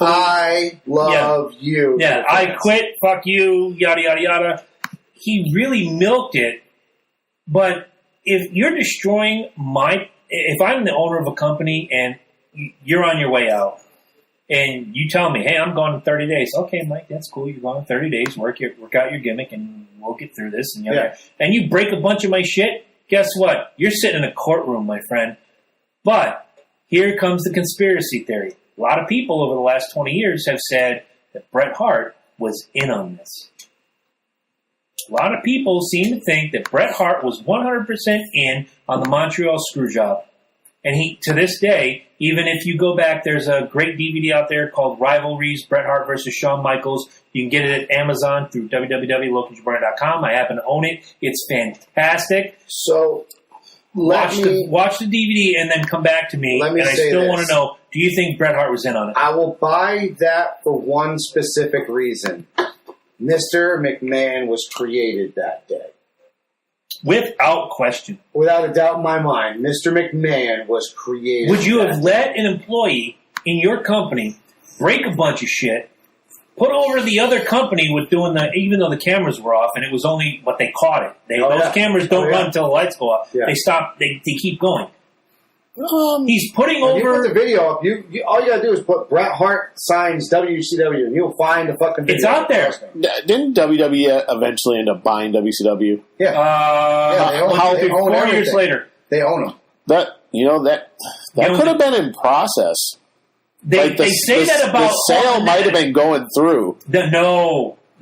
I love you. Yeah, I quit, fuck you, yada, yada, yada. He really milked it, but if you're destroying if I'm the owner of a company and you're on your way out, and you tell me, hey, I'm gone in 30 days. Okay, Mike, that's cool. You're gone in 30 days. Work out your gimmick, and we'll get through this. And, and you break a bunch of my shit, guess what? You're sitting in a courtroom, my friend. But here comes the conspiracy theory. A lot of people over the last 20 years have said that Bret Hart was in on this. A lot of people seem to think that Bret Hart was 100% in on the Montreal Screwjob. And he, to this day, even if you go back, there's a great DVD out there called Rivalries, Bret Hart versus Shawn Michaels. You can get it at Amazon through www.lokiandjabroni.com. I happen to own it. It's fantastic. So, watch the DVD and then come back to me. And I still want to know, do you think Bret Hart was in on it? I will buy that for one specific reason. Mr. McMahon was created that day. Without question. Without a doubt in my mind, Mr. McMahon was created. Would you have let an employee in your company break a bunch of shit, put over the other company with doing even though the cameras were off, and it was only, but they caught it. Those cameras don't run until the lights go off. Yeah. They stop, they keep going. He's putting over... You put the video up. All you got to do is put Bret Hart signs WCW, and you'll find the fucking video. It's out there. Didn't WWE eventually end up buying WCW? Yeah. They own 4 years later. They own them. That could have been in process. They say that about... The sale might have been going through.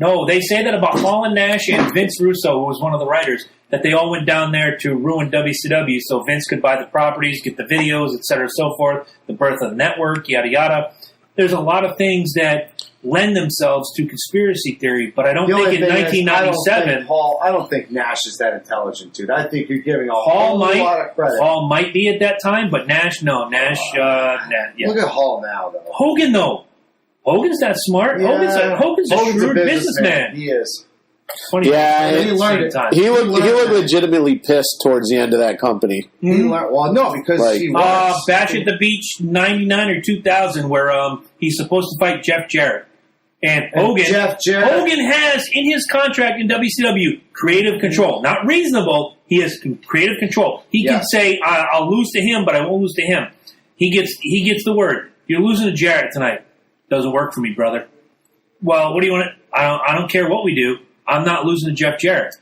No, they say that about Hall and Nash and Vince Russo, who was one of the writers, that they all went down there to ruin WCW so Vince could buy the properties, get the videos, et cetera, so forth, the birth of the network, yada, yada. There's a lot of things that lend themselves to conspiracy theory, but I don't think in 1997... I don't think Nash is that intelligent, dude. I think you're giving a whole lot of credit. Hall might be at that time, but Nash, no. Nash, Look at Hall now, though. Hogan, though. Hogan's that smart. Yeah. Hogan's a shrewd businessman. He is. Funny. Yeah, he learned it. He looked legitimately pissed towards the end of that company. Well, no, because he was. Bash at the Beach 99 or 2000 where he's supposed to fight Jeff Jarrett. And Hogan has in his contract in WCW creative control. Not reasonable. He has creative control. He can say, I'll lose to him, but I won't lose to him. He gets the word. You're losing to Jarrett tonight. Doesn't work for me, brother. Well, what do you want to... I don't care what we do. I'm not losing to Jeff Jarrett.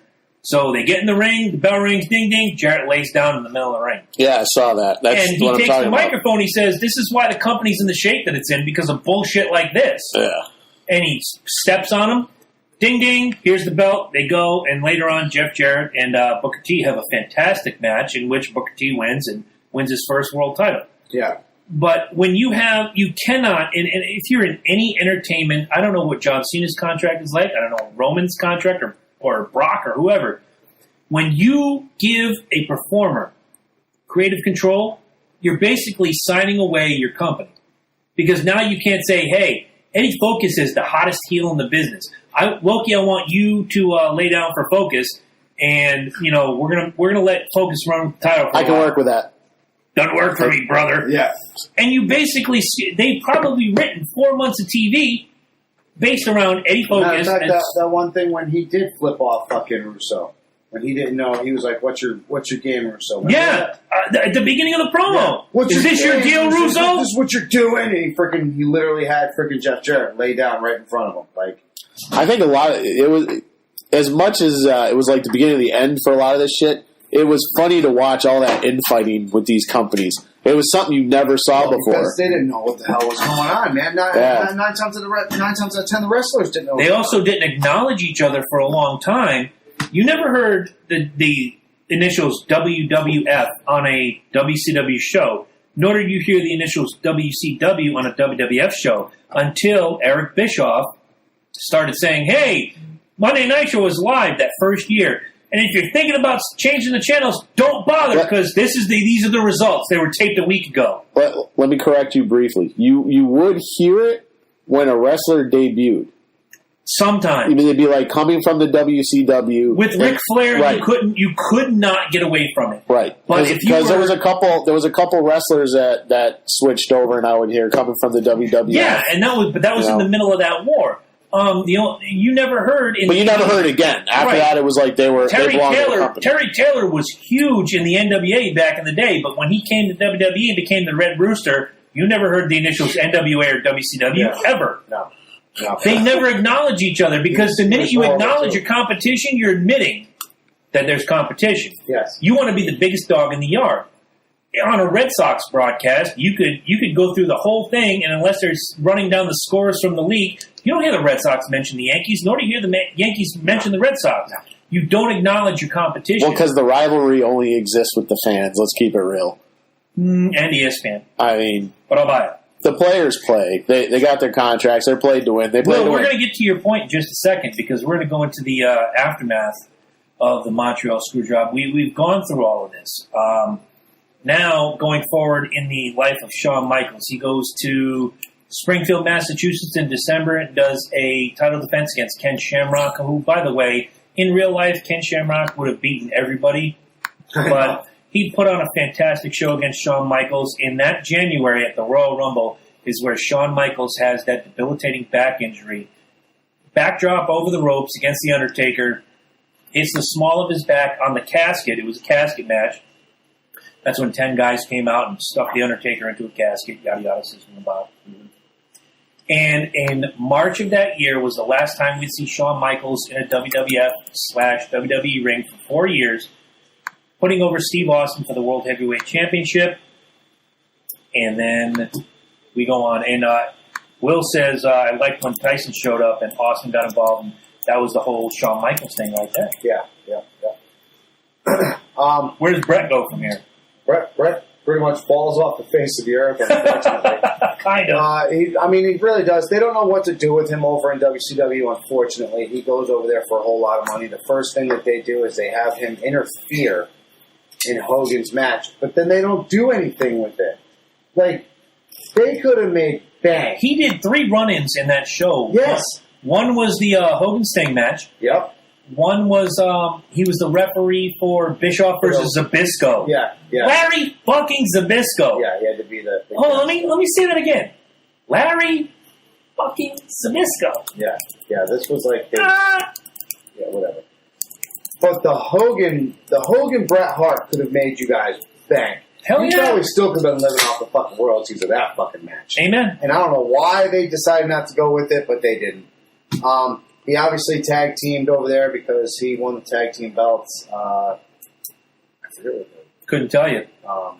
So they get in the ring, the bell rings, ding, ding. Jarrett lays down in the middle of the ring. Yeah, I saw that. That's and he takes the microphone. He says, this is why the company's in the shape that it's in, because of bullshit like this. Yeah. And he steps on him. Ding, ding. Here's the belt. They go. And later on, Jeff Jarrett and Booker T have a fantastic match in which Booker T wins and wins his first world title. Yeah. But when you cannot, and if you're in any entertainment, I don't know what John Cena's contract is like. I don't know Roman's contract or Brock or whoever. When you give a performer creative control, you're basically signing away your company. Because now you can't say, hey, Eddie Focus is the hottest heel in the business. Loki, I want you to lay down for Focus, and we're gonna let Focus run the title. I can work with that. Doesn't work for me, brother. Yeah. And you basically, they've probably written 4 months of TV based around Eddie Focus. That one thing when he did flip off fucking Russo. When he didn't know, he was like, what's your game, Russo? Remember at the beginning of the promo. Yeah. Is this your deal, Russo? This is what you're doing. And he literally had freaking Jeff Jarrett lay down right in front of him. Like, I think a lot of it was, as much as it was like the beginning of the end for a lot of this shit, it was funny to watch all that infighting with these companies. It was something you never saw before. Because they didn't know what the hell was going on, man. Nine times out of 10, the wrestlers didn't know. They also didn't acknowledge each other for a long time. You never heard the initials WWF on a WCW show, nor did you hear the initials WCW on a WWF show until Eric Bischoff started saying, hey, Monday Night Show was live that first year. And if you're thinking about changing the channels, don't bother because these are the results. They were taped a week ago. Let me correct you briefly. You would hear it when a wrestler debuted. Sometimes. I mean, they'd be like coming from the WCW. With Ric Flair, right. you could not get away from it. Right. But because there was a couple wrestlers that switched over, and I would hear coming from the WWF. Yeah, and that was in the middle of that war. You never heard, but you never heard it again. After that, it was like they belonged to the company. Terry Taylor was huge in the NWA back in the day, but when he came to WWE and became the Red Rooster, you never heard the initials NWA or WCW ever. No. They never acknowledge each other because the minute you acknowledge your competition, you're admitting that there's competition. Yes. You want to be the biggest dog in the yard. On a Red Sox broadcast, you could go through the whole thing, and unless they're running down the scores from the league, you don't hear the Red Sox mention the Yankees, nor do you hear the Yankees mention the Red Sox. No. You don't acknowledge your competition. Well, because the rivalry only exists with the fans. Let's keep it real. And ESPN. I mean, but I'll buy it. The players play. They got their contracts. They're played to win. We're going to get to your point in just a second because we're going to go into the aftermath of the Montreal Screwjob. We've gone through all of this. Now, going forward in the life of Shawn Michaels, he goes to Springfield, Massachusetts in December and does a title defense against Ken Shamrock, who, by the way, in real life, Ken Shamrock would have beaten everybody. But he put on a fantastic show against Shawn Michaels. In that January at the Royal Rumble is where Shawn Michaels has that debilitating back injury. Backdrop over the ropes against The Undertaker. Hits the small of his back on the casket. It was a casket match. That's when 10 guys came out and stuffed The Undertaker into a casket, yada yada, system about. And in March of that year was the last time we'd see Shawn Michaels in a WWF/WWE ring for 4 years, putting over Steve Austin for the World Heavyweight Championship. And then we go on. And Will says, I liked when Tyson showed up and Austin got involved. And that was the whole Shawn Michaels thing right there. Yeah. Where does Brett go from here? Brett pretty much falls off the face of the earth, unfortunately. Kind of. He really does. They don't know what to do with him over in WCW, unfortunately. He goes over there for a whole lot of money. The first thing that they do is they have him interfere in Hogan's match, but then they don't do anything with it. Like, they could have made bang. He did 3 run-ins in that show. Yes. One was the Hogan Sting match. Yep. One was, he was the referee for Bischoff versus Zbyszko. Yeah. Larry fucking Zbyszko. Yeah, he had to be the let me say that again. Larry fucking Zbyszko. Yeah, this was like... Yeah, whatever. But the Hogan Bret Hart could have made you guys bang. Hell yeah. You probably still could have been living off the fucking royalties of that fucking match. Amen. And I don't know why they decided not to go with it, but they didn't. He obviously tag teamed over there because he won the tag team belts. I forget what couldn't tell you.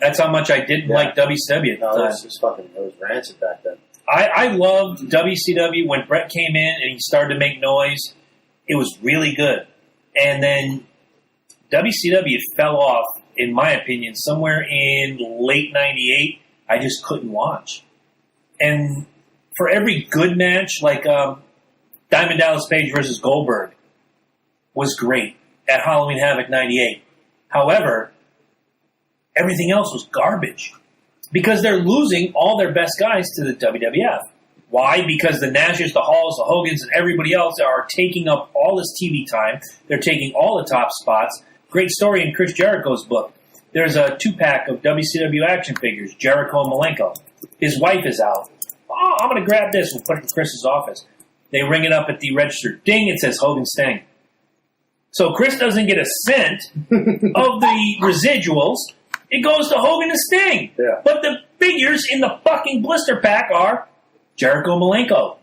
That's how much I didn't like WCW at the time. It was rancid back then. I loved WCW when Brett came in and he started to make noise. It was really good. And then WCW fell off, in my opinion, somewhere in late 98. I just couldn't watch. And for every good match, like Diamond Dallas Page versus Goldberg was great at Halloween Havoc 98. However, everything else was garbage because they're losing all their best guys to the WWF. Why? Because the Nashes, the Halls, the Hogans, and everybody else are taking up all this TV time. They're taking all the top spots. Great story in Chris Jericho's book. There's a 2-pack of WCW action figures, Jericho and Malenko. His wife is out. Oh, I'm going to grab this and put it in Chris's office. They ring it up at the register. Ding, it says Hogan Sting. So Chris doesn't get a cent of the residuals. It goes to Hogan and Sting. Yeah. But the figures in the fucking blister pack are Jericho and Malenko.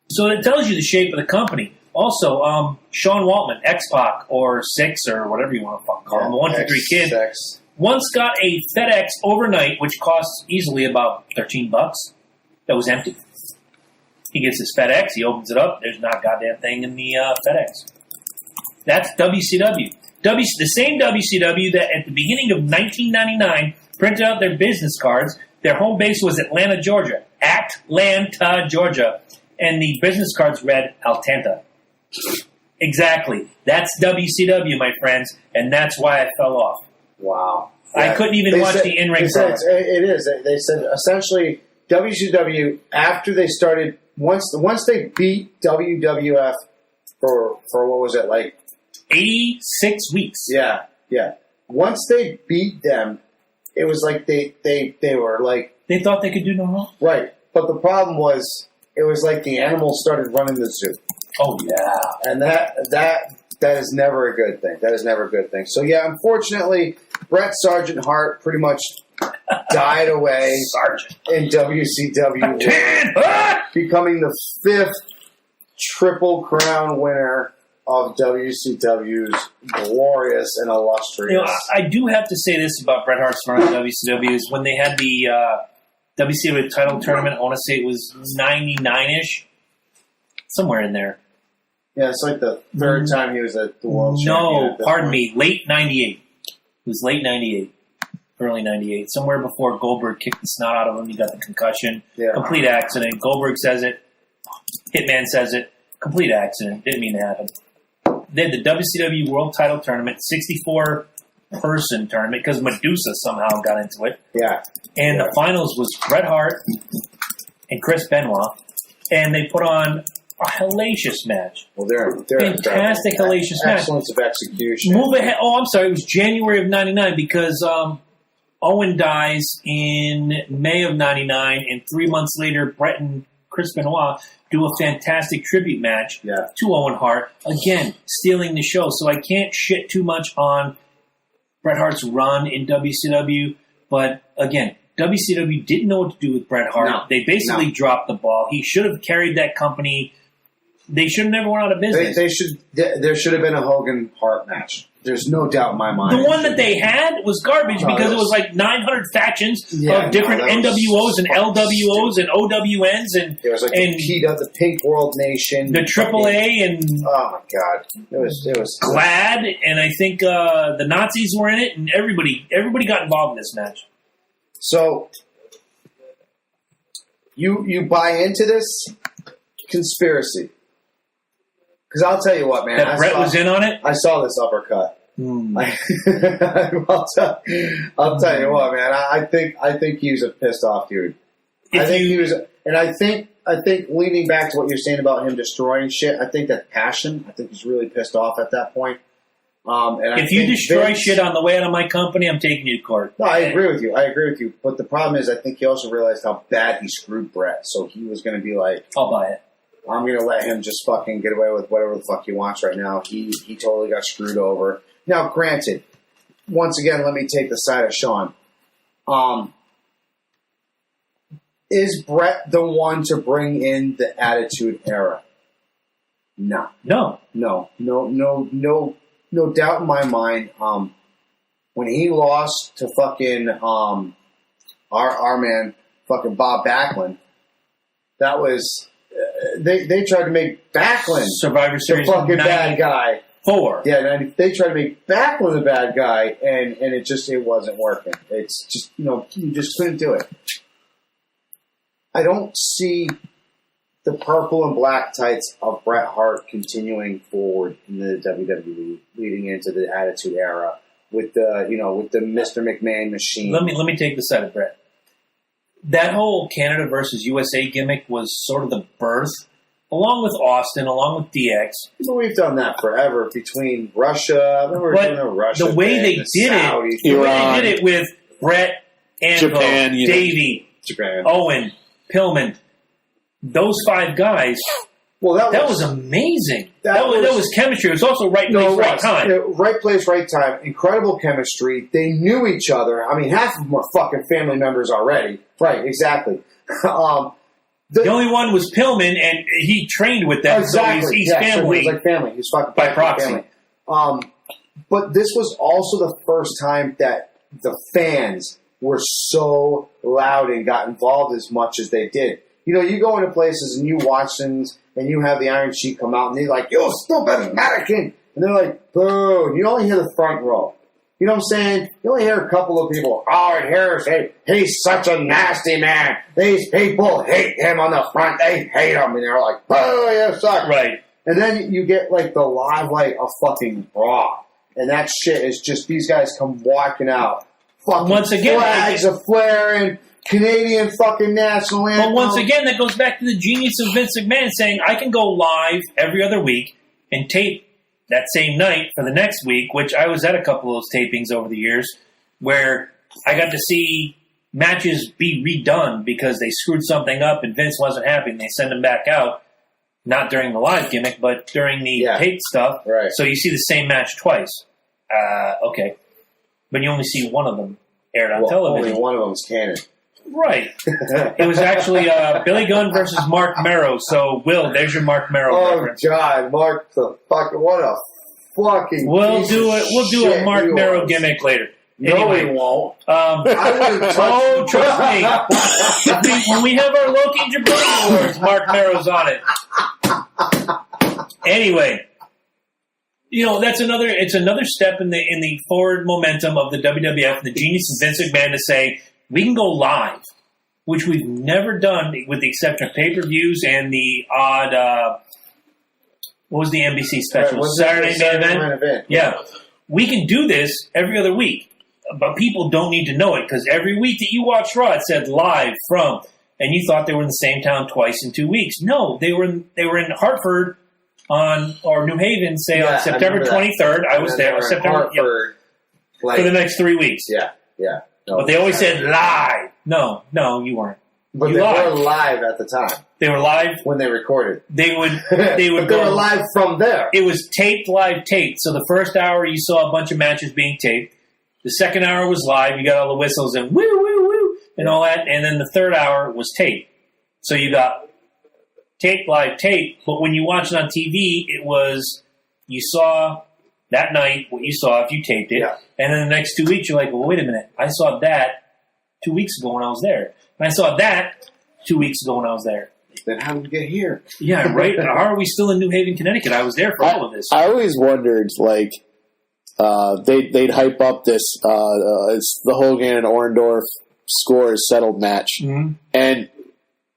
So it tells you the shape of the company. Also, Sean Waltman, X-Pac, or Six, or whatever you want to fucking call him, 123 Kid, once got a FedEx overnight, which costs easily about $13. That was empty. He gets his FedEx, he opens it up, there's not a goddamn thing in the FedEx. That's WCW. The same WCW that at the beginning of 1999 printed out their business cards. Their home base was Atlanta, Georgia. Atlanta, Georgia. And the business cards read Altanta. Exactly. That's WCW, my friends, and that's why I fell off. Wow. I couldn't even watch the in-ring promo. It is. They said essentially WCW, after they started, once they beat WWF for what was it, like 86 weeks. Yeah. Once they beat them, it was like they were like... They thought they could do no wrong? Right. But the problem was, it was like the animals started running the zoo. Oh, yeah. And that is never a good thing. That is never a good thing. So, yeah, unfortunately, Bret Sargent Hart pretty much died away in WCW, becoming the 5th Triple Crown winner of WCW's glorious and illustrious. You know, I do have to say this about Bret Hart's run at WCW is when they had the WCW title tournament, I want to say it was 99-ish, somewhere in there. Yeah, it's like the third time he was at the World Championship. No, pardon me, late 98. It was late 98, early 98, somewhere before Goldberg kicked the snot out of him. He got the concussion. Yeah. Complete accident. Goldberg says it. Hitman says it. Complete accident. Didn't mean to happen. They had the WCW World Title Tournament, 64-person tournament, because Medusa somehow got into it. Yeah. And the finals was Bret Hart and Chris Benoit, and they put on a hellacious match. Well, they're fantastic, hellacious match. Excellence of execution. Move ahead. Oh, I'm sorry. It was January of '99 because Owen dies in May of '99, and 3 months later, Bret and Chris Benoit do a fantastic tribute match to Owen Hart. Again, stealing the show. So I can't shit too much on Bret Hart's run in WCW. But again, WCW didn't know what to do with Bret Hart. No, they basically dropped the ball. He should have carried that company. They should have never went out of business. There should have been a Hogan Hart match. There's no doubt in my mind. The one that they had was garbage because it was like 900 factions of different NWOs and LWOs and OWNs and it was like the Pink World Nation, the AAA, and oh my god, it was Glad, and I think the Nazis were in it, and everybody got involved in this match. So you buy into this conspiracy? Because I'll tell you what, man. That Bret was in on it? I saw this uppercut. I'll tell you what, man. I think he was a pissed off dude. I think leading back to what you're saying about him destroying shit, I think that passion. I think he's really pissed off at that point. If you destroy shit on the way out of my company, I'm taking you to court. No, I agree with you. But the problem is, I think he also realized how bad he screwed Bret. So he was going to be like, I'll buy it. I'm going to let him just fucking get away with whatever the fuck he wants right now. He totally got screwed over. Now, granted, once again, let me take the side of Sean. Is Bret the one to bring in the Attitude Era? No doubt in my mind. When he lost to fucking our man, fucking Bob Backlund, that was. They tried to make Backlund Survivor Series the fucking bad guy. 4. Yeah, they tried to make Backlund the bad guy, and it wasn't working. It's just, you just couldn't do it. I don't see the purple and black tights of Bret Hart continuing forward in the WWE, leading into the Attitude Era with the Mr. McMahon machine. Let me take the side of Bret. That whole Canada versus USA gimmick was sort of the birth, along with Austin, along with DX. But we've done that forever between Russia. The way they did it with Bret, Anvil, Japan, Davey, Owen, Pillman, those 5 guys. Well, that was amazing. That was chemistry. It was also right place, right time. Right place, right time. Incredible chemistry. They knew each other. I mean, half of them were fucking family members already. Right, exactly. The only one was Pillman, and he trained with them, exactly. so he's family. He's like family. He's fucking by proxy. Family. But this was also the first time that the fans were so loud and got involved as much as they did. You know, you go into places and you watch things, and you have the Iron Sheik come out, and they're like, "You stupid American," and they're like, "Boo!" And you only hear the front row. You know what I'm saying? You only hear a couple of people, "Oh, and here's he's such a nasty man. These people hate him on the front. They hate him," and they're like, "Boo, you suck!" Right. And then you get like the live light of fucking Raw, and that shit is just these guys come walking out, fucking once again, flags are flaring. Canadian fucking national anthem. But once again, that goes back to the genius of Vince McMahon saying, I can go live every other week and tape that same night for the next week, which I was at a couple of those tapings over the years, where I got to see matches be redone because they screwed something up and Vince wasn't happy and they send them back out, not during the live gimmick, but during the tape stuff. Right. So you see the same match twice. Okay. But you only see one of them aired on television. Only one of them is canon. Right. It was actually Billy Gunn versus Mark Merrow. So, Will, there's your Mark Merrow reference. Oh, God. Mark the fucking... What a fucking We'll do a Mark Merrow gimmick later. No, anyway, we won't. I wouldn't trust me. When we have our Loki and Jabroni awards, Mark Merrow's on it. Anyway, you know, it's another step in the forward momentum of the WWF and the genius of Vince McMahon to say, we can go live, which we've never done with the exception of pay-per-views and the odd, what was the NBC special? Right, Saturday Main Event? Yeah. We can do this every other week, but people don't need to know it because every week that you watch Raw, it said live from, and you thought they were in the same town twice in 2 weeks. No, they were in Hartford or New Haven, say on September 23rd. I was there. September Hartford, for the next 3 weeks. Yeah. No, but they always said live. No, you weren't. But they were live at the time. They were live when they recorded. They would but they were live from there. It was live taped. So the first hour you saw a bunch of matches being taped. The second hour was live. You got all the whistles and woo woo woo and all that. And then the third hour was taped. So you got live tape. But when you watch it on TV, it was you saw that night what you saw if you taped it. Yeah. And then the next 2 weeks, you're like, well, wait a minute. I saw that 2 weeks ago when I was there. And I saw that 2 weeks ago when I was there. Then how did we get here? Yeah, right? How are we still in New Haven, Connecticut? I was there for all of this. I always wondered, like, they'd hype up this, it's the Hogan and Orndorff scores settled match. Mm-hmm. And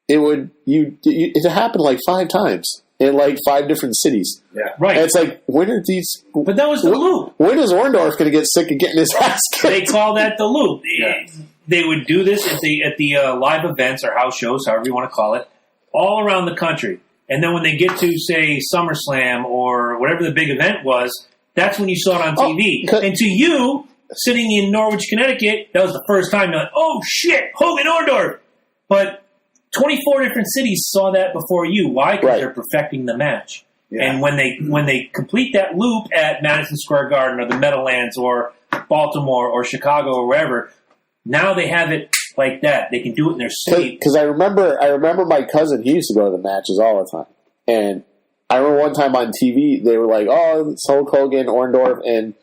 it happened like 5 times. In like 5 different cities. Yeah. Right. And it's like, when are these... But that was the loop. When is Orndorff going to get sick of getting his ass kicked? They call that the loop. Yeah. They would do this at the live events or house shows, however you want to call it, all around the country. And then when they get to, say, SummerSlam or whatever the big event was, that's when you saw it on TV. And to you, sitting in Norwich, Connecticut, that was the first time you're like, oh, shit, Hogan Orndorff. But 24 different cities saw that before you. Why? Because they're perfecting the match. Yeah. And when they complete that loop at Madison Square Garden or the Meadowlands or Baltimore or Chicago or wherever, now they have it like that. They can do it in their city. Because I remember my cousin, he used to go to the matches all the time. And I remember one time on TV, they were like, oh, it's Hulk Hogan, Orndorff, and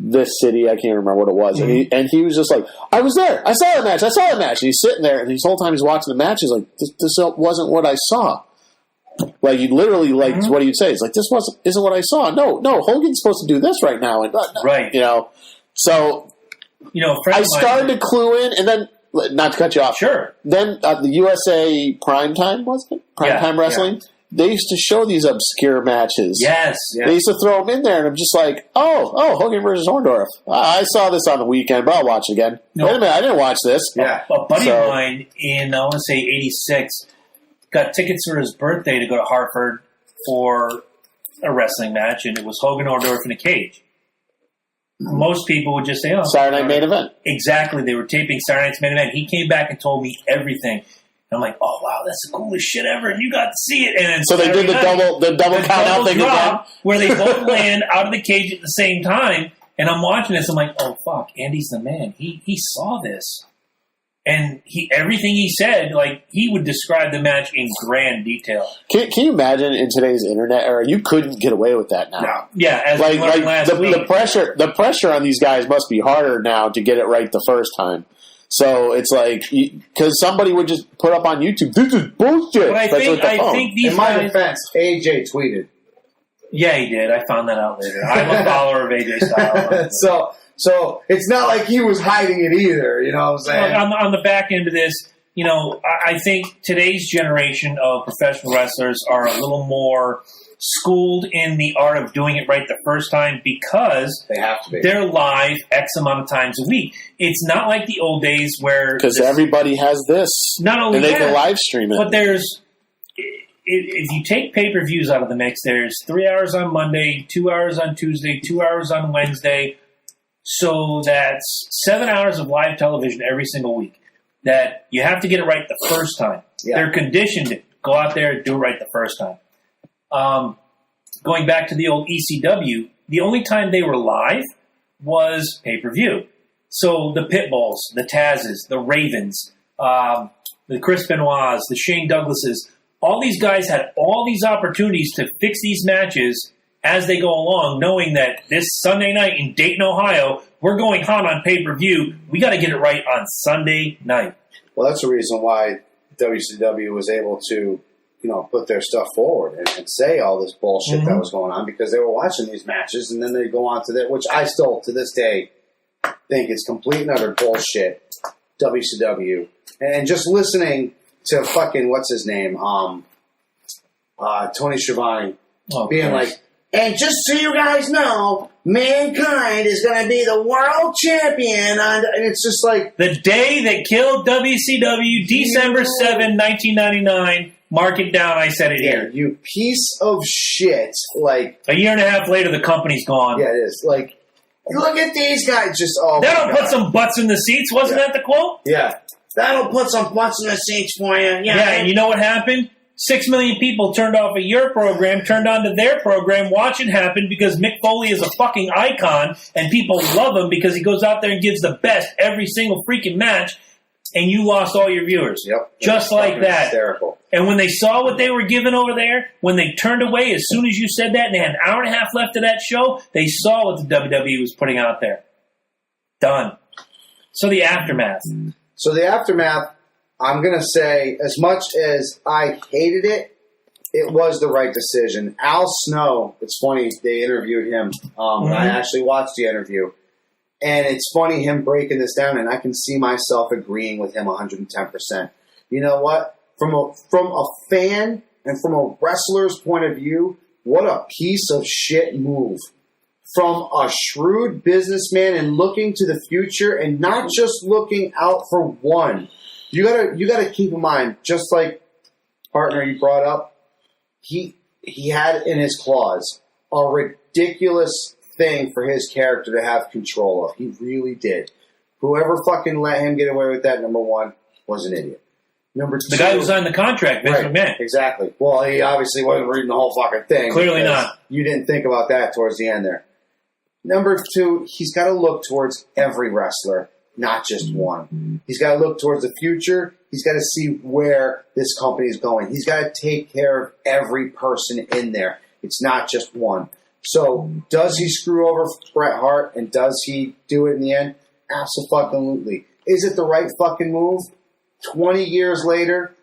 this city, I can't remember what it was. Mm-hmm. And he was just like, I was there. I saw the match. And he's sitting there, and this whole time he's watching the match, he's like, this wasn't what I saw. Like, he literally, like, mm-hmm. what he'd say. It's like, isn't what I saw. No, Hogan's supposed to do this right now. And right. You know, so, I started to clue in, and then, not to cut you off. Sure. Then the USA Primetime, was it? Primetime Wrestling? Yeah. They used to show these obscure matches. Yes. They used to throw them in there, and I'm just like, oh, Hogan versus Orndorff. I saw this on the weekend, but I'll watch it again. No. Wait a minute, I didn't watch this. Yeah. A buddy of mine in, I want to say, 86, got tickets for his birthday to go to Hartford for a wrestling match, and it was Hogan Orndorff in a cage. Most people would just say, oh. Saturday Night Main Event. Exactly. They were taping Saturday Night's Main Event. He came back and told me everything. And I'm like, oh, wow, that's the coolest shit ever. And you got to see it. And so they did the double count out thing again? Where they both land out of the cage at the same time. And I'm watching this. I'm like, oh, fuck, Andy's the man. He saw this. And everything he said, like, he would describe the match in grand detail. Can you imagine in today's internet era, you couldn't get away with that now? No. Yeah, as we learned last week. The pressure on these guys must be harder now to get it right the first time. So it's like, because somebody would just put up on YouTube, this is bullshit. But I think these in my guys, defense, AJ tweeted. Yeah, he did. I found that out later. I'm a follower of AJ Styles. So it's not like he was hiding it either, you know what I'm saying? On the back end of this, you know, I think today's generation of professional wrestlers are a little more schooled in the art of doing it right the first time because they have to be. They're live X amount of times a week. It's not like the old days where... Because everybody has this. Not only and they can live stream it. But there's... If you take pay-per-views out of the mix, there's 3 hours on Monday, 2 hours on Tuesday, 2 hours on Wednesday. So that's 7 hours of live television every single week that you have to get it right the first time. Yeah. They're conditioned to go out there and do it right the first time. Going back to the old ECW, the only time they were live was pay-per-view. So the Pitbulls, the Tazes, the Ravens, the Chris Benoits, the Shane Douglases, all these guys had all these opportunities to fix these matches as they go along, knowing that this Sunday night in Dayton, Ohio, we're going hot on pay-per-view. We got to get it right on Sunday night. Well, that's the reason why WCW was able to, put their stuff forward and say all this bullshit that was going on because they were watching these matches and then they go on to that, which I still, to this day, think is complete and utter bullshit, WCW. And just listening to fucking, what's his name, Tony Schiavone, being like, and just so you guys know, Mankind is going to be the world champion. And it's just like... The day that killed WCW, December 7, 1999. Mark it down, I said it here. You piece of shit. Like... A year and a half later, the company's gone. Yeah, it is. Like, look at these guys just... That'll put some butts in the seats. Wasn't that the quote? Yeah. That'll put some butts in the seats for you. Yeah, and you know what happened? 6 million people turned off of your program, turned on to their program, watch it happen because Mick Foley is a fucking icon and people love him because he goes out there and gives the best every single freaking match, and you lost all your viewers. Yep. Just like that. Hysterical. And when they saw what they were giving over there, when they turned away as soon as you said that and they had an hour and a half left of that show, they saw what the WWE was putting out there. Done. So the aftermath. I'm going to say, as much as I hated it, it was the right decision. Al Snow, it's funny, they interviewed him. I actually watched the interview. And it's funny him breaking this down, and I can see myself agreeing with him 110%. You know what? From a fan and from a wrestler's point of view, what a piece of shit move. From a shrewd businessman and looking to the future and not just looking out for one. You gotta keep in mind, just like partner you brought up, he had in his clause a ridiculous thing for his character to have control of. He really did. Whoever fucking let him get away with that, number one, was an idiot. Number two, the guy who signed the contract, Vince McMahon. Exactly. Well, he obviously wasn't reading the whole fucking thing. Clearly not. You didn't think about that towards the end there. Number two, he's got to look towards every wrestler, not just one. He's got to look towards the future. He's got to see where this company is going. He's got to take care of every person in there. It's not just one. So, does he screw over Bret Hart, and does he do it in the end? Absolutely. Is it the right fucking move? 20 years later?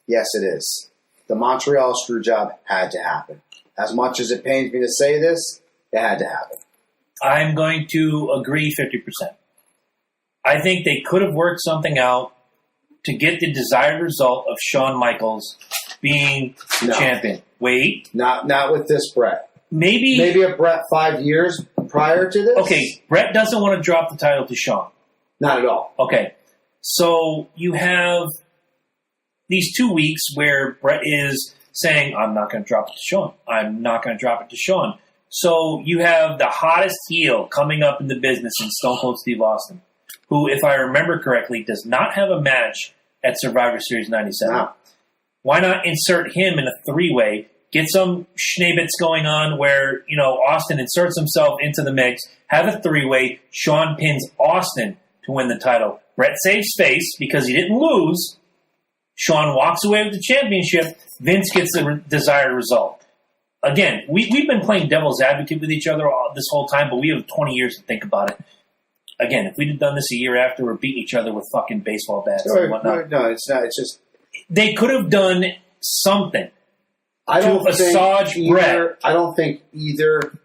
Yes, it is. The Montreal Screwjob had to happen. As much as it pains me to say this, it had to happen. I'm going to agree 50%. I think they could have worked something out to get the desired result of Shawn Michaels being the champion. Wait. Not with this Bret. Maybe a Bret 5 years prior to this? Okay, Bret doesn't want to drop the title to Shawn. Not at all. Okay, so you have these 2 weeks where Bret is saying, I'm not going to drop it to Shawn. I'm not going to drop it to Shawn. So you have the hottest heel coming up in the business in Stone Cold Steve Austin, who, if I remember correctly, does not have a match at Survivor Series 97. No. Why not insert him in a three-way, get some schneebits going on where, Austin inserts himself into the mix, have a three-way, Shawn pins Austin to win the title. Brett saves face because he didn't lose. Shawn walks away with the championship. Vince gets the desired result. Again, we've been playing devil's advocate with each other this whole time, but we have 20 years to think about it. Again, if we'd have done this a year after, we're beating each other with fucking baseball bats and whatnot. No, it's not. It's just... They could have done something I don't assuage Brett. I don't think either...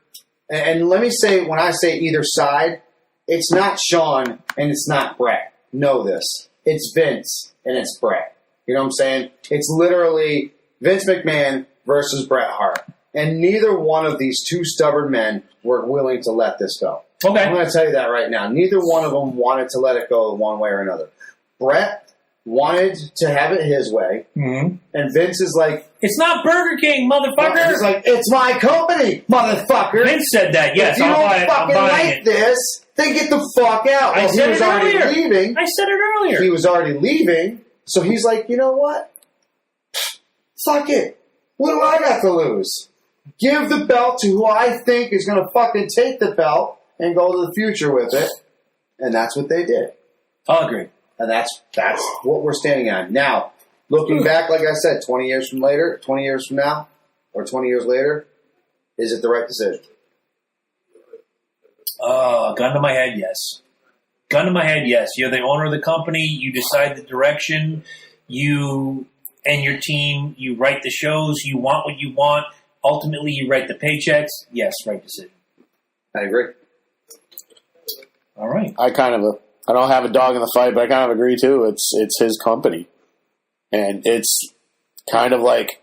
And let me say, when I say either side, it's not Shawn and it's not Brett. Know this. It's Vince and it's Brett. You know what I'm saying? It's literally Vince McMahon versus Bret Hart. And neither one of these two stubborn men were willing to let this go. Okay. I'm going to tell you that right now. Neither one of them wanted to let it go one way or another. Brett wanted to have it his way. Mm-hmm. And Vince is like... It's not Burger King, motherfucker! He's like, it's my company, motherfucker! Vince said that, yes. If you don't fucking like this, then get the fuck out. I said it earlier. Leaving. I said it earlier. He was already leaving. So he's like, you know what? Fuck it. What do I got to lose? Give the belt to who I think is going to fucking take the belt and go to the future with it. And that's what they did. I'll agree. And that's what we're standing on. Now, looking back, like I said, 20 years from now, or 20 years later, is it the right decision? Gun to my head, yes. Gun to my head, yes. You're the owner of the company. You decide the direction. You and your team, you write the shows. You want what you want. Ultimately, you write the paychecks. Yes, right decision. I agree. All right. I don't have a dog in the fight, but I kind of agree too. It's his company. And it's kind of like,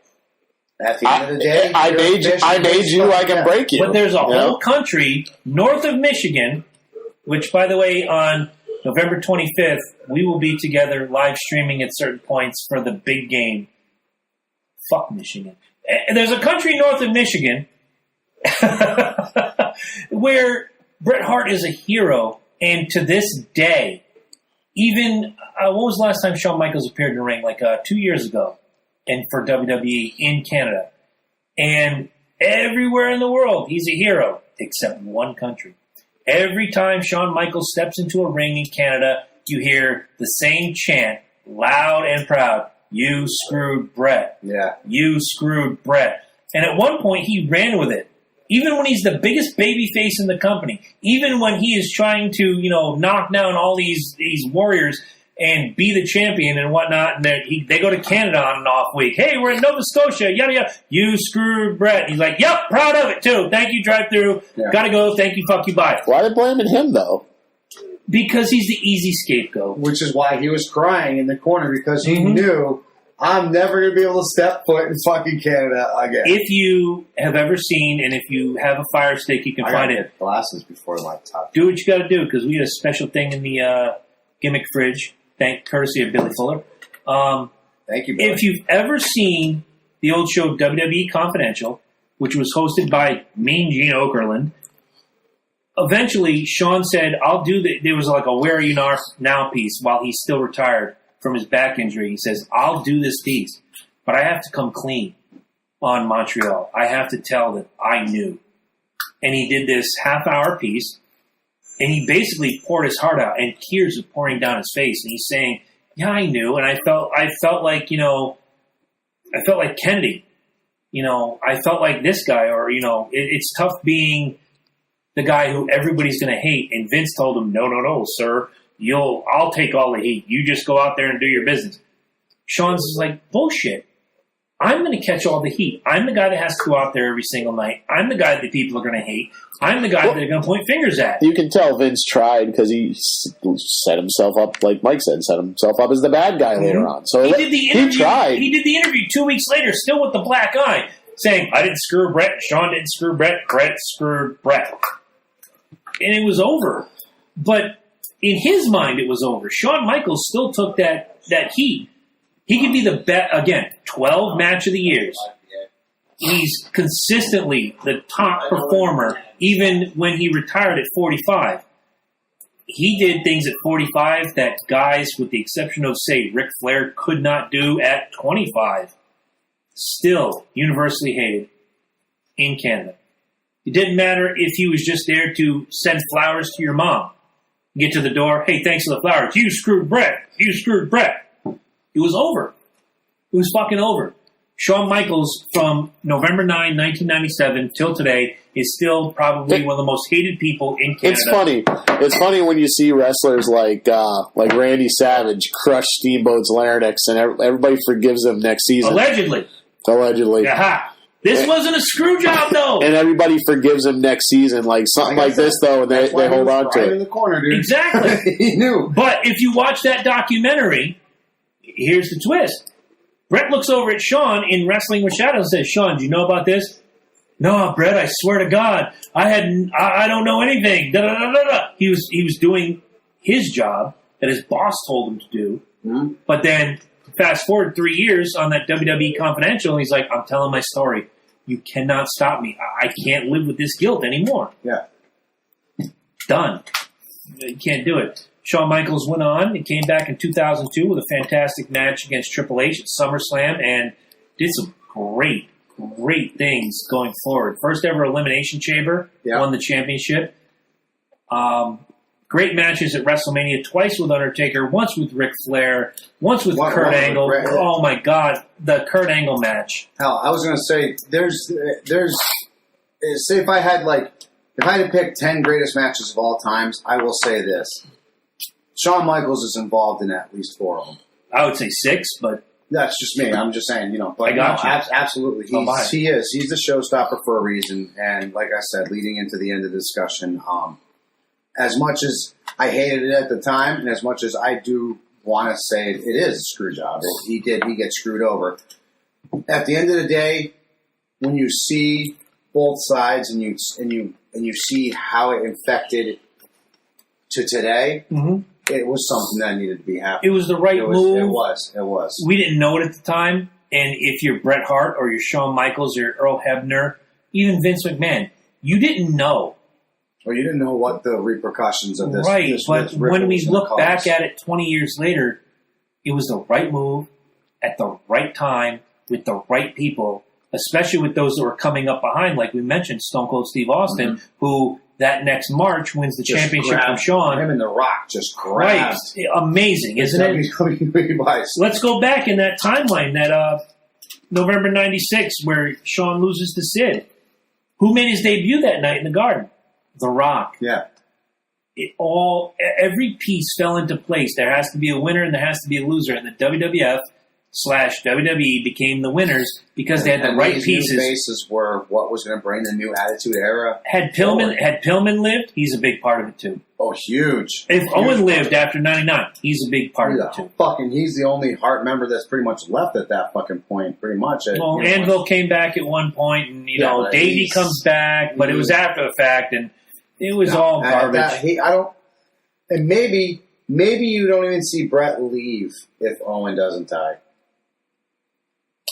at the end of the day, I made you, I can break you. But there's a whole country north of Michigan, which, by the way, on November 25th, we will be together live streaming at certain points for the big game. Fuck Michigan. And there's a country north of Michigan where Bret Hart is a hero, and to this day, even what was the last time Shawn Michaels appeared in the ring? Like 2 years ago, and for WWE in Canada, and everywhere in the world, he's a hero except one country. Every time Shawn Michaels steps into a ring in Canada, you hear the same chant, loud and proud. You screwed Brett. Yeah. You screwed Brett. And at one point, he ran with it. Even when he's the biggest baby face in the company, even when he is trying to, knock down all these warriors and be the champion and whatnot, and they go to Canada on an off week. Hey, we're in Nova Scotia, yada, yada. You screwed Brett. He's like, yep, proud of it, too. Thank you, drive-through. Yeah. Gotta go. Thank you, fuck you, bye. Why are they blaming him, though? Because he's the easy scapegoat. Which is why he was crying in the corner, because he knew, I'm never going to be able to step foot in fucking Canada again. If you have ever seen, and if you have a Fire Stick, you can find it. Glasses before my top. Do what you got to do, because we had a special thing in the gimmick fridge, courtesy of Billy Fuller. Thank you, Billy. If you've ever seen the old show WWE Confidential, which was hosted by Mean Gene Okerlund, eventually Shawn said, I'll do the... There was like a Where Are You Now piece while he's still retired from his back injury. He says, I'll do this piece, but I have to come clean on Montreal. I have to tell that I knew. And he did this half-hour piece, and he basically poured his heart out, and tears were pouring down his face. And he's saying, yeah, I knew. And I felt like, I felt like Kennedy. I felt like this guy, or, it's tough being the guy who everybody's going to hate. And Vince told him, no, sir. I'll take all the heat. You just go out there and do your business. Shawn's like, bullshit. I'm going to catch all the heat. I'm the guy that has to go out there every single night. I'm the guy that people are going to hate. I'm the guy that they're going to point fingers at. You can tell Vince tried because he set himself up, like Mike said, set himself up as the bad guy later on. So he tried. He did the interview 2 weeks later, still with the black eye, saying, I didn't screw Brett. Shawn didn't screw Brett. Brett screwed Brett. And it was over. But in his mind, it was over. Shawn Michaels still took that heat. He could be the best, again, 12 match of the years. He's consistently the top performer, even when he retired at 45. He did things at 45 that guys, with the exception of, say, Ric Flair, could not do at 25. Still universally hated in Canada. It didn't matter if he was just there to send flowers to your mom. Get to the door. Hey, thanks for the flowers. You screwed Brett. You screwed Brett. It was over. It was fucking over. Shawn Michaels from November 9, 1997 till today is still probably one of the most hated people in Canada. It's funny. It's funny when you see wrestlers like Randy Savage crush Steamboat's larynx, and everybody forgives him next season. Allegedly. Aha. This wasn't a screw job, though. And everybody forgives him next season, like something like this, though, and they hold on to it. In the corner, dude. Exactly. He knew. But if you watch that documentary, here's the twist. Brett looks over at Shawn in Wrestling with Shadows and says, Shawn, do you know about this? No, Brett, I swear to God, I don't know anything. Da, da, da, da, da. He was doing his job that his boss told him to do. Mm-hmm. But then fast forward 3 years on that WWE Confidential, and he's like, I'm telling my story. You cannot stop me. I can't live with this guilt anymore. Yeah. Done. You can't do it. Shawn Michaels went on and came back in 2002 with a fantastic match against Triple H at SummerSlam and did some great things going forward. First ever Elimination Chamber, won the championship. Great matches at WrestleMania, twice with Undertaker, once with Ric Flair, once with Kurt Angle. Oh my God, the Kurt Angle match. Hell, I was going to say, there's, say if I had to pick 10 greatest matches of all times, I will say this. Shawn Michaels is involved in at least 4 of them. I would say 6, but that's just me. I'm just saying, But I got you. Absolutely, he is. He's the showstopper for a reason. And like I said, leading into the end of the discussion, as much as I hated it at the time, and as much as I do want to say it is a screw job, he get screwed over. At the end of the day, when you see both sides and you see how it infected to today. Mm-hmm. It was something that needed to be happening. It was the right move. It was. We didn't know it at the time. And if you're Bret Hart or you're Shawn Michaels or Earl Hebner, even Vince McMahon, you didn't know. Or you didn't know what the repercussions of this. Right, but when we look back at it 20 years later, it was the right move at the right time with the right people, especially with those that were coming up behind, like we mentioned, Stone Cold Steve Austin, who that next March wins the championship from Shawn. Him and The Rock just grabbed. Right. Amazing, isn't it? Let's go back in that timeline, that November 96, where Shawn loses to Sid. Who made his debut that night in the Garden? The Rock. Yeah. Every piece fell into place. There has to be a winner and there has to be a loser. And the WWF/WWE became the winners because they had the right pieces. New faces were what was going to bring the new Attitude Era. Had Pillman lived, he's a big part of it too. Oh, huge! If Owen lived after '99, he's a big part of it too. He's the only Hart member that's pretty much left at that fucking point. Pretty much. Well, Anvil came back at one point, and Davey comes back, but it was after the fact, and it was all garbage. And maybe you don't even see Brett leave if Owen doesn't die.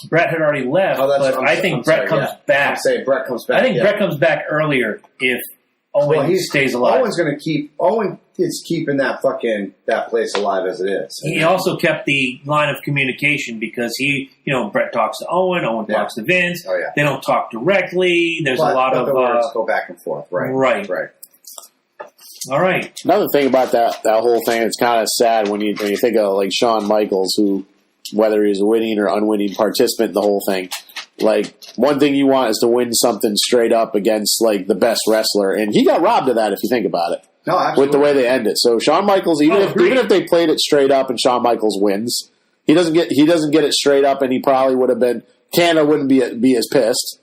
Brett had already left, but I think Brett comes back. Brett comes back. I think Brett comes back earlier if Owen stays alive. Owen is keeping that place alive as it is. He also kept the line of communication because Brett talks to Owen talks to Vince. Oh, yeah. They don't talk directly. There's a lot of the words go back and forth. Right. All right. Another thing about that whole thing, it's kind of sad when you think of like Shawn Michaels, who, whether he's a winning or unwinning participant in the whole thing, like one thing you want is to win something straight up against like the best wrestler, and he got robbed of that if you think about it. No, absolutely. With the way they end it. So Shawn Michaels, even if they played it straight up and Shawn Michaels wins, he doesn't get it straight up, and he probably would have been. Canada wouldn't be as pissed,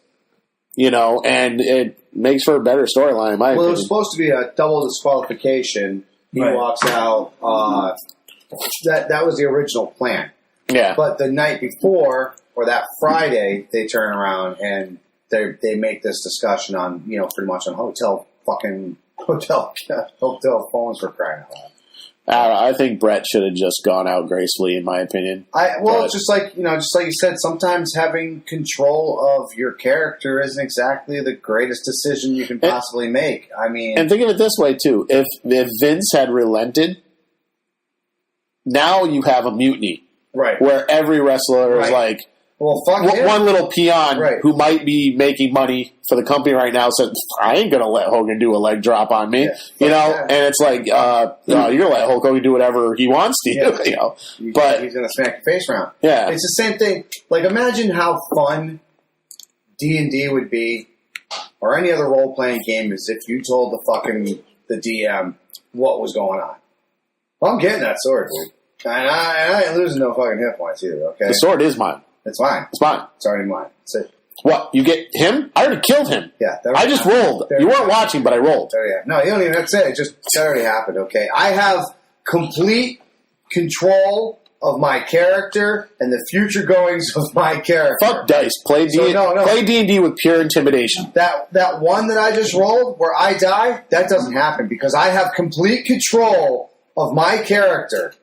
and it makes for a better storyline in my opinion. Well, it was supposed to be a double disqualification. He walks out. That was the original plan. Yeah. But the night before, or that Friday, they turn around and they make this discussion on, pretty much on hotel phones for crying out loud. I think Brett should have just gone out gracefully, in my opinion. Just like you said, sometimes having control of your character isn't exactly the greatest decision you can possibly make. I mean, and think of it this way too: if Vince had relented, now you have a mutiny, right? Where every wrestler is like, Well, fuck him. one little peon Right. who might be making money for the company right now said, I ain't going to let Hogan do a leg drop on me. Yeah. You know, Yeah. and it's like, no, you're going to let Hulk Hogan do whatever he wants to. Yeah. You know, But he's going to smack your face around. Yeah. It's the same thing. Like, imagine how fun D&D would be, or any other role-playing game, is if you told the DM what was going on. Well, I'm getting that sword, dude. And I ain't losing no fucking hit points either, okay? The sword is mine. It's mine. It's mine. It's already mine. That's it. What? You get him? I already killed him. Yeah. I just rolled. You weren't watching, but I rolled. There you go. No, you don't even have to say it. It just that already happened, okay? I have complete control of my character and the future goings of my character. Fuck dice. Play D&D with pure intimidation. That one that I just rolled where I die, that doesn't happen because I have complete control of my character.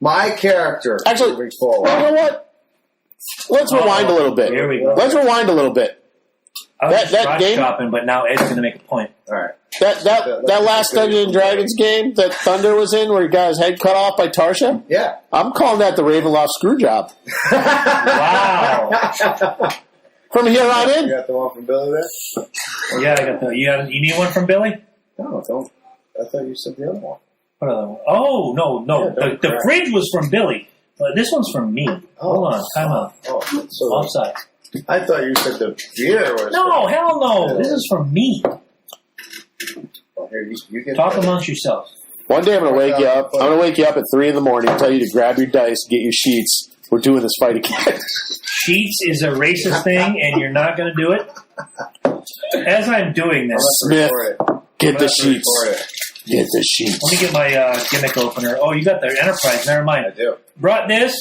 My character. Actually, moving forward. you know what? Let's rewind a little bit. Here we go. Let's rewind a little bit. I was that just game- shopping, but now Ed's going to make a point. All right. That last Dungeons and Dragons game that Thunder was in, where he got his head cut off by Tarsha. Yeah. I'm calling that the Ravenloft Screwjob. Wow. From here on You in, got the one from Billy there? Yeah, I got the. You need one from Billy? No, don't. I thought you said the other one. What other one? Oh, no. Yeah, The fridge was from Billy. This one's from me. Hold on. Time out. Oh, so Offside. I thought you said the beer was. No, hell no. This is from me. Well, here, you get Talk that. amongst yourselves. one day I'm going to wake you up. I'm going to wake you up at 3 in the morning and tell you to grab your dice, get your sheets. We're doing this fight again. Sheets is a racist thing, and you're not going to do it. As I'm doing this, Smith, get the sheets. Record it. Get the sheets. let me get my gimmick opener. Oh, you got the Enterprise. Never mind. I do. Brought this.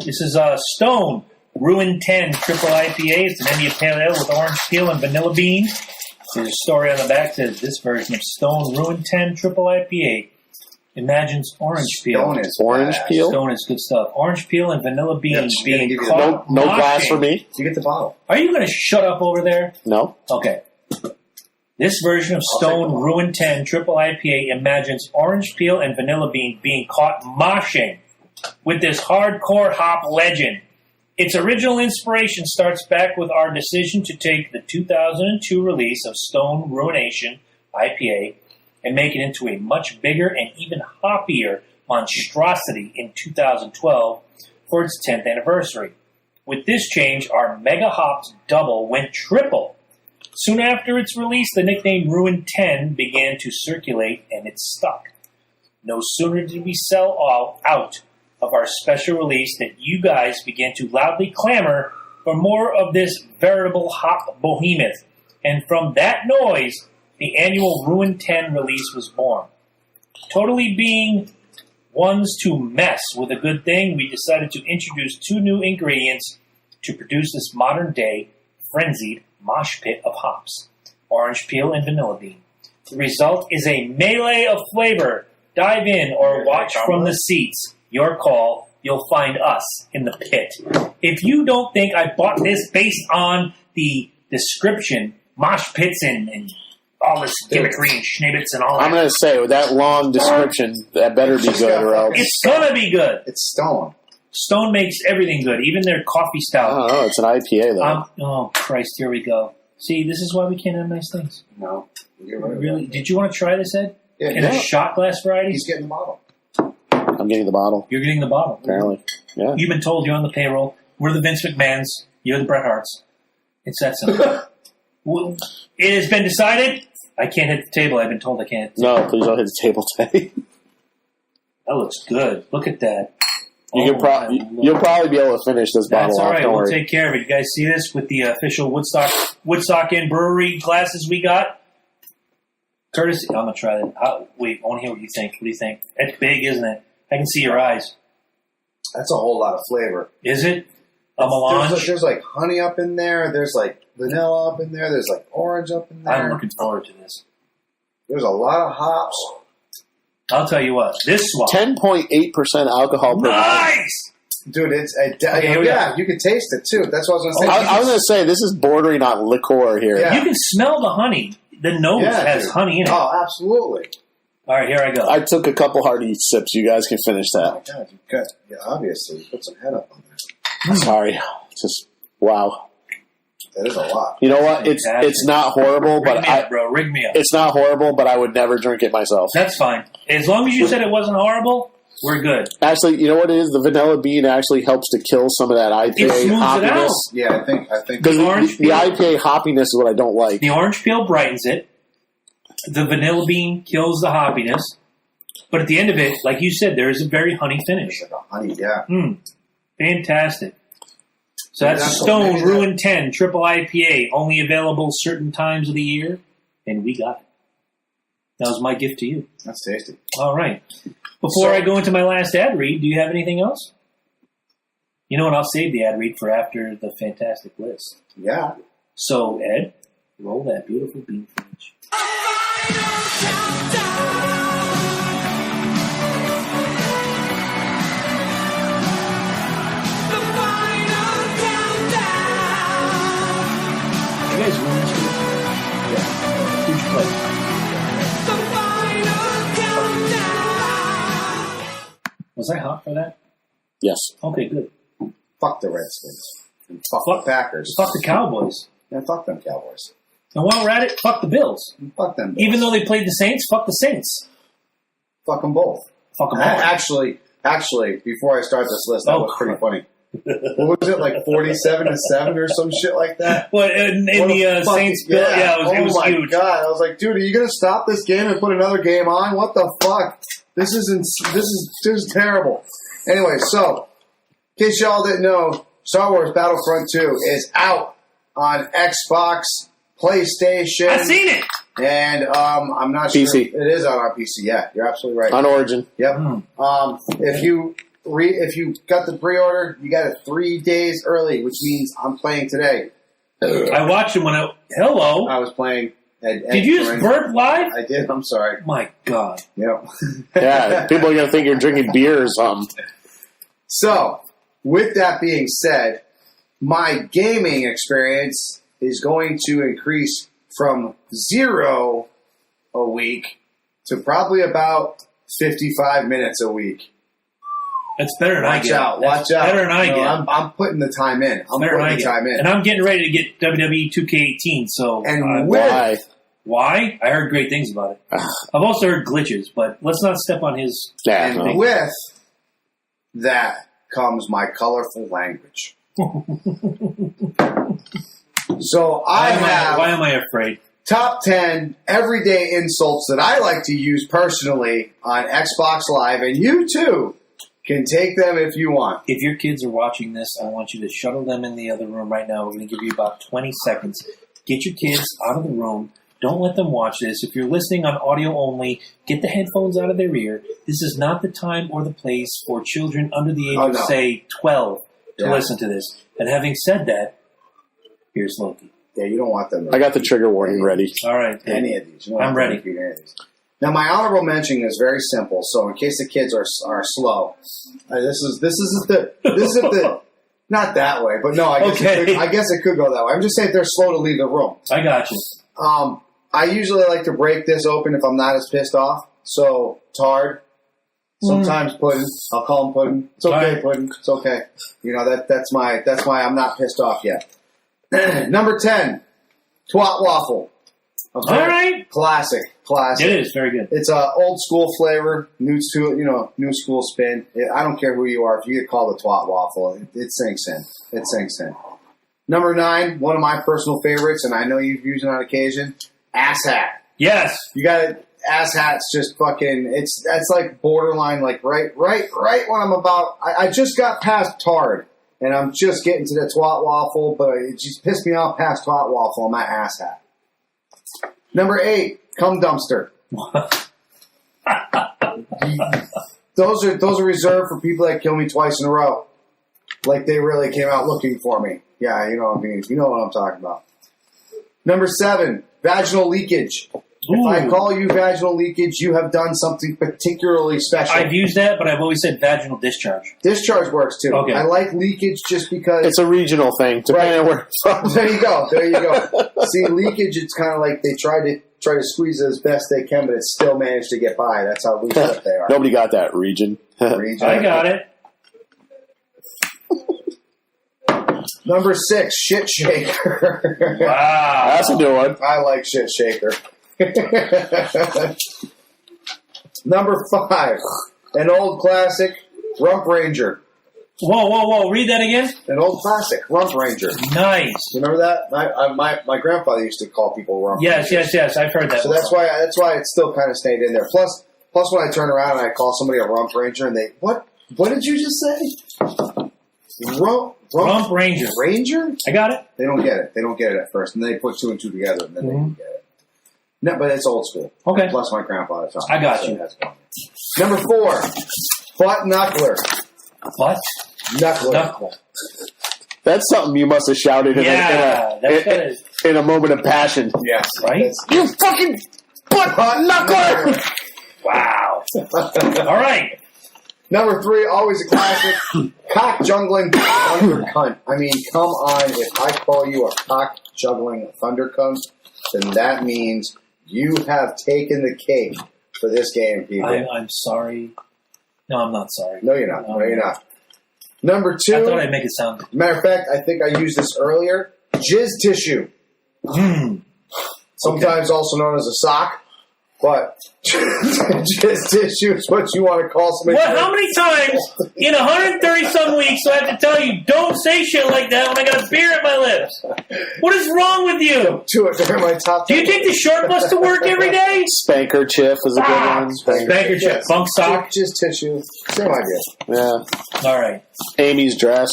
This is Stone Ruin 10 Triple IPA. It's an India Pale Ale with orange peel and vanilla bean. There's a story on the back that says this version of Stone Ruin 10 Triple IPA imagines orange peel. Stone is Orange badass. peel? Stone is good stuff. Orange peel and vanilla bean Yeah, she's gonna being give you caught No glass moshing. for me? You get the bottle. Are you going to shut up over there? No. Okay. This version of I'll take Stone one. Ruin 10 Triple IPA imagines orange peel and vanilla bean being caught moshing with this hardcore hop legend. Its original inspiration starts back with our decision to take the 2002 release of Stone Ruination IPA and make it into a much bigger and even hoppier monstrosity in 2012 for its 10th anniversary. With this change, our mega hopped double went triple. Soon after its release, the nickname Ruin 10 began to circulate, and it stuck. No sooner did we sell all out of our special release that you guys began to loudly clamor for more of this veritable hop behemoth. And from that noise, the annual Ruin 10 release was born. Totally being ones to mess with a good thing, we decided to introduce 2 new ingredients to produce this modern-day, frenzied mosh pit of hops, orange peel and vanilla bean. The result is a melee of flavor. Dive in or watch from the seats. Your call. You'll find us in the pit. If you don't think I bought this based on the description, mosh pits and all this gimmickry and schnibbits and all that, I'm going to say, with that long description, that better be good or else. it's gonna be good. It's Stone. Stone makes everything good, even their coffee I stout. don't know. It's an IPA, though. Oh, Christ, here we go. See, this is why we can't have nice things. No. You're right. Really? Did you want to try this, Ed? Yeah, In yeah. a shot glass variety? He's getting the bottle. I'm getting the bottle, You're getting the bottle. apparently. Yeah. You've been told you're on the payroll. We're the Vince McMahons. You're the Bret Harts. It's that simple. Well, it has been decided. I can't hit the table. I've been told I can't hit the No, please don't hit the table today. That looks good. Look at that. You'll probably be able to finish this That's bottle all off. right. Don't We'll worry. take care of it. You guys see this with the official Woodstock Inn Brewery glasses we got? Courtesy. I'm going to try that. Wait, I want to hear what you think. What do you think? It's big, isn't it? I can see your eyes. That's a whole lot of flavor. Is it? A melange? There's like honey up in there. There's like vanilla up in there. There's like orange up in there. I'm looking forward to this. There's a lot of hops. I'll tell you what. This swap. 10.8% alcohol per volume. Nice! Dude, it's here we yeah, you can taste it too. That's what I was going to say. I was going to say, this is bordering on liqueur here. Yeah. You can smell the honey. The nose has dude. honey in it. Oh, absolutely. All right, here I go. I took a couple hearty sips. You guys can finish Oh that. my God, you got, yeah, obviously, you put some head up on that. Sorry. Just, wow. That is a lot. You know what? It's not horrible, but rig me up. It's not horrible, but I would never drink it myself. That's fine. As long as you said it wasn't horrible, we're good. Actually, you know what it is? The vanilla bean actually helps to kill some of that IPA It smooths hoppiness. it out. Yeah, I think Because the IPA hoppiness is what I don't like. The orange peel brightens it. The vanilla bean kills the hoppiness. But at the end of it, like you said, there is a very honey finish. Like a honey, yeah. Fantastic. So that's Stone Ruin 10 Triple IPA, only available certain times of the year, and we got it. That was my gift to you. That's tasty. All right. Before I go into my last ad read, do you have anything else? You know what? I'll save the ad read for after the fantastic list. Yeah. So, Ed, roll that beautiful bean footage. You guys won this week? Yeah. Who'd you play? Was I hot for that? Yes. Okay, good. Fuck the Redskins. And fuck the Packers. Fuck the Cowboys. And fuck them Cowboys. And while we're at it, fuck the Bills. And fuck them Bills. Even though they played the Saints, fuck the Saints. Fuck them both. Fuck them all. Actually, before I start this list, that was pretty funny. What was it, like 47-7 or some shit like that? Well, in the Saints Bill, it was huge. Oh my god! I was like, dude, are you gonna stop this game and put another game on? What the fuck? This is terrible. Anyway, so in case y'all didn't know, Star Wars Battlefront 2 is out on Xbox, PlayStation. I've seen it. And I'm not PC. sure it is out on PC. Yeah, you're absolutely right. On Origin. Yep. If you got the pre-order, you got it 3 days early, which means I'm playing today. I watched it when hello. I was playing. Did you just burp live? I did. I'm sorry. My God. Yep. Yeah, people are going to think you're drinking beer or something. So, with that being said, my gaming experience is going to increase from 0 a week to probably about 55 minutes a week. That's better than I get. Watch out. Better than I get. I'm putting the time in. I'm putting the time in. And I'm getting ready to get WWE 2K18. So, why? I heard great things about it. I've also heard glitches, but let's not step on his. And with that comes my colorful language. So why am I afraid? Top 10 everyday insults that I like to use personally on Xbox Live, and you too can take them if you want. If your kids are watching this, I want you to shuttle them in the other room right now. We're going to give you about 20 seconds. Get your kids out of the room. Don't let them watch this. If you're listening on audio only, get the headphones out of their ear. This is not the time or the place for children under the age of, say, 12 to listen to this. And having said that, here's Loki. Yeah, you don't want them. I got the trigger warning ready. All right. Any of these. I'm ready. Now, my honorable mention is very simple. So, in case the kids are slow, this is the not that way, but no, I guess it could go that way. I'm just saying if they're slow to leave the room. I got you. I usually like to break this open if I'm not as pissed off. So, Tard, sometimes Puddin'. I'll call him Puddin'. It's okay, right. Puddin'. It's okay. You know that's why I'm not pissed off yet. Number 10, Twat Waffle. All right. Classic. It is very good. It's a old school flavor, new school spin. I don't care who you are. If you get called a Twat Waffle, it sinks in. It sinks in. Number 9, one of my personal favorites, and I know you've used it on occasion, ass hat. Yes. You got it. Ass hat's just fucking. That's like borderline. Like right when I'm about. I just got past Tard. And I'm just getting to the Twat Waffle, but it just pissed me off past Twat Waffle on my ass hat. Number 8, cum dumpster. Those are reserved for people that kill me twice in a row. Like they really came out looking for me. Yeah, you know what I mean. You know what I'm talking about. Number 7, vaginal leakage. If I call you vaginal leakage, you have done something particularly special. I've used that, but I've always said vaginal discharge. Discharge works too. Okay. I like leakage just because it's a regional thing, depending on where it's from. There you go. See, leakage, it's kind of like they try to squeeze it as best they can, but it still managed to get by. That's how loose up they are. Nobody got that region. Region. I got it. Number 6, Shit Shaker. Wow. That's a new one. I like Shit Shaker. Number 5, an old classic, Rump Ranger. Whoa. Read that again. An old classic, Rump Ranger. Nice. Remember that? My grandfather used to call people Rump Yes. I've heard that. So that's why it still kind of stayed in there. Plus when I turn around and I call somebody a Rump Ranger and they, what did you just say? Rump Ranger. Ranger? I got it. They don't get it. They don't get it at first. And they put 2 and 2 together and then they can get it. No, but it's old school. Okay. Plus my grandfather taught me. I got you. Number 4, Butt Knuckler. What? Knuckler. That's something you must have shouted in a moment of passion. Yes. Right? You fucking butt knuckler! Wow. All right. Number 3, always a classic, cock juggling thunder cunt. I mean, come on. If I call you a cock juggling thunder cunt, then that means you have taken the cake for this game, people. I'm sorry. No, I'm not sorry. No, you're not. No, you're not. Number 2. I thought I'd make it sound good. Matter of fact, I think I used this earlier. Jizz tissue. Sometimes also known as a sock. But jizz tissue is what you want to call somebody. What? How many times in 130-some weeks do I have to tell you, don't say shit like that when I got a beer at my lips? What is wrong with you? They're my top 10. Do you take the short bus to work every day? Spanker Chiff is a good one. Spanker Chiff. Bunk sock. Jizz tissue. Same idea. Yeah. All right. Amy's dress.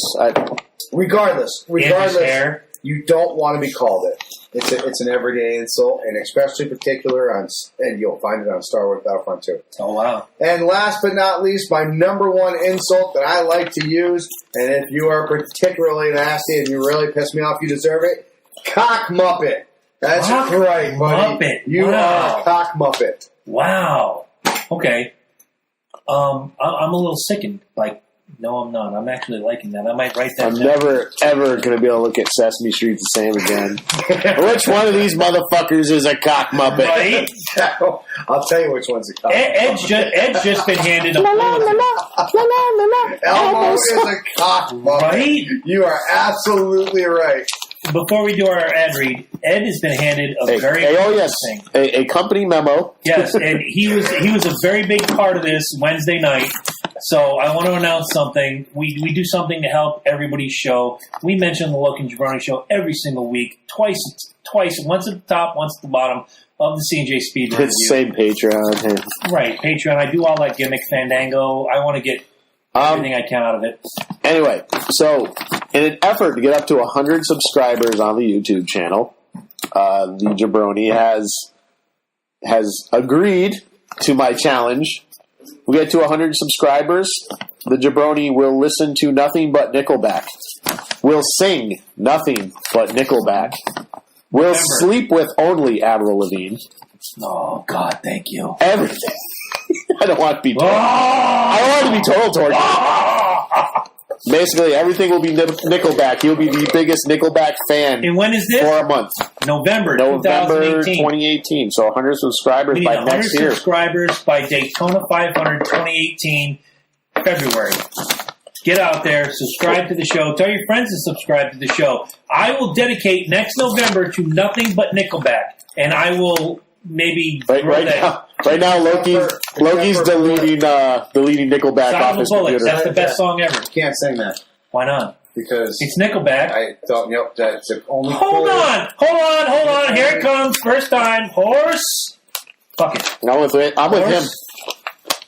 Regardless, hair. you don't want to be called it. It's an everyday insult, and especially particular and you'll find it on Star Wars Battlefront 2. Oh, wow. And last but not least, my number 1 insult that I like to use, and if you are particularly nasty and you really piss me off, you deserve it, cock muppet. That's right, buddy. Muppet. You are a cock muppet. Wow. Okay. I'm a little sickened. Like, no, I'm not. I'm actually liking that. I might write that I'm down. never, ever going to be able to look at Sesame Street the same again. Which one of these motherfuckers is a cock muppet? Right? I'll tell you which one's a cock Ed's just been handed a Elmo is a cock muppet. Right? You are absolutely right. Before we do our ad read, Ed has been handed a very yes, thing. a company memo. Yes, and he was a very big part of this Wednesday night. So I want to announce something. We do something to help everybody's show. We mention the Loki and Jabroni show every single week, twice, once at the top, once at the bottom of the C&J Speed Review. It's the same Patreon. Right, Patreon. I do all that gimmick Fandango. I want to get everything I can out of it. Anyway, so in an effort to get up to 100 subscribers on the YouTube channel, the Jabroni has agreed to my challenge. We get to 100 subscribers, the Jabroni will listen to nothing but Nickelback. Will sing nothing but Nickelback. Will sleep with only Avril Lavigne. Oh, God, thank you. Everything. I don't want to be total. I don't want to be total torture. Basically, everything will be Nickelback. He'll be the biggest Nickelback fan. And when is this? For a month. November 2018. So 100 subscribers we need by 100 next year. subscribers by Daytona 500 2018, February. Get out there, subscribe to the show. Tell your friends to subscribe to the show. I will dedicate next November to nothing but Nickelback. And I will maybe... Right now, Loki's deleting Nickelback off his computer. That's the best song ever. You can't sing that. Why not? Because it's Nickelback. I don't know. That's the only. Hold on. Here it comes. First time. Horse. Fuck it. I'm with him.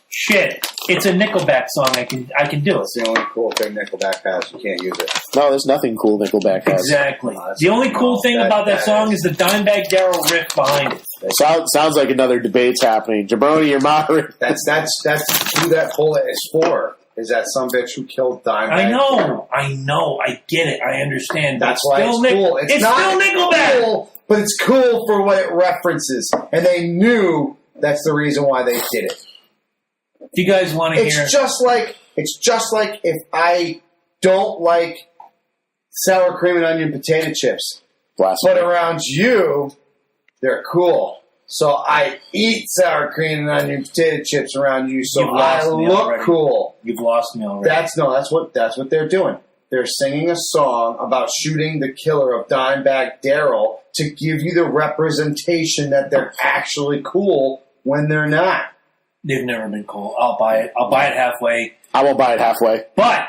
Shit. It's a Nickelback song. I can do it. It's the only cool thing Nickelback has. You can't use it. No, there's nothing cool Nickelback has. Exactly. The only cool thing about that song is the Dimebag Darrell riff behind it. Sounds like another debate's happening. Jabroni, you're moderating. That's who that bullet is for. Is that some bitch who killed Dimebag? I know. I get it. I understand. That's why it's cool. It's not still Nickelback. Cool, but it's cool for what it references. And they knew that's the reason why they did it. If you guys want to hear... It's just like if I don't like sour cream and onion potato chips. Blasphemy. But around you, they're cool. So I eat sour cream and onion potato chips around you, so I look cool. You've lost me already. That's what they're doing. they're singing a song about shooting the killer of Dimebag Darrell to give you the representation that they're actually cool when they're not. They've never been cool. I'll buy it. I'll buy it halfway. I won't buy it halfway. But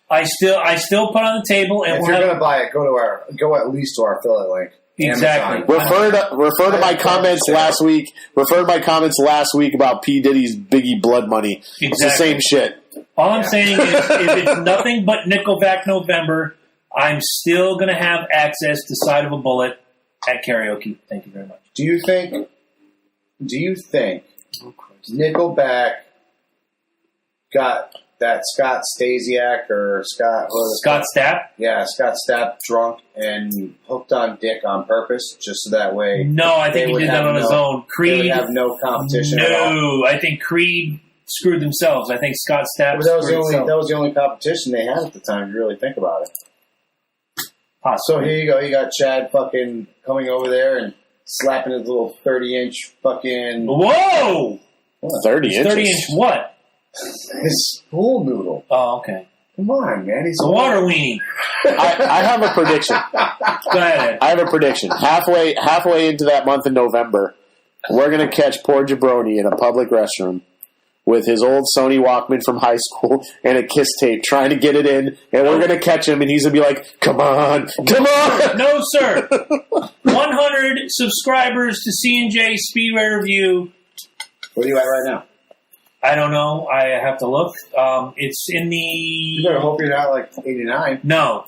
I still put on the table. And if you're going to buy it, go at least to our affiliate link. Exactly. Refer to my comments last week. Refer to my comments last week about P. Diddy's Biggie Blood Money. Exactly. It's the same shit. All I'm saying is, if it's nothing but Nickelback November, I'm still going to have access to Side of a Bullet at karaoke. Thank you very much. Do you think Nickelback got that Scott Stasiak or Scott Stapp? Yeah, Scott Stapp drunk and hooked on dick on purpose, just so that way. No, I think he did that on his own. Creed they would have no competition. No, I think Creed screwed themselves. I think Scott Stapp. That was the only competition they had at the time. If you really think about it. So here you go. You got Chad fucking coming over there and slapping his little 30-inch fucking. Whoa! 30 inches. 30-inch what? His pool noodle. Oh, okay. Come on, man. He's a water weenie. I have a prediction. Go ahead. I have a prediction. Halfway into that month in November, we're going to catch poor Jabroni in a public restroom with his old Sony Walkman from high school and a kiss tape trying to get it in, and we're going to catch him, and he's going to be like, come on. No, sir. 100 subscribers to C&J Speedway Review. Where are you at right now? I don't know. I have to look. It's in the... You better hope you're not like 89. No.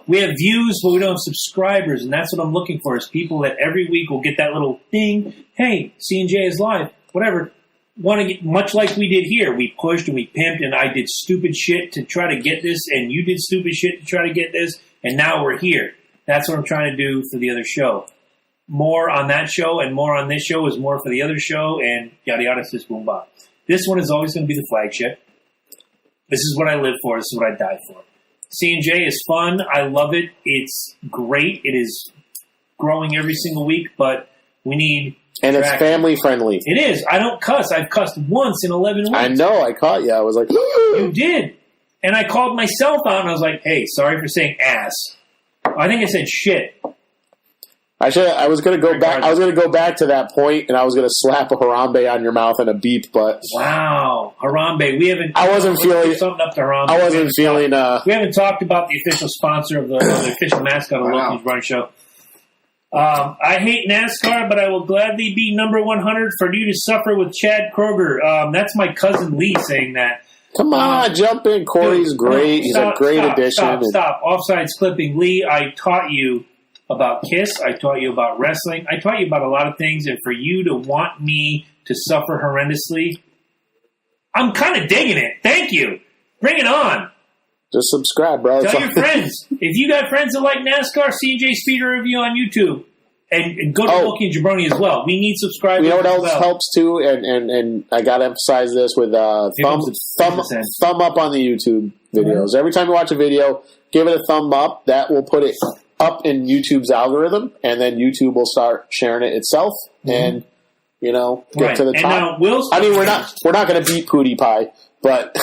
We have views, but we don't have subscribers, and that's what I'm looking for, is people that every week will get that little ding. Hey, C&J is live. Whatever. Want to get, much like we did here. We pushed and we pimped, and I did stupid shit to try to get this, and you did stupid shit to try to get this, and now we're here. That's what I'm trying to do for the other show. More on that show and more on this show is more for the other show, and yada yada sis boom bop. This one is always going to be the flagship. This is what I live for. This is what I die for. C&J is fun. I love it. It's great. It is growing every single week, but we need... And it's family friendly. It is. I don't cuss. I've cussed once in 11 weeks. I know. I caught you. I was like... You did. And I called myself out, and I was like, hey, sorry for saying ass. I think I said shit. I was going to go back. I was going to go back to that point, and I was going to slap a Harambe on your mouth and a beep. But wow, Harambe, we haven't. I wasn't feeling something up to Harambe. I wasn't feeling. We haven't talked about the official sponsor of the official mascot of Loki and Jabroni show. I hate NASCAR, but I will gladly be number 100 for you to suffer with Chad Kroger. That's my cousin Lee saying that. Come on, jump in. Corey's great. He's a great addition. Stop. Offsides clipping. Lee, I taught you about Kiss. I taught you about wrestling. I taught you about a lot of things, and for you to want me to suffer horrendously, I'm kind of digging it. Thank you. Bring it on. Just subscribe, bro. Tell your friends. If you got friends that like NASCAR, C&J Speeder Review on YouTube. And go to Loki and Jabroni as well. We need subscribers. You know what else helps too? And I got to emphasize this with thumb up on the YouTube videos. Mm-hmm. Every time you watch a video, give it a thumb up. That will put it up in YouTube's algorithm, and then YouTube will start sharing it itself, and get to the top. Now Will's we're not going to beat Pootie Pie, but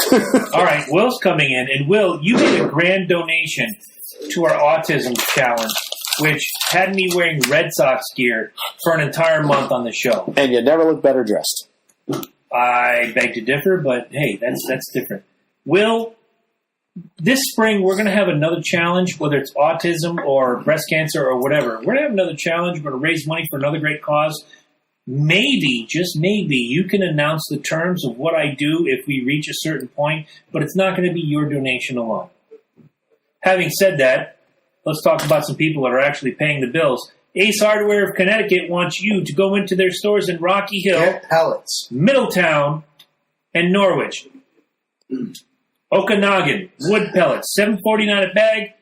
all right, Will's coming in, and Will, you made a grand donation to our autism challenge, which had me wearing Red Sox gear for an entire month on the show, and you never look better dressed. I beg to differ, but hey, that's different. Will, this spring, we're going to have another challenge, whether it's autism or breast cancer or whatever. We're going to have another challenge. We're going to raise money for another great cause. Maybe, just maybe, you can announce the terms of what I do if we reach a certain point, but it's not going to be your donation alone. Having said that, let's talk about some people that are actually paying the bills. Ace Hardware of Connecticut wants you to go into their stores in Rocky Hill, Get pellets, Middletown, and Norwich. Okanagan, wood pellets, $7.49 a bag,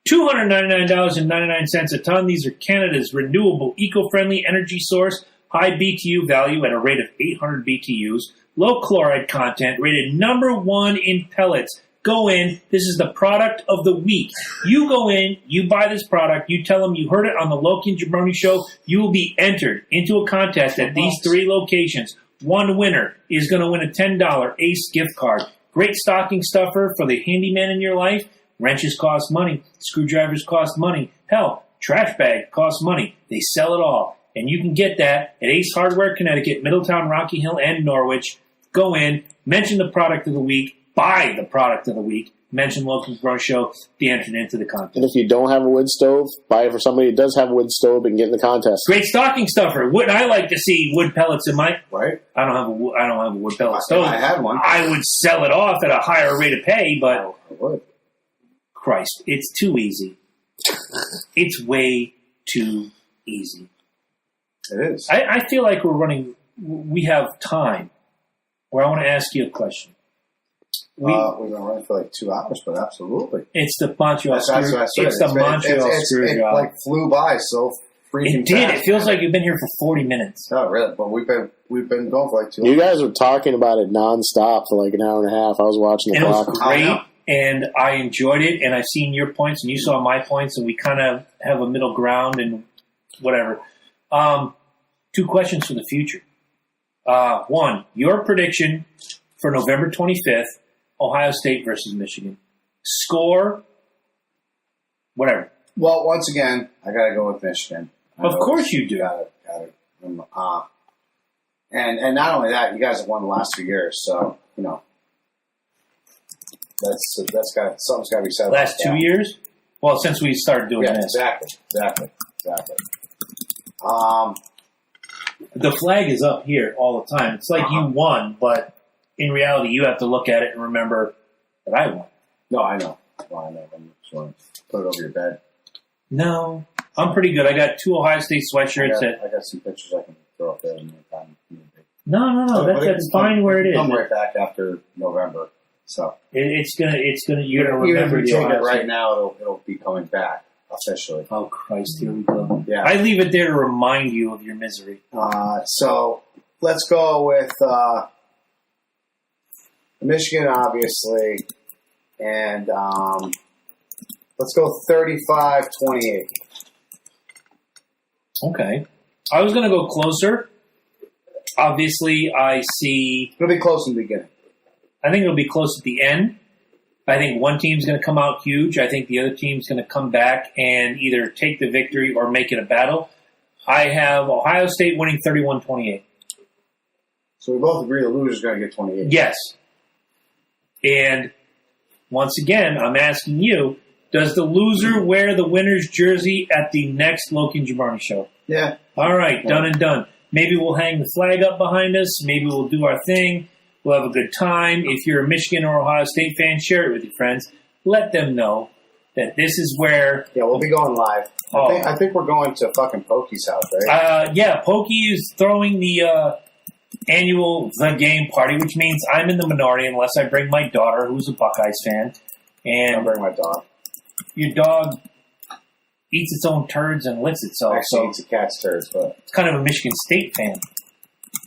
$299.99 a ton. These are Canada's renewable, eco-friendly energy source, high BTU value at a rate of 800 BTUs, low chloride content, rated number 1 in pellets. Go in. This is the product of the week. You go in, you buy this product, you tell them you heard it on the Loki and Jabroni show, you will be entered into a contest at these 3 locations. One winner is going to win a $10 Ace gift card. Great stocking stuffer for the handyman in your life. Wrenches cost money. Screwdrivers cost money. Hell, trash bag costs money. They sell it all. And you can get that at Ace Hardware, Connecticut, Middletown, Rocky Hill, and Norwich. Go in, mention the product of the week, buy the product of the week, mention Loki and Jabroni Show, be entered into the contest. And if you don't have a wood stove, buy it for somebody who does have a wood stove and get in the contest. Great stocking stuffer. Wouldn't I like to see wood pellets in my... Right? I don't have a wood pellet stove. I had one. I would sell it off at a higher rate of pay, but... I would. Christ, it's too easy. It's way too easy. It is. I feel like we have time where I want to ask you a question. We've been running for like 2 hours, but absolutely. It's the Montreal Screwjob. Screwjob. It like flew by so freaking It did. fast. It feels like you've been here for 40 minutes. Oh, really? But we've been going for like 2 hours. You guys were talking about it nonstop for like an hour and a half. I was watching the And it clock. was great, and I enjoyed it, and I've seen your points, and you saw my points, and we kind of have a middle ground and whatever. 2 questions for the future. 1, your prediction for November 25th, Ohio State versus Michigan. Score, whatever. Well, once again, I got to go with Michigan. Of course you do. And not only that, you guys have won the last 2 years, so that's got something's got to be said. Last about 2 years? Well, since we started doing this. Exactly. The flag is up here all the time. It's like you won, but in reality, you have to look at it and remember that I won. No, I know. Well, I know. I'm just going to put it over your bed. No, I'm pretty good. I got 2 Ohio State sweatshirts. I got some pictures I can throw up there in the time. No. That's fine where it is. Come right back after November. So it's gonna. You're gonna even remember if we the take Ohio it right State. now, it'll be coming back officially. Oh Christ! Here we go. Yeah. I leave it there to remind you of your misery. So let's go with Michigan, obviously, and let's go 35-28. Okay. I was gonna go closer. Obviously, I see. It'll be close in the beginning. I think it'll be close at the end. I think one team's going to come out huge. I think the other team's going to come back and either take the victory or make it a battle. I have Ohio State winning 31-28. So we both agree the loser's going to get 28. Yes. And once again, I'm asking you, does the loser wear the winner's jersey at the next Loki and Jabroni show? Yeah. All right, done and done. Maybe we'll hang the flag up behind us. Maybe we'll do our thing. We'll have a good time. If you're a Michigan or Ohio State fan, share it with your friends. Let them know that this is where... Yeah, we'll be going live. I think we're going to fucking Pokey's house, right? Yeah, Pokey is throwing the annual The Game party, which means I'm in the minority unless I bring my daughter, who's a Buckeyes fan. And I'll bring my dog. Your dog eats its own turds and licks itself. Actually, eats a cat's turds, but... It's kind of a Michigan State fan.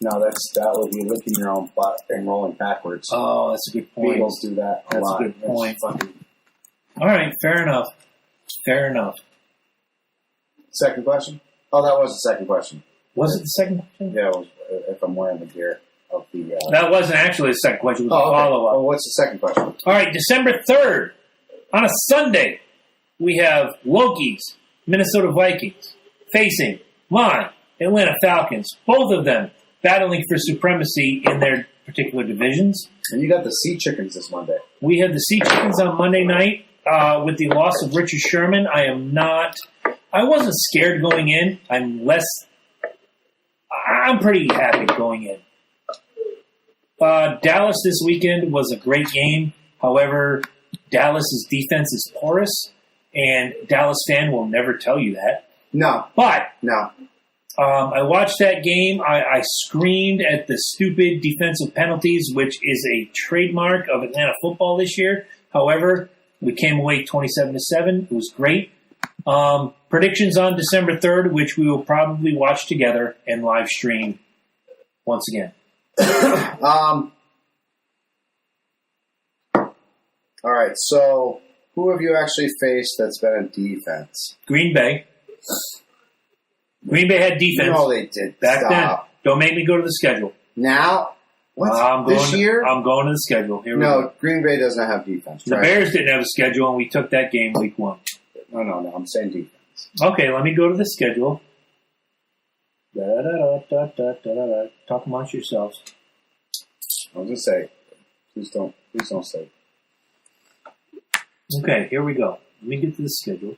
No, that would be licking your own butt and rolling backwards. Oh, that's a good point. Beagles do that a lot. That's a good point. Fucking... All right, fair enough. Second question? Oh, that was the second question. Was it the second question? Yeah, it was if I'm wearing the gear of the... That wasn't actually the second question. It was a follow-up. Oh, what's the second question? All right, December 3rd, on a Sunday, we have Loki's Minnesota Vikings facing my Atlanta Falcons. Both of them battling for supremacy in their particular divisions. And you got the Sea Chickens this Monday. We had the Sea Chickens on Monday night with the loss of Richard Sherman. I wasn't scared going in. I'm pretty happy going in. Dallas this weekend was a great game. However, Dallas's defense is porous, and Dallas fan will never tell you that. No. But no. I watched that game. I screamed at the stupid defensive penalties, which is a trademark of Atlanta football this year. However, we came away 27-7. It was great. Predictions on December 3rd, which we will probably watch together and live stream once again. All right, so who have you actually faced that's been in defense? Green Bay. Green Bay had defense. No, they did. Back Stop. then. Don't make me go to the schedule. Now, What? This year? I'm going to the schedule. Here we go. Green Bay doesn't have defense. The Bears didn't have a schedule, and we took that game week 1. No. I'm saying defense. Okay, let me go to the schedule. Talk amongst yourselves. I was going to say, please don't say. Okay, here we go. Let me get to the schedule.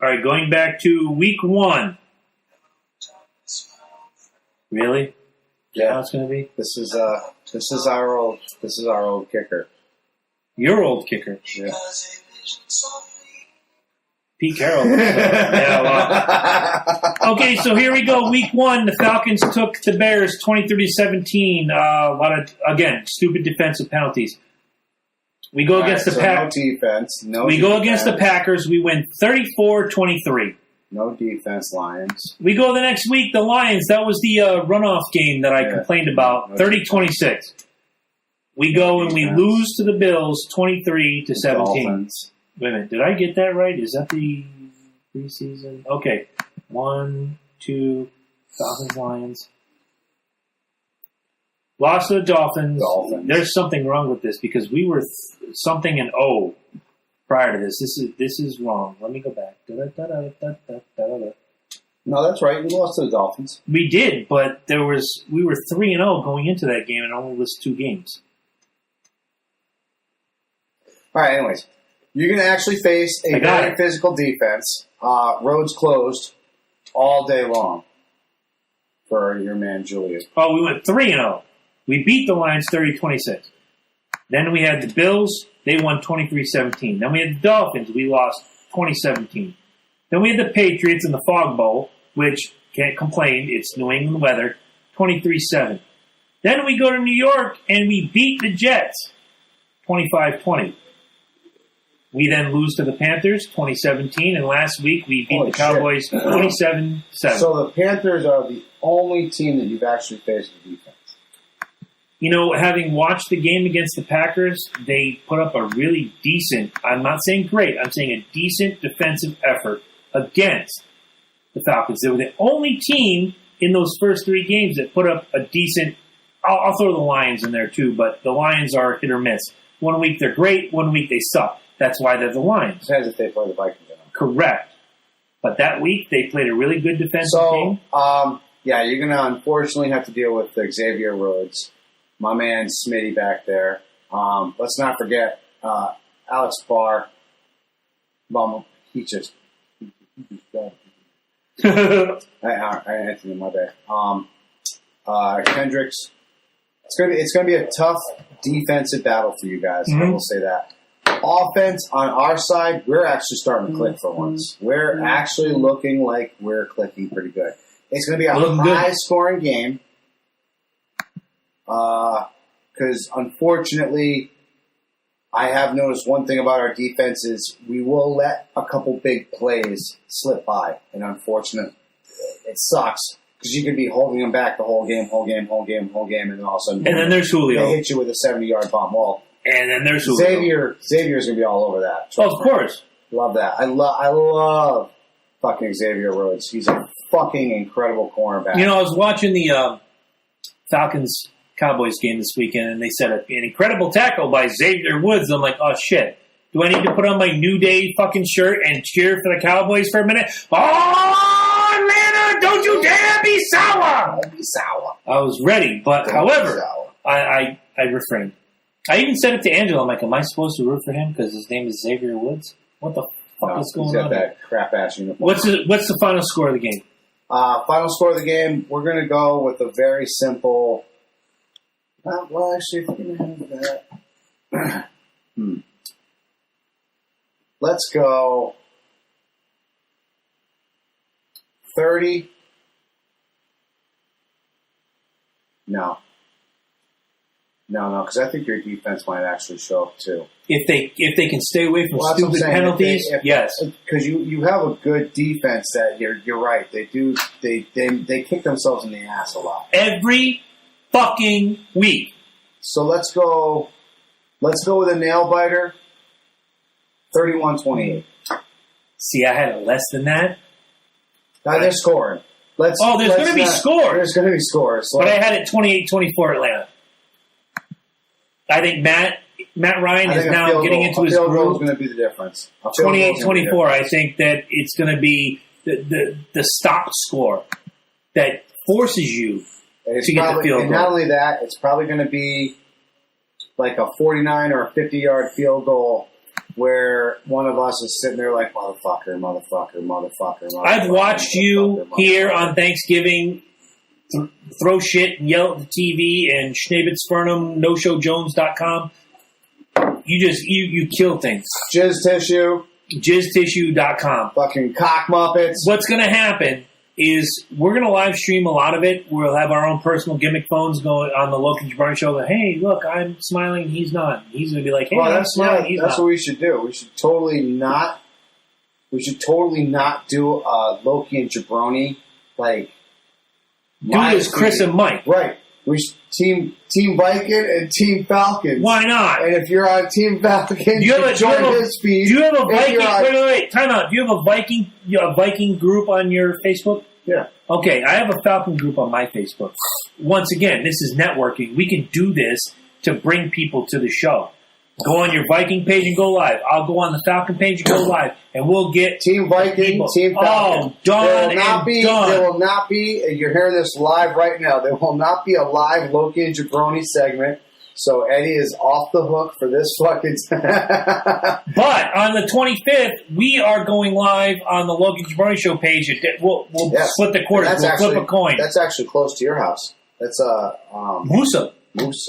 All right, going back to week 1. Really? Yeah, how it's going to be? This is our old kicker. Your old kicker. Yeah. Pete Carroll. Okay, so here we go. Week 1, the Falcons took the Bears 23-17. A lot of, again, stupid defensive penalties. We go against the Packers. No defense. We go against the Packers. We win 34-23. No defense, Lions. We go the next week, the Lions. That was the runoff game that I complained about, 30-26. We go and we lose to the Bills 23-17. Dolphins. Wait a minute, did I get that right? Is that the preseason? Okay. 1, 2, Falcons, Lions. Lost to the Dolphins. There's something wrong with this because we were something in O prior to this. This is wrong. Let me go back. No, that's right. We lost to the Dolphins. We did, but we were 3-0 going into that game and only lost 2 games. All right, anyways. You're going to actually face a very physical defense. Roads closed all day long for your man, Julius. Oh, we went 3-0. We beat the Lions 30-26. Then we had the Bills. They won 23-17. Then we had the Dolphins. We lost 20-17. Then we had the Patriots in the Fog Bowl, which, can't complain, it's New England weather, 23-7. Then we go to New York and we beat the Jets 25-20. We then lose to the Panthers, 2017, and last week we beat the Cowboys 27-7. So the Panthers are the only team that you've actually faced with defense. You know, having watched the game against the Packers, they put up a really decent, I'm not saying great, I'm saying a decent defensive effort against the Falcons. They were the only team in those first 3 games that put up a decent, I'll throw the Lions in there too, but the Lions are hit or miss. One week they're great, one week they suck. That's why they're the Lions. Depends if they play the Vikings or not. Correct. But that week, they played a really good defensive game. Yeah, you're going to unfortunately have to deal with Xavier Rhodes, my man Smitty back there. Let's not forget Alex Barr. He just... Anthony, my bad. Kendricks. It's gonna be a tough defensive battle for you guys. I will say that. Offense on our side, we're actually starting to click for once. We're actually looking like we're clicking pretty good. It's going to be a high-scoring game because, unfortunately, I have noticed one thing about our defense is we will let a couple big plays slip by, and unfortunately, it sucks because you could be holding them back the whole game, and then all of a sudden, and then there's Julio. They hit you with a 70-yard bomb. Well, and then there's Xavier's going to be all over that. Oh, of course. Love that. I love fucking Xavier Rhodes. He's a fucking incredible cornerback. You know, I was watching the Falcons-Cowboys game this weekend, and they said an incredible tackle by Xavier Woods. I'm like, oh, shit. Do I need to put on my New Day fucking shirt and cheer for the Cowboys for a minute? Oh, Atlanta, don't you dare be sour! Don't be sour. I was ready, but however, I refrained. I even said it to Angela. I'm like, am I supposed to root for him because his name is Xavier Woods? What the fuck is going on? He's got that crap-ass uniform. What's the final score of the game? Final score of the game, we're going to go with a very simple... well, actually, if we're going to have that... Let's go 30... No, because I think your defense might actually show up too. If they can stay away from stupid penalties, yes. Because you have a good defense that you're right. They do they kick themselves in the ass a lot. Every fucking week. So let's go with a nail biter. 31-28. See, I had it less than that. Now they're scoring. There's going to be scores. There's going to be scores. But I had it 28-24 Atlanta. I think Matt Ryan is now getting into his groove. Is going to be the difference. 28-24. I think that it's going to be the stop score that forces you to get the field goal. And not only that, it's probably going to be like a 49 or a 50-yard field goal where one of us is sitting there like, motherfucker. I've watched you here on Thanksgiving throw shit and yell at the TV and Schnabitzfernum, NoShowJones.com. You kill things. Jizz Tissue. JizzTissue.com. Fucking cock muppets. What's going to happen is we're going to live stream a lot of it. We'll have our own personal gimmick phones going on the Loki and Jabroni show. Like, hey, look, I'm smiling. He's not. He's going to be like, hey, I'm smiling. He's not. That's what we should do. We should totally not do Loki and Jabroni like. Do it as Chris and Mike. Right. We should team Viking and Team Falcons. Why not? And if you're on Team Falcons, join his feed. Do you have a Viking? Wait. Time out. Do you have a Viking group on your Facebook? Yeah. Okay, I have a Falcon group on my Facebook. Once again, this is networking. We can do this to bring people to the show. Go on your Viking page and go live. I'll go on the Falcon page and go live, and we'll get Team Viking, people. Team Falcon. Oh, done. There will not be. You're hearing this live right now. There will not be a live Loki and Jabroni segment. So Eddie is off the hook for this fucking. But on the 25th, we are going live on the Loki and Jabroni show page. We'll split the quarters. We'll flip a coin. That's actually close to your house. That's Musa.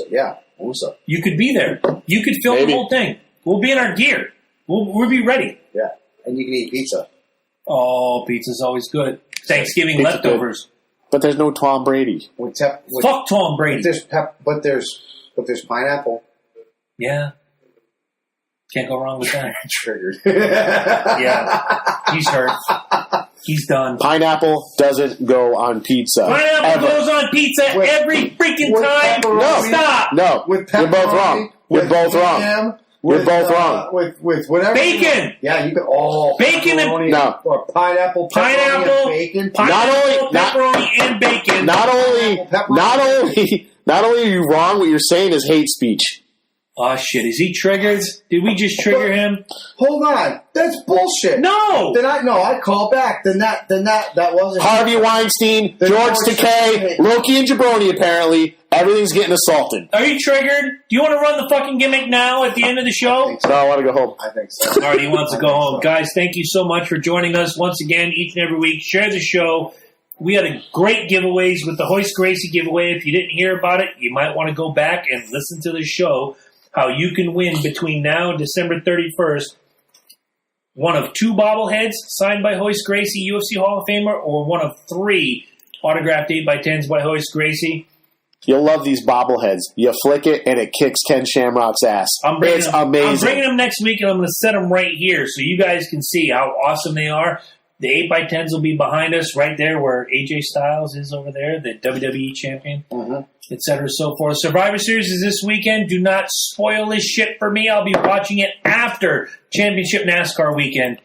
Yeah. Musa. You could be there. You could film the whole thing. We'll be in our gear. We'll be ready. Yeah. And you can eat pizza. Oh, pizza's always good. Thanksgiving leftovers. Good. But there's no Tom Brady. Fuck Tom Brady. But there's pineapple. Yeah. Can't go wrong with that. Triggered. Yeah. He's hurt. He's done. Pineapple doesn't go on pizza. Pineapple goes on pizza every freaking time. No. Stop. No. You're both wrong. We're both wrong. We're both wrong. With whatever. Bacon. Yeah, you can all. Bacon and or pineapple, and bacon. Pepperoni and bacon. Not only are you wrong, what you're saying is hate speech. Oh shit! Is he triggered? Did we just trigger him? Hold on, that's bullshit. No. I call back. Then that wasn't Harvey Weinstein, George Takei, Loki and Jabroni. Apparently, everything's getting assaulted. Are you triggered? Do you want to run the fucking gimmick now at the end of the show? No, I want to go home. I think so. All right, he wants to go home, guys. Thank you so much for joining us once again each and every week. Share the show. We had a great giveaways with the Hoist Gracie giveaway. If you didn't hear about it, you might want to go back and listen to the show. How you can win between now and December 31st one of 2 bobbleheads signed by Hoist Gracie, UFC Hall of Famer, or one of 3 autographed 8x10s by Hoist Gracie. You'll love these bobbleheads. You flick it, and it kicks Ken Shamrock's ass. It's amazing. I'm bringing them next week, and I'm going to set them right here so you guys can see how awesome they are. The 8x10s will be behind us right there where AJ Styles is over there, the WWE champion, et cetera, so forth. Survivor Series is this weekend. Do not spoil this shit for me. I'll be watching it after Championship NASCAR weekend.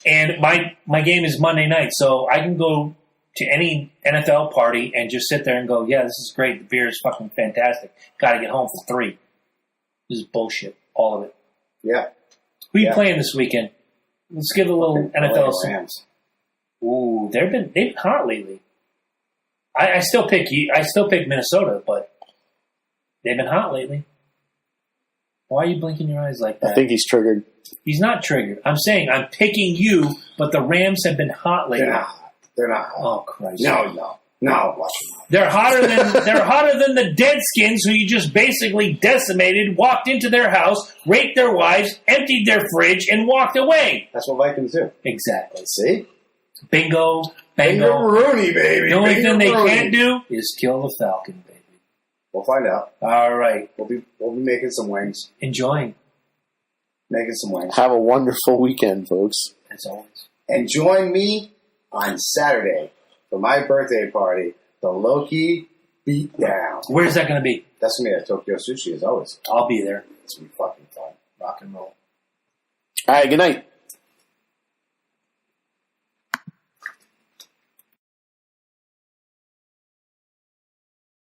And my game is Monday night, so I can go to any NFL party and just sit there and go, yeah, this is great. The beer is fucking fantastic. Got to get home for 3. This is bullshit, all of it. Yeah. Who are you playing this weekend? Let's give a little NFL. Rams. Ooh, they've been hot lately. I still pick Minnesota, but they've been hot lately. Why are you blinking your eyes like that? I think he's triggered. He's not triggered. I'm saying I'm picking you, but the Rams have been hot lately. They're not hot. Oh Christ! No. They're hotter than the Deadskins, who you just basically decimated, walked into their house, raped their wives, emptied their fridge, and walked away. That's what Vikings do. Exactly. See? Bingo. Rooney, baby. The only thing they can't do is kill the Falcon, baby. We'll find out. All right. We'll be making some wings. Enjoying. Making some wings. Have a wonderful weekend, folks. As always. And join me on Saturday for my birthday party, the Loki Beatdown. Where's that going to be? That's going to be at Tokyo Sushi, as always. I'll be there. It's going to be fucking fun. Rock and roll. All right, good night.